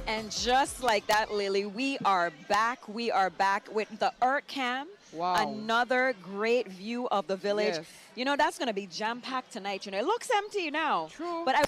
And just like that, Lily, we are back. We are back with the Earth Cam. Wow. Another great view of the village. Yes. You know, that's going to be jam-packed tonight. You know, it looks empty now. True. But I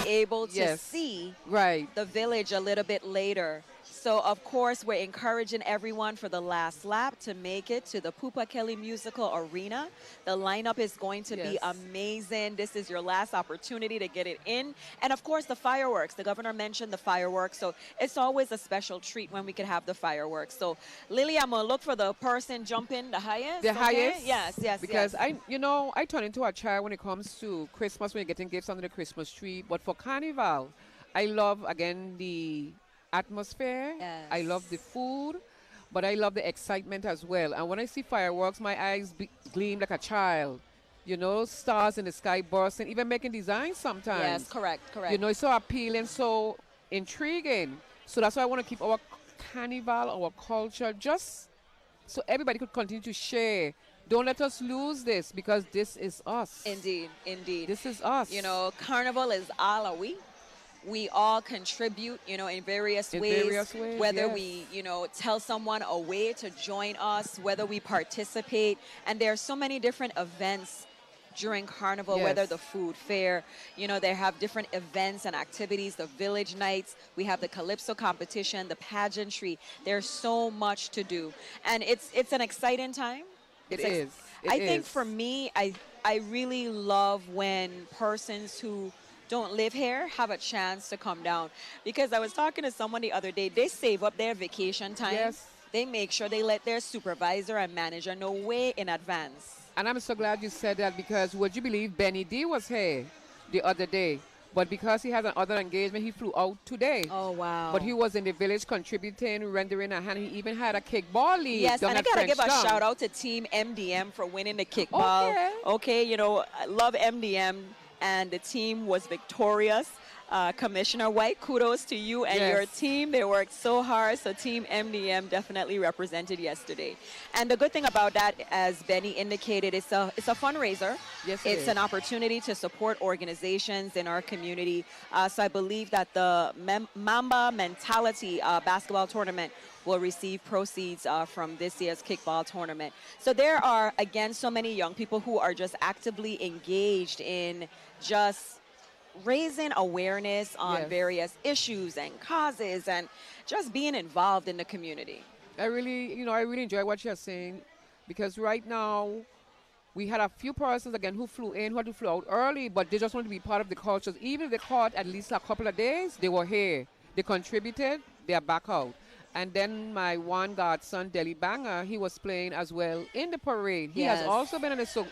be able to see the village a little bit later. So, of course, we're encouraging everyone for the last lap to make it to the Pupa Kelly Musical Arena. The lineup is going to be amazing. This is your last opportunity to get it in. And, of course, the fireworks. The governor mentioned the fireworks. So, it's always a special treat when we can have the fireworks. So, Lily, I'm going to look for the person jumping the highest. The highest? Yes, yes, Because yes. I turn into a child when it comes to Christmas, when you're getting gifts under the Christmas tree. But for Carnival, I love, again, the atmosphere. Yes. I love the food, but I love the excitement as well. And when I see fireworks, my eyes gleam like a child. You know, stars in the sky bursting, even making designs sometimes. Yes, correct, correct. You know, it's so appealing, so intriguing. So that's why I want to keep our carnival, our culture, just so everybody could continue to share. Don't let us lose this, because this is us. Indeed, indeed. This is us. You know, Carnival is all a we all contribute, you know, in various ways. Various ways, whether yes. we, you know, tell someone a way to join us, whether we participate. And there are so many different events during Carnival, Yes. whether the food fair, you know, they have different events and activities, the village nights, we have the Calypso competition, the pageantry. There's so much to do. And it's an exciting time. It is. I think for me, I really love when persons who don't live here have a chance to come down, because I was talking to someone the other day. They save up their vacation time. Yes. They make sure they let their supervisor and manager know way in advance. And I'm so glad you said that, because would you believe Benny D was here the other day, but because he has another engagement, he flew out today. Oh, wow. But he was in the village contributing, rendering a hand. He even had a kickball lead. Yes, done and I at got to give a Frenchtown. shout out to Team MDM for winning the kickball. Okay, you know, I love MDM, and the team was victorious. Commissioner White, kudos to you and your team. They worked so hard, so Team MDM definitely represented yesterday. And the good thing about that, as Benny indicated, it's a fundraiser. Yes, it's an opportunity to support organizations in our community. So I believe that the Mamba Mentality basketball tournament will receive proceeds from this year's kickball tournament. So there are, again, so many young people who are just actively engaged in just raising awareness on various issues and causes and just being involved in the community. I really enjoy what you're saying because right now we had a few persons again who flew in, who had to fly out early, but they just want to be part of the cultures. Even if they caught at least a couple of days, they were here. They contributed, they are back out. And then my one godson, Deli Banger, he was playing as well in the parade. He has Yes. also been on the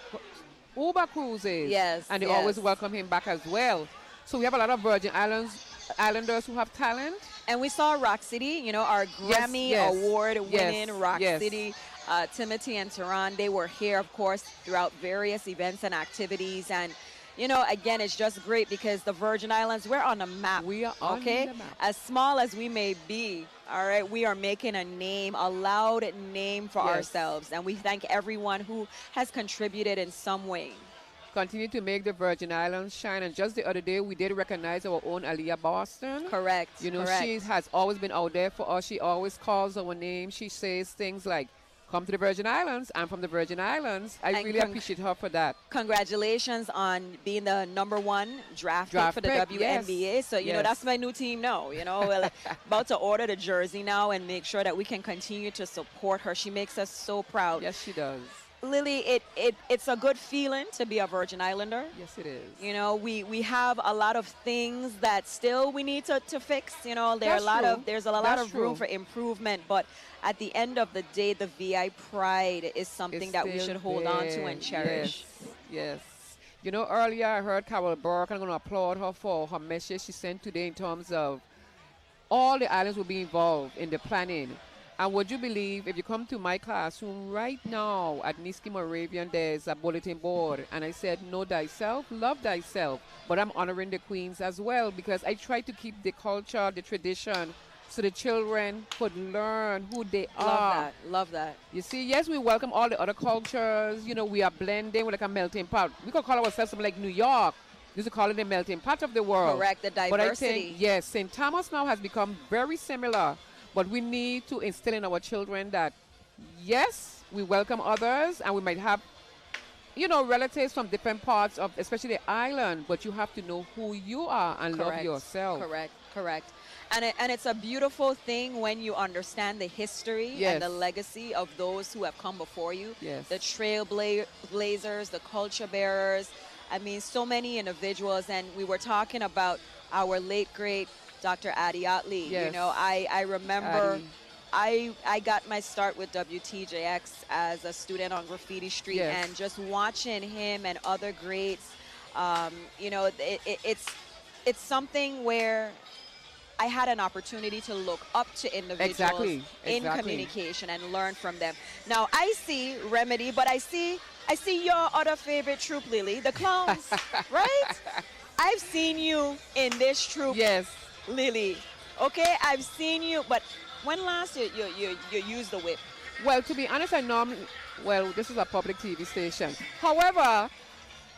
Uber cruises. Yes, And they yes. always welcome him back as well. So we have a lot of Virgin Islanders who have talent. And we saw Rock City, our Grammy yes. Award-winning Yes, Rock yes. City. Timothy and Tehran, they were here, of course, throughout various events and activities. And, again, it's just great because the Virgin Islands, we're on the map. We are on okay? the map. As small as we may be, all right, we are making a name, a loud name for Yes. ourselves. And we thank everyone who has contributed in some way. Continue to make the Virgin Islands shine. And just the other day, we did recognize our own Aliyah Boston. Correct. Correct. She has always been out there for us. She always calls our name. She says things like, come to the Virgin Islands. I'm from the Virgin Islands. I And really appreciate her for that. Congratulations on being the #1 draft pick Draft for the pick, WNBA. yes. So, Yes. that's my new team now. We're about to order the jersey now and make sure that we can continue to support her. She makes us so proud. Yes, she does. Lily, it's a good feeling to be a Virgin Islander. Yes, it is. We have a lot of things that still we need to fix. There's That's a lot true. there's a lot That's of room true. for improvement, but at the end of the day, the VI pride is something It's that we still should hold on to there. and cherish. Yes. Earlier I heard Carol Burke, and I'm going to applaud her for her message she sent today in terms of all the islands will be involved in the planning. And would you believe, if you come to my classroom right now at Niski Moravian, there's a bulletin board. And I said, know thyself, love thyself. But I'm honoring the queens as well because I try to keep the culture, the tradition, so the children could learn who they are. Love that. You see, yes, we welcome all the other cultures. We are blending. We're like a melting pot. We could call ourselves something like New York. We used to call it the melting pot of the world. Correct, the But I diversity. think, yes, St. Thomas now has become very similar. But we need to instill in our children that, yes, we welcome others and we might have, relatives from different parts of, especially the island, but you have to know who you are and love yourself. Correct. And it's a beautiful thing when you understand the history Yes. and the legacy of those who have come before you. Yes. The trailblazers, the culture bearers. I mean, so many individuals. And we were talking about our late, great Dr. Adi Otley. Yes. I remember Adi. I got my start with WTJX as a student on Graffiti Street, Yes. and just watching him and other greats, it's something where I had an opportunity to look up to individuals Exactly. in communication and learn from them. Now I see Remedy, but I see your other favorite troop, Lily, the clowns, right? I've seen you in this troop. Yes. Lily. Okay, I've seen you, but when last you used the whip? Well, to be honest, this is a public TV station. However,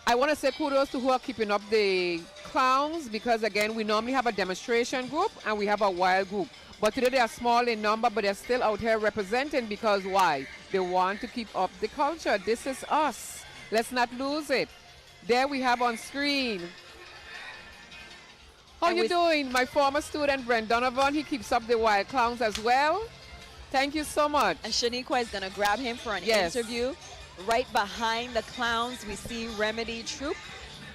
I want to say kudos to who are keeping up the clowns because, again, we normally have a demonstration group and we have a wild group. But today they are small in number, but they're still out here representing because why? They want to keep up the culture. This is us. Let's not lose it. There we have on screen. How you doing? My former student, Brent Donovan, he keeps up the wild clowns as well. Thank you so much. And Shaniqua is going to grab him for an interview. Right behind the clowns, we see Remedy Troop.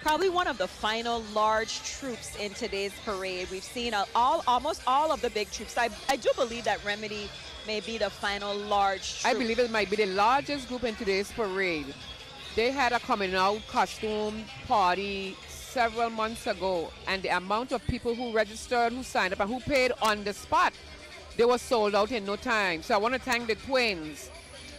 Probably one of the final large troops in today's parade. We've seen almost all of the big troops. I do believe that Remedy may be the final large troop. I believe it might be the largest group in today's parade. They had a coming out costume party several months ago, and the amount of people who registered, who signed up, and who paid on the spot, they were sold out in no time. So I want to thank the twins.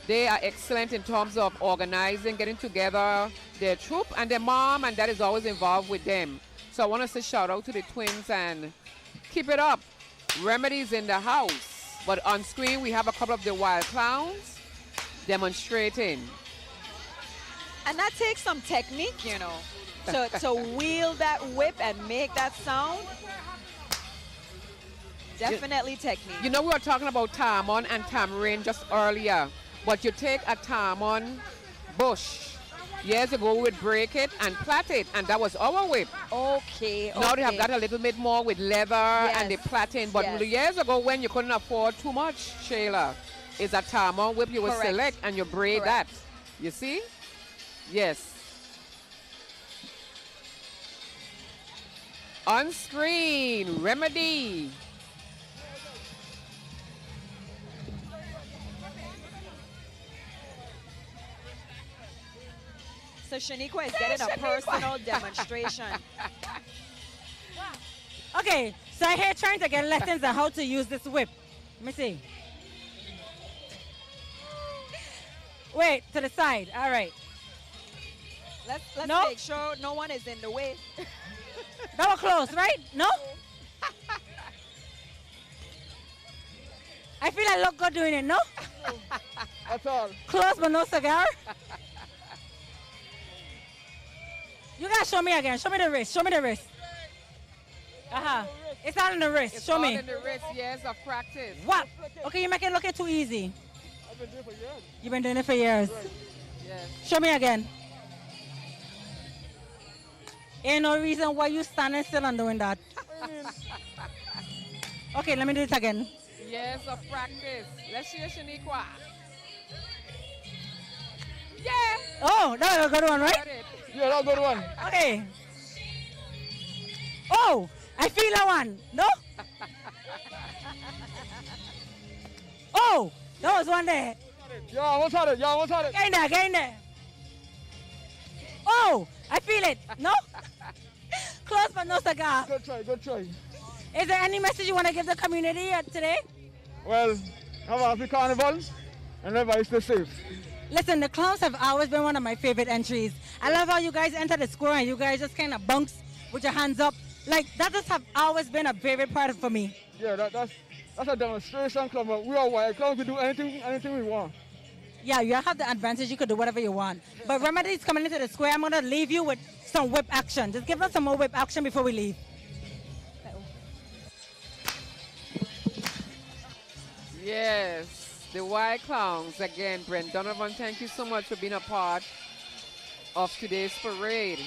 They are excellent in terms of organizing, getting together their troop, and their mom and dad is always involved with them. So I want to say shout out to the twins and keep it up. Remedy's in the house. But on screen, we have a couple of the wild clowns demonstrating. And that takes some technique, to wield that whip and make that sound. Definitely technique. We were talking about tamon and tamarind just earlier, but you take a tamon bush. Years ago, we would break it and plait it, and that was our whip. Okay. Now they have got a little bit more with leather and the plaiting, but years ago when you couldn't afford too much, Shayla, is a Tamon whip. You will Correct. select and you braid Correct. that. You see? Yes. On screen, Remedy. So Shaniqua is getting a personal demonstration. Okay, so I'm here trying to get lessons on how to use this whip. Let me see. Wait, to the side. All right. Let's No? make sure no one is in the way. That was close, right? No? I feel I look good doing it, no? That's all. Close but no cigar. You gotta show me again. Show me the wrist. Show me the wrist. It's all in the wrist. It's show all me. in the wrist, yes, of practice. What? Okay, you make it look too easy. I've been doing it for years. You've been doing it for years. Yes. Show me again. Ain't no reason why you standing still and doing that. Okay, let me do it again. Yes, of practice. Let's hear Shaniqua. Yeah. Oh, that was a good one, right? Got it. Yeah, that's a good one. Okay. Oh, I feel that one. No? Oh, that was one there. Yeah, what's at it? Yeah, what's at it? Get in there, get in there. Oh, I feel it. No? Close but no cigar. Good try, good try. Is there any message you want to give the community today? Well, have a happy carnival and everybody stay safe. Listen, the clowns have always been one of my favorite entries. I love how you guys enter the square and you guys just kind of bunks with your hands up. Like, that just have always been a favorite part for me. Yeah, that's a demonstration club. We are wild club. We do anything we want. Yeah, you have the advantage. You could do whatever you want. But Remedy's coming into the square. I'm going to leave you with some whip action. Just give us some more whip action before we leave. Yes, the Wild Clowns. Again, Brent Donovan, thank you so much for being a part of today's parade.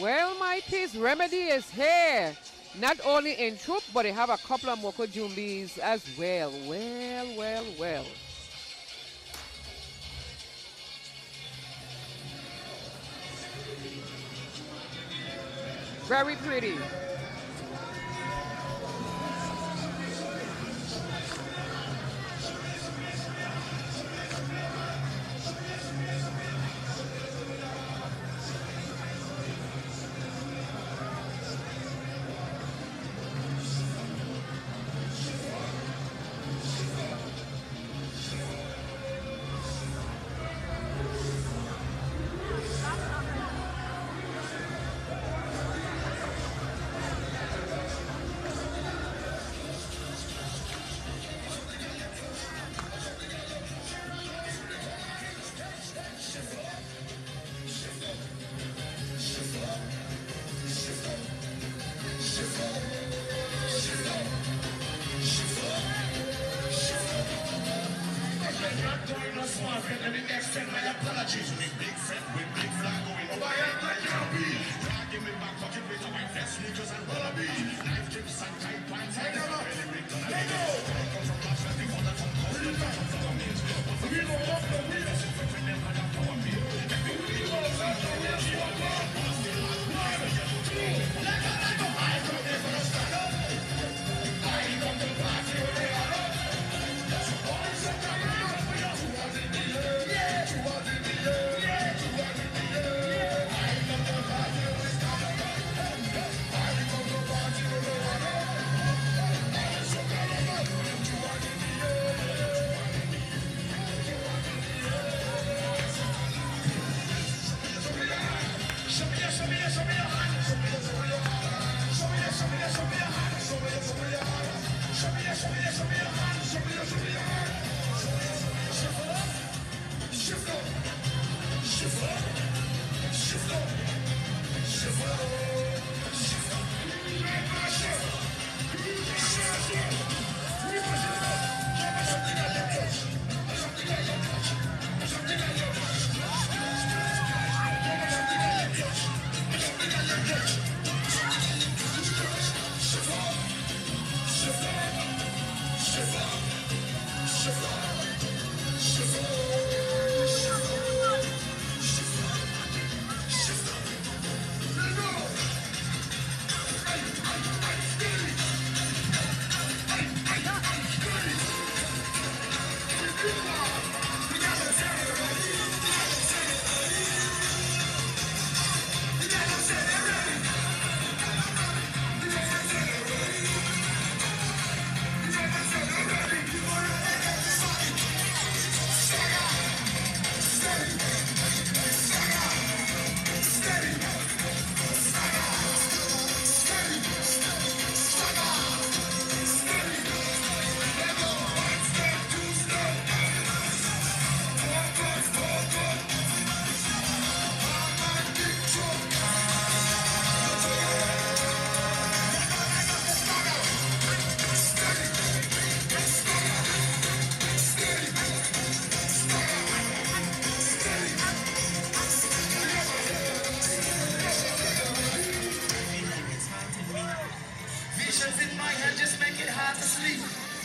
Well, my piece, Remedy is here. Not only in troop, but they have a couple of Moko Jumbies as well. Well. Very pretty.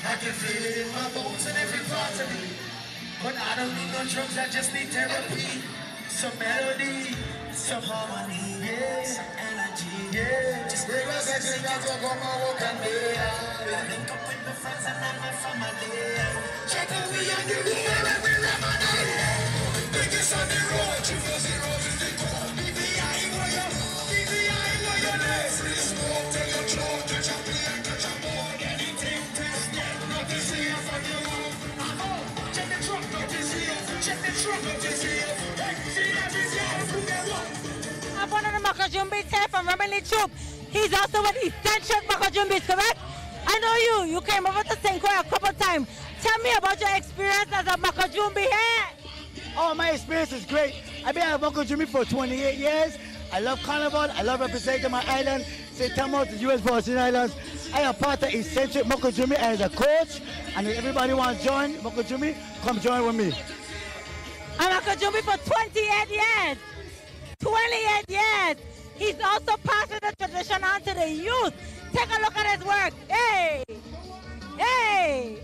I can feel it in my bones and every part of me. But I don't need no drugs, I just need therapy. Some melody, some harmony, yeah, some energy, yeah. Just bring us a thing out to come and walk and be. Link up with my friends and my family. Check out we on the road and every lemonade. Biggest on the road, 0 is the code. BBI where your name. Free smoke, tell your throat, catch a play, catch a board, anything tested. Nothing safe from the roof. Check the truck, nothing safe. Check the truck, nothing safe. Hey, see every day, who they want. I'm one of the Makajumbis here from Remini Troop. He's also with Eccentric Makajumbis, correct? I know you came over to St. Croix a couple times. Tell me about your experience as a Makajumbi here. Oh, my experience is great. I've been at Makajumbi for 28 years. I love Carnival. I love representing my island, St. Thomas, the U.S. Virgin Islands. I am part of Eccentric Makajumbi as a coach. And if everybody wants to join Makajumbi, come join with me. I'm Makajumbi for 28 years. 28 years. He's also passing the tradition on to the youth. Take a look at his work. Hey! Hey!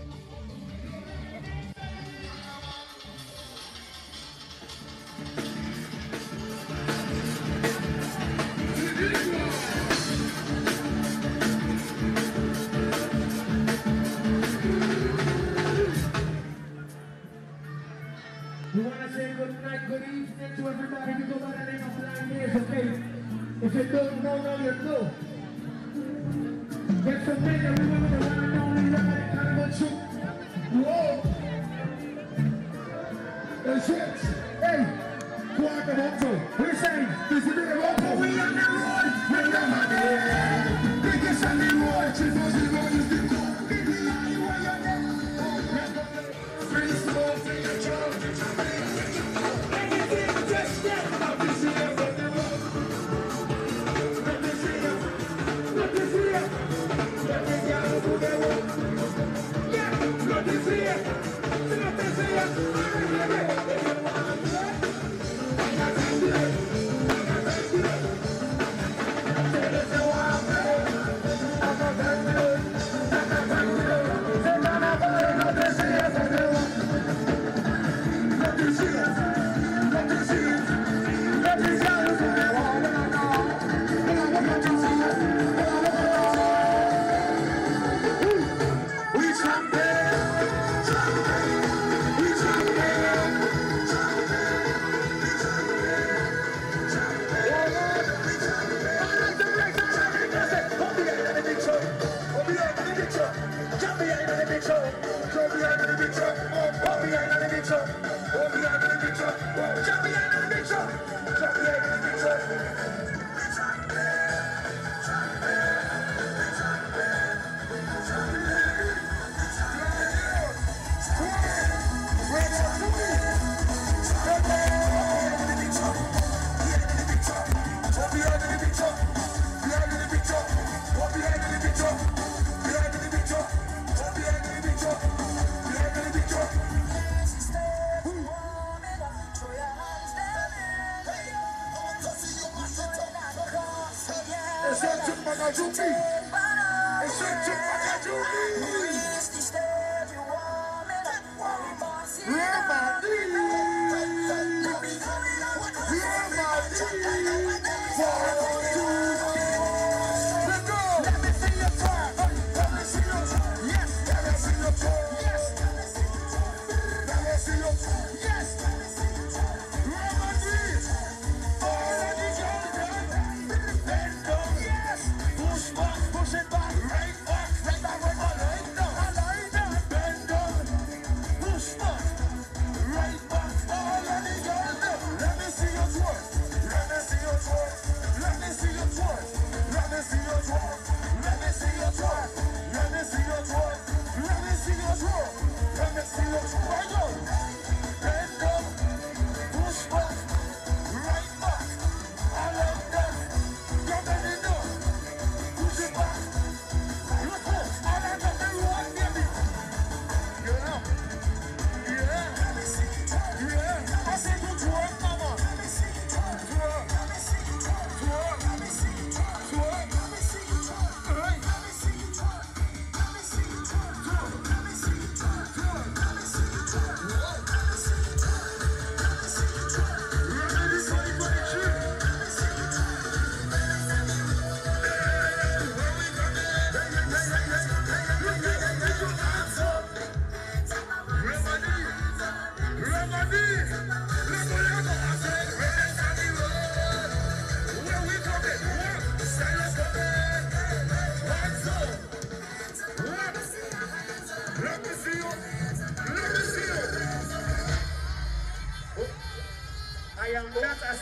We want to say good night, good evening to everybody. We go by the name of Blind Days, okay? If you don't know, now you know. Get familiar, remember the one and only Remini Carnival Troop. Whoa! That's it. Hey, quarter moto. We're saying, this is the road, we on the road. We're the money. Biggest on the road. 0 is the code. BBI where your name. Free smoke, free the job. Anything just get up this year from the road. Let me see you. Let me see you. Let me get who they want. Yeah, let me see you. Let me see you.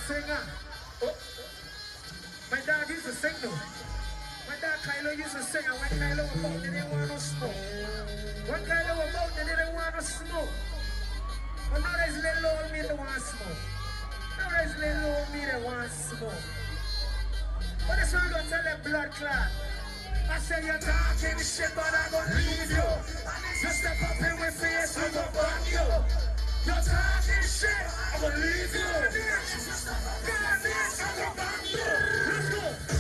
singer. Oh. My dad used to sing though. My dad Kylo used to sing, and when Kylo was about, they didn't want no smoke. When Kylo was about, they didn't want no smoke. But now there's little old me that want smoke. Now there's little old me that want smoke. But this one gonna tell them blood clot. I say you're talking shit, but I'm gonna leave you. You step up in with face, I'm gonna burn you. You're talking shit, I'm gonna leave you. God, this, I'm gonna burn you. Let's go.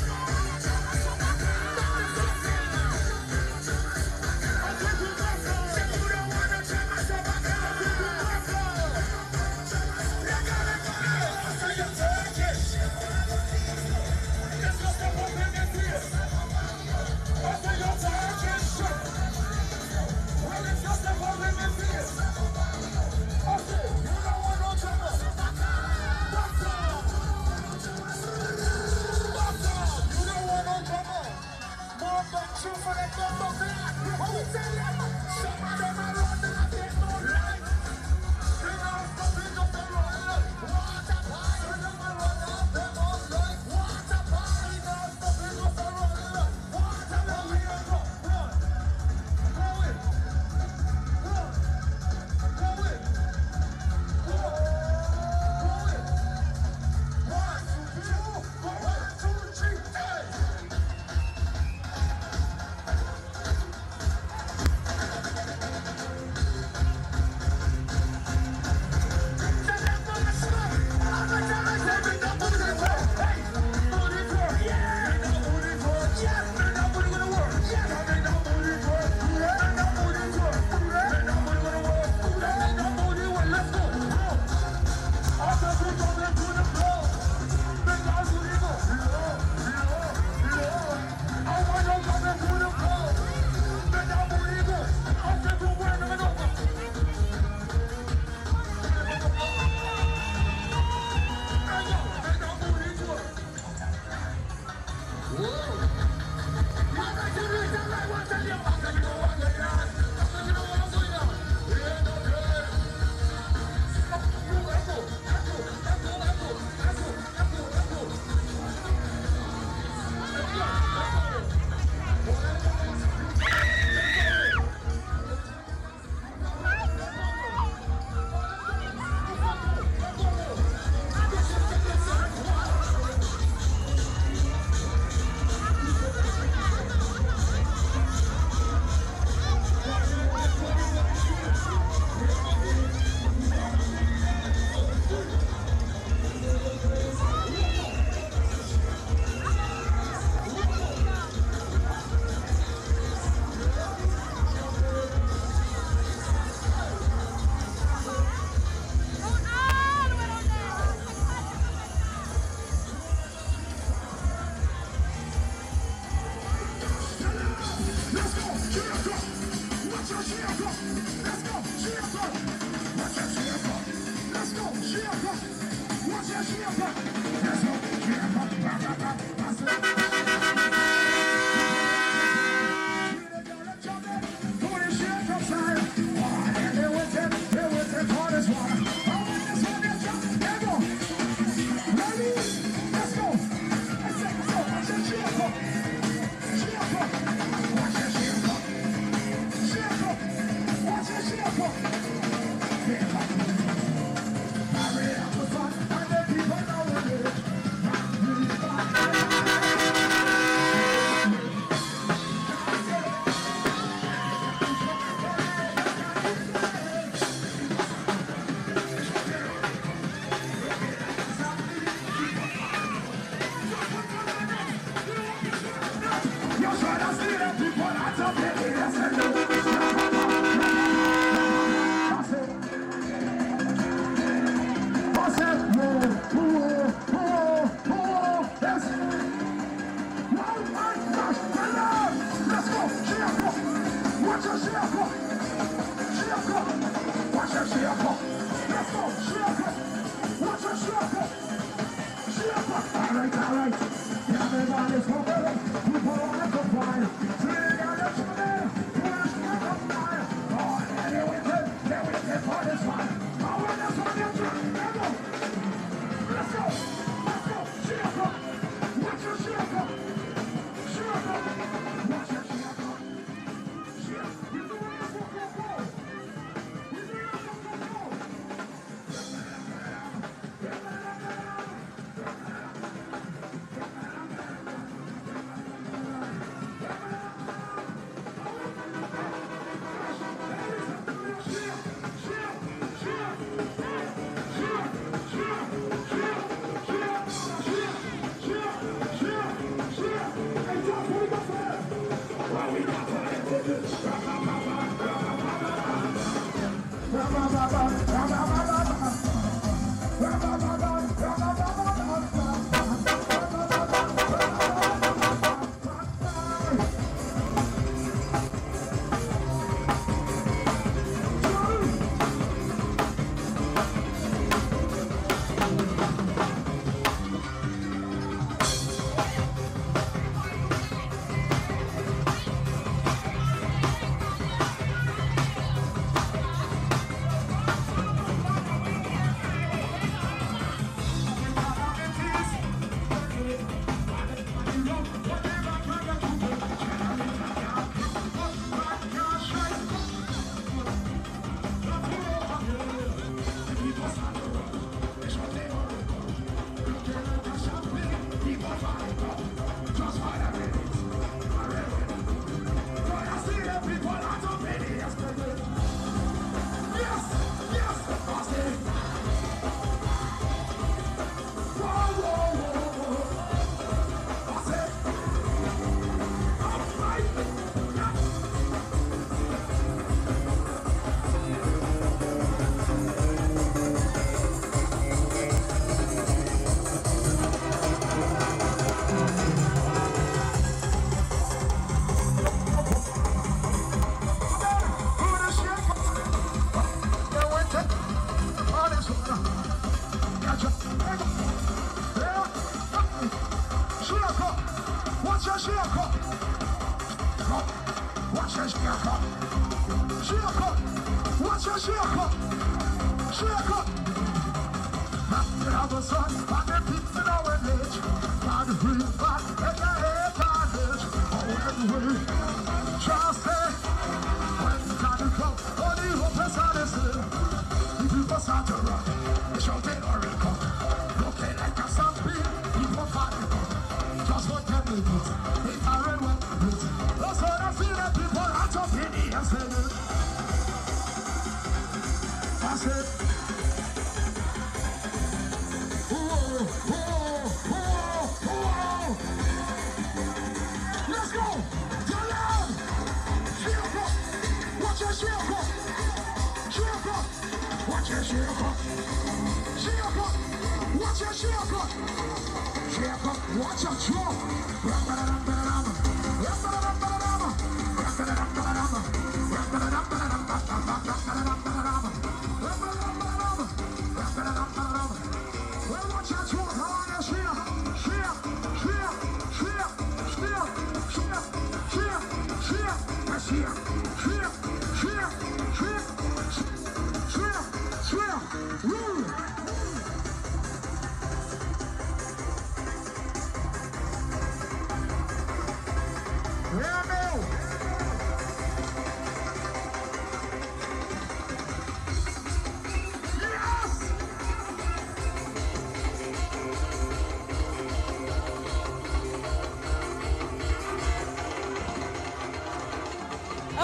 Let's go!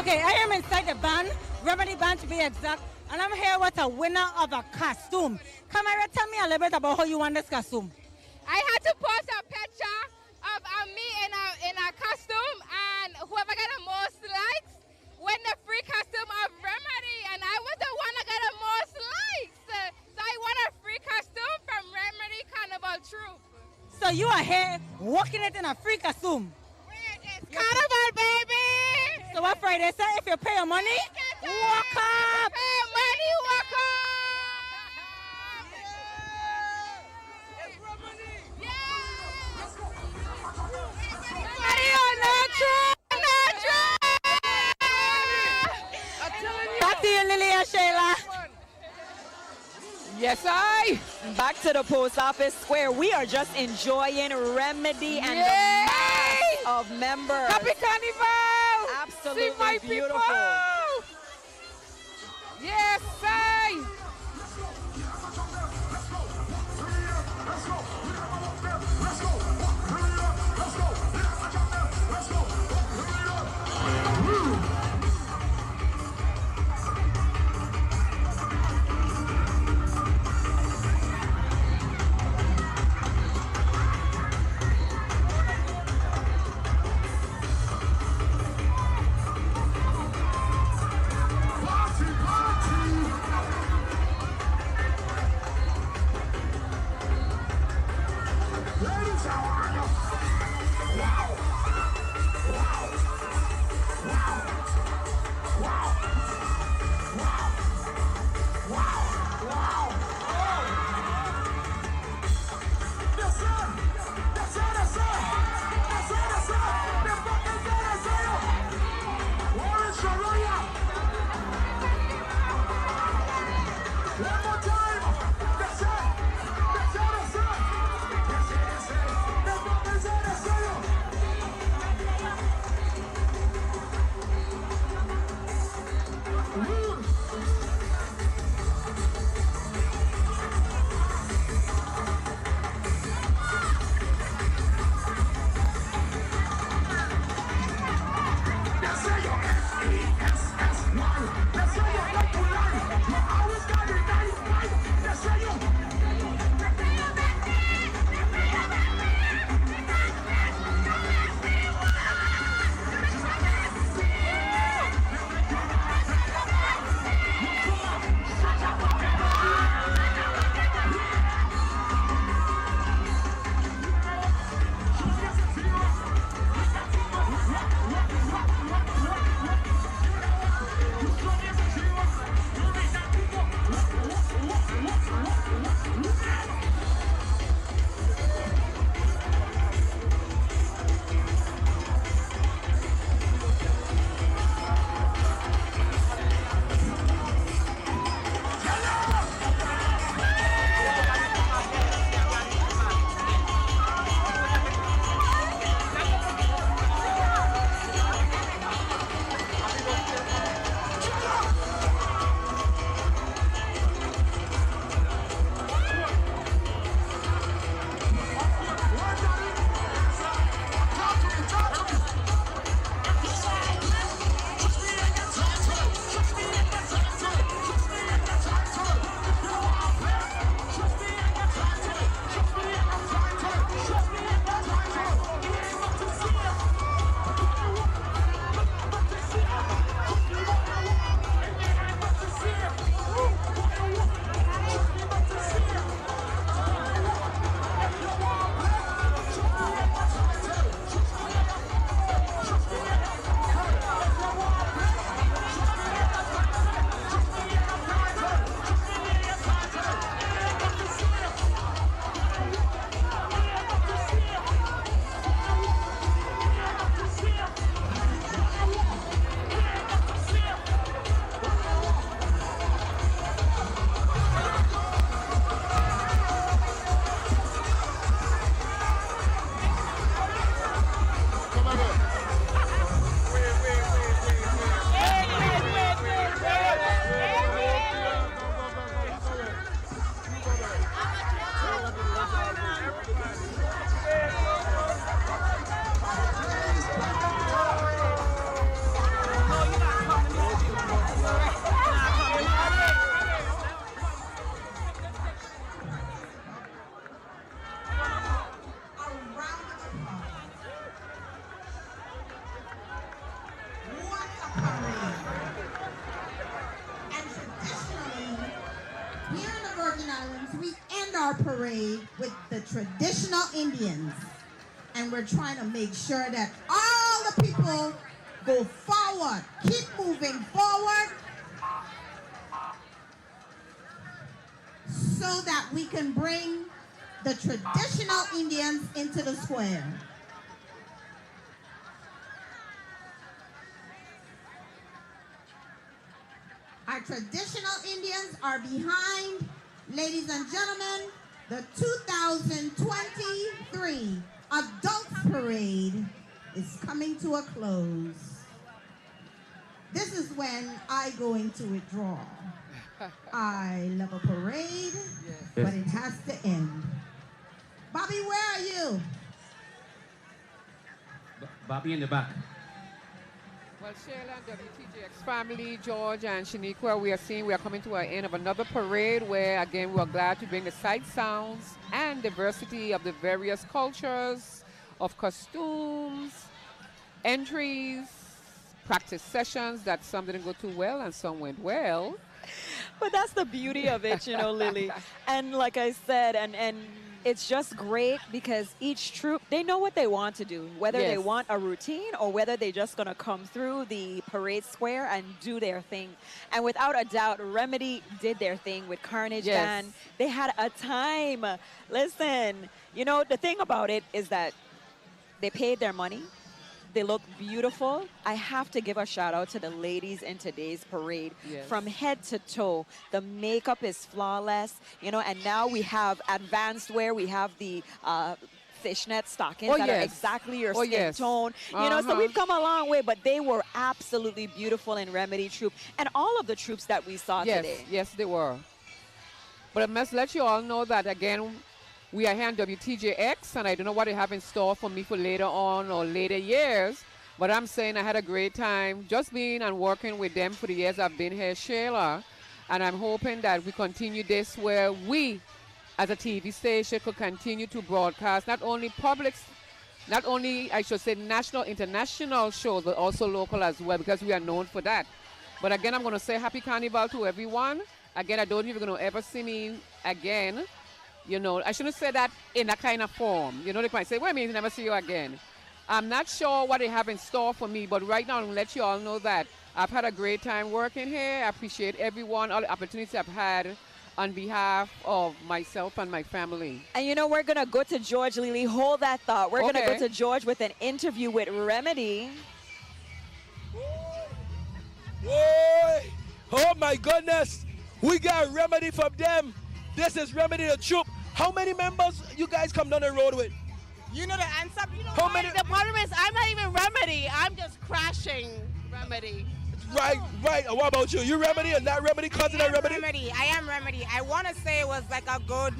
Okay, I am inside the band, Remedy Band to be exact, and I'm here with a winner of a costume. Camera, tell me a little bit about how you won this costume. I had to post a picture of me in a costume, and whoever got the most likes win the free costume of Remedy, and I was the one that got the most likes. So I won a free costume from Remedy Carnival Troupe. So you are here walking it in a free costume. It's Carnival, baby! So what Friday say? If you pay your money, walk up! Pay your money, walk up! Back to you, Lily and Shayla. Yes, back to the post office square. We are just enjoying Remedy and the mass of members. Happy Carnival! Absolutely See my beautiful. People. Yes, I. our parade with the traditional Indians. And we're trying to make sure that all the people go forward, keep moving forward, so that we can bring the traditional Indians into the square. Our traditional Indians are behind. Ladies and gentlemen, the 2023 Adults Parade is coming to a close. This is when I go into withdrawal. I love a parade, but it has to end. Bobby, where are you? Bobby in the back. Well, Sheila and WTJX family, George and Shaniqua, we are coming to an end of another parade where, again, we are glad to bring the sight, sounds, and diversity of the various cultures, of costumes, entries, practice sessions that some didn't go too well and some went well. But that's the beauty of it, you know, Lily. And like I said, and it's just great because each troop, they know what they want to do, whether they want a routine or whether they're just going to come through the parade square and do their thing. And without a doubt, Remedy did their thing with Carnage Band. They had a time. Listen, you know, the thing about it is that they paid their money. They look beautiful. I have to give a shout out to the ladies in today's parade. From head to toe, the makeup is flawless, you know, and now we have advanced wear. We have the fishnet stockings that are exactly your skin tone. You know, so we've come a long way, but they were absolutely beautiful in Remedy Troop and all of the troops that we saw today. Yes, they were. But I must let you all know that, again, we are here on WTJX, and I don't know what they have in store for me for later on or later years, but I'm saying I had a great time just being and working with them for the years I've been here, Sheila, and I'm hoping that we continue this where we, as a TV station, could continue to broadcast not only I should say national, international shows, but also local as well, because we are known for that. But again, I'm going to say happy Carnival to everyone. Again, I don't think you're going to ever see me again. You know, I shouldn't say that in that kind of form. You know, they might say, wait a minute, never see you again. I'm not sure what they have in store for me, but right now I'm going to let you all know that I've had a great time working here. I appreciate everyone, all the opportunities I've had on behalf of myself and my family. And you know, we're going to go to George, Lily. Hold that thought. We're going to go to George with an interview with Remedy. Boy, oh my goodness. We got Remedy from them. This is Remedy the Troop. How many members you guys come down the road with? You know the answer. You know How many? The problem is I'm not even Remedy. I'm just crashing Remedy. Right. And what about you? You Remedy and not Remedy? Cousin of Remedy? I am Remedy. I want to say it was like a good,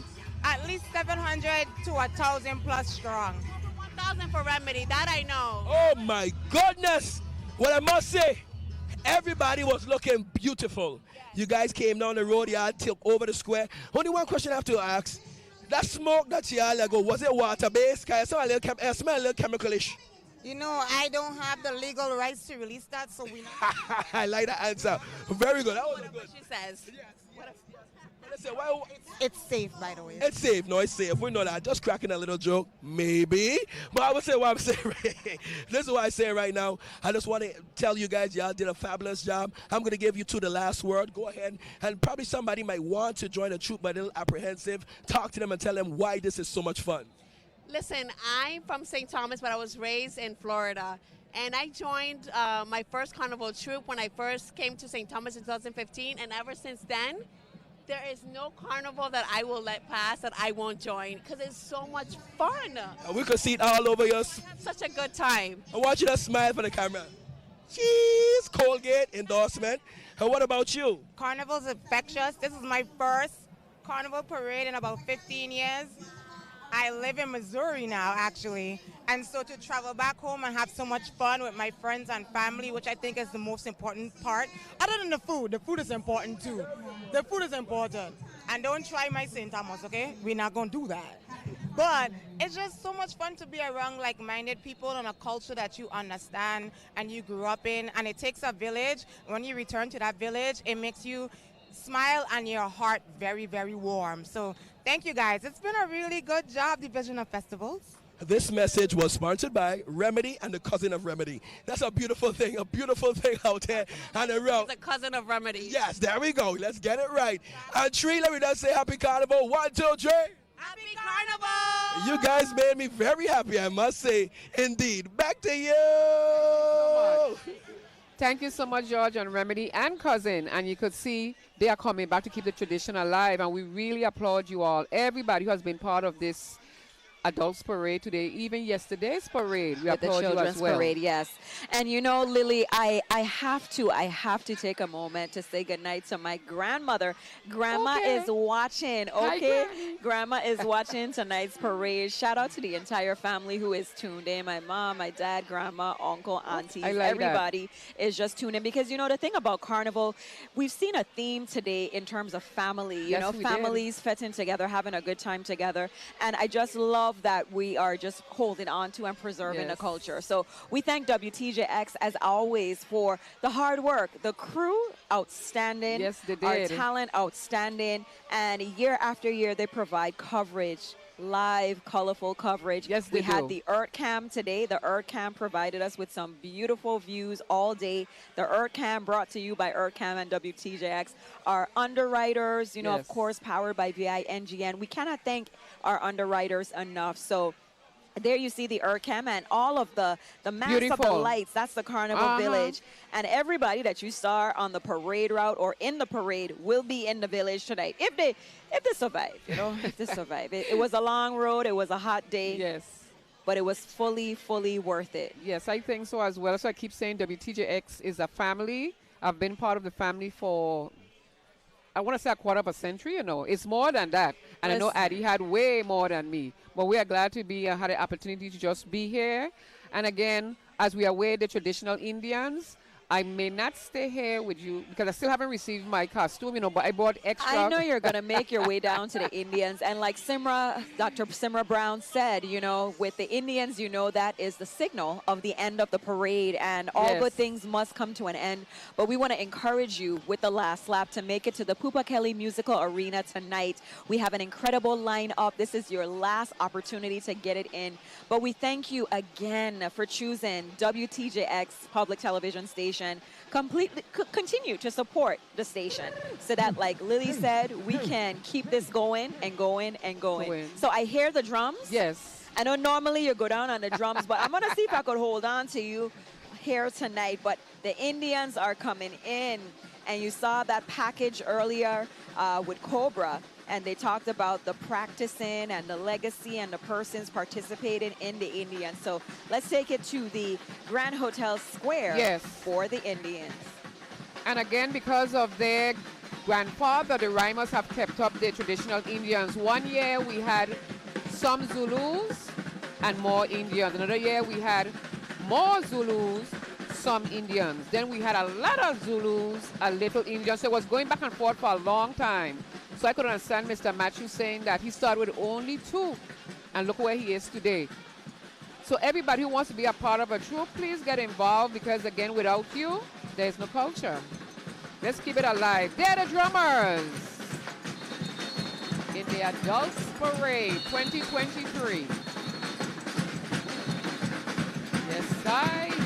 at least 700 to 1,000 plus strong. 1,000 for Remedy. That I know. Oh my goodness. Well, I must say, everybody was looking beautiful. You guys came down the road, y'all took over the square. Only one question I have to ask. That smoke that y'all let go, was it water-based? Because I smell a little chemical-ish. You know, I don't have the legal rights to release that, so we not. I like that answer. Very good. That was good. She says. Listen, why, it's safe, by the way. It's safe. No, it's safe. We know that. Just cracking a little joke, maybe. But I would say what I'm saying. This is what I say right now. I just want to tell you guys, y'all did a fabulous job. I'm going to give you the last word. Go ahead. And probably somebody might want to join the troop, but a little apprehensive. Talk to them and tell them why this is so much fun. Listen, I'm from St. Thomas, but I was raised in Florida. And I joined my first Carnival troop when I first came to St. Thomas in 2015. And ever since then, there is no carnival that I will let pass that I won't join because it's so much fun. And we could see it all over you. Such a good time. I want you to smile for the camera. Cheese, Colgate endorsement. And what about you? Carnival's infectious. This is my first Carnival parade in about 15 years. I live in Missouri now, actually. And so to travel back home and have so much fun with my friends and family, which I think is the most important part. Other than the food is important too. The food is important. And don't try my St. Thomas, okay? We're not going to do that. But it's just so much fun to be around like-minded people and a culture that you understand and you grew up in. And it takes a village. When you return to that village, it makes you smile and your heart very, very warm. So thank you guys. It's been a really good job, Division of Festivals. This message was sponsored by Remedy and the cousin of Remedy. That's a beautiful thing out there. And around. The cousin of Remedy. Yes, there we go. Let's get it right. And Tree, let me just say happy carnival. 1, 2, 3. Happy Carnival! You guys made me very happy, I must say. Indeed. Back to you. Thank you so much, George and Remedy and Cousin. And you could see they are coming back to keep the tradition alive. And we really applaud you all. Everybody who has been part of this Adults Parade today, even yesterday's parade. We With the applaud you children's as well. parade, yes. And you know, Lily, I have to take a moment to say goodnight to my grandmother. Grandma is watching, okay? Grandma is watching tonight's parade. Shout out to the entire family who is tuned in. My mom, my dad, grandma, uncle, aunties, I like everybody is just tuned in. Because, you know, the thing about Carnival, we've seen a theme today in terms of family. You Yes, know, we did. families fitting together, having a good time together. And I just love that we are just holding on to and preserving the Yes. culture. So we thank WTJX as always for the hard work. The crew, outstanding. Yes, they Our did. talent, outstanding. And year after year, they provide coverage. Live, colorful coverage. Yes, we they had do. the Earth Cam today. The Earth Cam provided us with some beautiful views all day. The Earth Cam brought to you by Earth Cam and WTJX. Our underwriters, you know, of Yes. course, powered by VINGN. We cannot thank our underwriters enough. So there you see the Cam and all of the mass of the Beautiful. lights. That's the Carnival Village. And everybody that you saw on the parade route or in the parade will be in the village tonight. If they survive, you know, if they survive. It was a long road. It was a hot day. Yes. But it was fully worth it. Yes, I think so as well. So I keep saying WTJX is a family. I've been part of the family for, I want to say, a quarter of a century. You know, it's more than that. And I know Yes. Addie had way more than me. But we are glad to be had the opportunity to just be here. And again, as we await the traditional Indians, I may not stay here with you because I still haven't received my costume, you know, but I bought extra. I know you're going to make your way down to the Indians. And like Dr. Simra Brown said, you know, with the Indians, you know, that is the signal of the end of the parade. And all Yes. good things must come to an end. But we want to encourage you with the last lap to make it to the Pupa Kelly Musical Arena tonight. We have an incredible lineup. This is your last opportunity to get it in. But we thank you again for choosing WTJX Public Television Station. Continue to support the station so that, like Lily said, we can keep this going and going and going. So I hear the drums. Yes. I know normally you go down on the drums, but I'm going to see if I could hold on to you here tonight. But the Indians are coming in, and you saw that package earlier with Cobra. And they talked about the practicing and the legacy and the persons participating in the Indians. So let's take it to the Grand Hotel Square Yes. for the Indians. And again, because of their grandfather, the Rhymers have kept up their traditional Indians. One year we had some Zulus and more Indians. Another year we had more Zulus, some Indians. Then we had a lot of Zulus, a little Indians. So it was going back and forth for a long time. So I could understand Mr. Matthew saying that he started with only 2. And look where he is today. So everybody who wants to be a part of a troupe, please get involved because, again, without you, there's no culture. Let's keep it alive. They're the drummers in the Adults Parade 2023. Yes, I.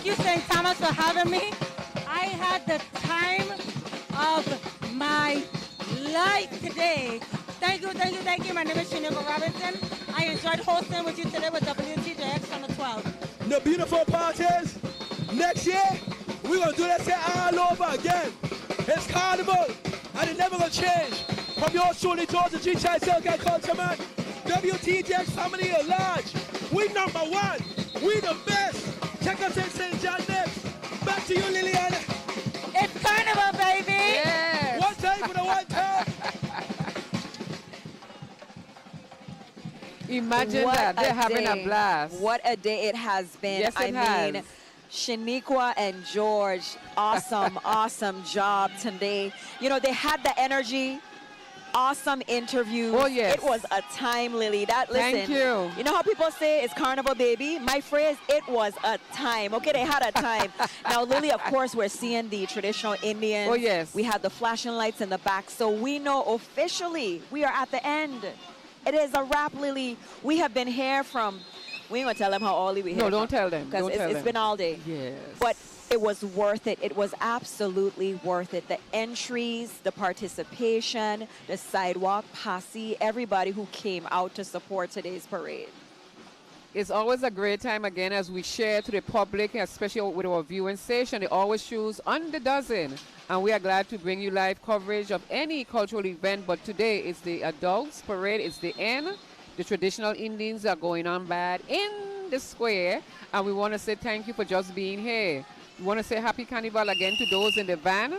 Thank you, St. Thomas, for having me. I had the time of my life today. Thank you, thank you, thank you. My name is Shaniqua Robinson. I enjoyed hosting with you today with WTJX on the 12th. The beautiful parties. Next year, we're going to do this here all over again. It's Carnival, and it's never going to change. From yours truly, George, the G-Chai Silk and Culture Man, WTJX family at large. We number one. We the best. Check us in St. John next. Back to you, Lillian. It's Carnival, baby. Yes. One time for the one time. Imagine What that. They're having day. a blast. What a day it has been. Yes, it I mean, has. Shaniqua and George, awesome, awesome job today. You know, they had the energy. Awesome interviews. Oh, yes. It was a time, Lily. That listen. Thank you. You know how people say it's Carnival, baby? My phrase, it was a time. Okay, they had a time. Now, Lily, of course, we're seeing the traditional Indians. Oh, yes. We had the flashing lights in the back. So we know officially we are at the end. It is a wrap, Lily. We have been here from, we ain't gonna tell them how early we here. No, don't tell them. Because it's been all day. Yes. But it was worth it. It was absolutely worth it. The entries, the participation, the sidewalk posse, everybody who came out to support today's parade. It's always a great time again as we share to the public, especially with our viewing station. They always choose on the dozen. And we are glad to bring you live coverage of any cultural event. But today it's the adults parade. It's the end. The traditional Indians are going on bad in the square. And we want to say thank you for just being here. We want to say happy Carnival again to those in the van,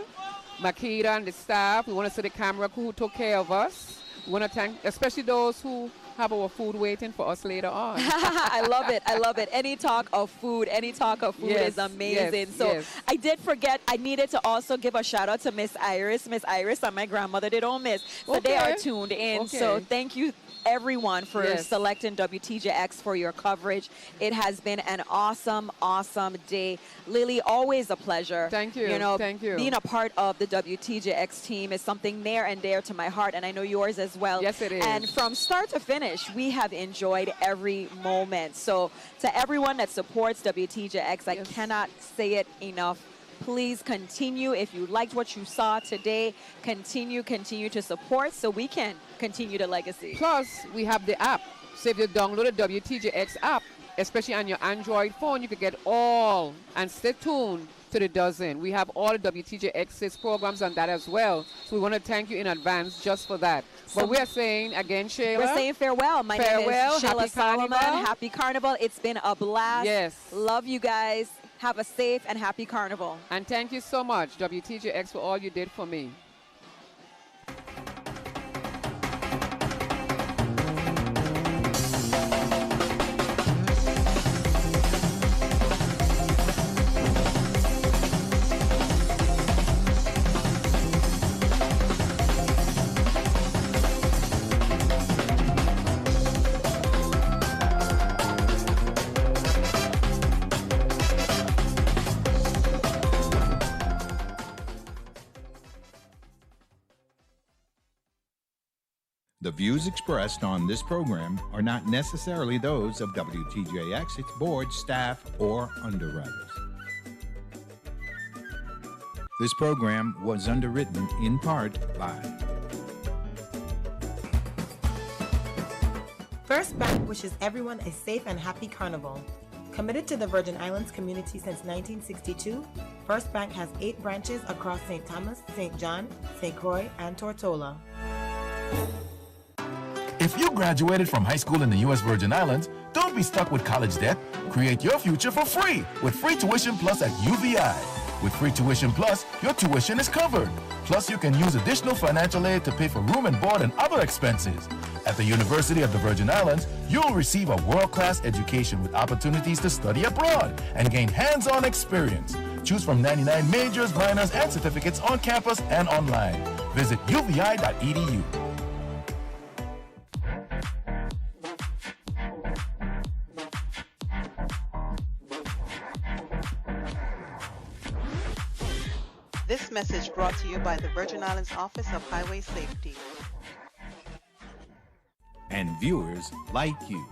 Makita and the staff. We want to say the camera crew who took care of us. We want to thank especially those who have our food waiting for us later on. I love it. I love it. Any talk of food Yes, is amazing. yes, So yes. I did forget, I needed to also give a shout out to Miss Iris. Miss Iris and my grandmother, they don't miss. So they are Okay. tuned in. Okay. So thank you everyone for Yes. selecting WTJX for your coverage. It has been an awesome, awesome day. Lily, always a pleasure. Thank you. You know, Thank you. being a part of the WTJX team is something near and dear to my heart, and I know yours as well. Yes, it is. And from start to finish, we have enjoyed every moment. So to everyone that supports WTJX, I cannot say it enough. Please continue. If you liked what you saw today, continue to support so we can continue the legacy. Plus, we have the app. So if you download the WTJX app, especially on your Android phone, you can get all and stay tuned to the dozen. We have all the WTJX's programs on that as well. So we want to thank you in advance just for that. But we are saying again, Shayla. We're saying farewell. My name is Shayla Happy Solomon. Carnival. Happy Carnival. It's been a blast. Yes. Love you guys. Have a safe and happy Carnival. And thank you so much, WTJX, for all you did for me. The views expressed on this program are not necessarily those of WTJX, its board, staff, or underwriters. This program was underwritten in part by First Bank wishes everyone a safe and happy Carnival. Committed to the Virgin Islands community since 1962, First Bank has 8 branches across St. Thomas, St. John, St. Croix, and Tortola. If you graduated from high school in the U.S. Virgin Islands, don't be stuck with college debt. Create your future for free with free tuition plus at UVI. With free tuition plus, your tuition is covered. Plus, you can use additional financial aid to pay for room and board and other expenses. At the University of the Virgin Islands, you'll receive a world-class education with opportunities to study abroad and gain hands-on experience. Choose from 99 majors, minors, and certificates on campus and online. Visit uvi.edu. This message brought to you by the Virgin Islands Office of Highway Safety. and viewers like you.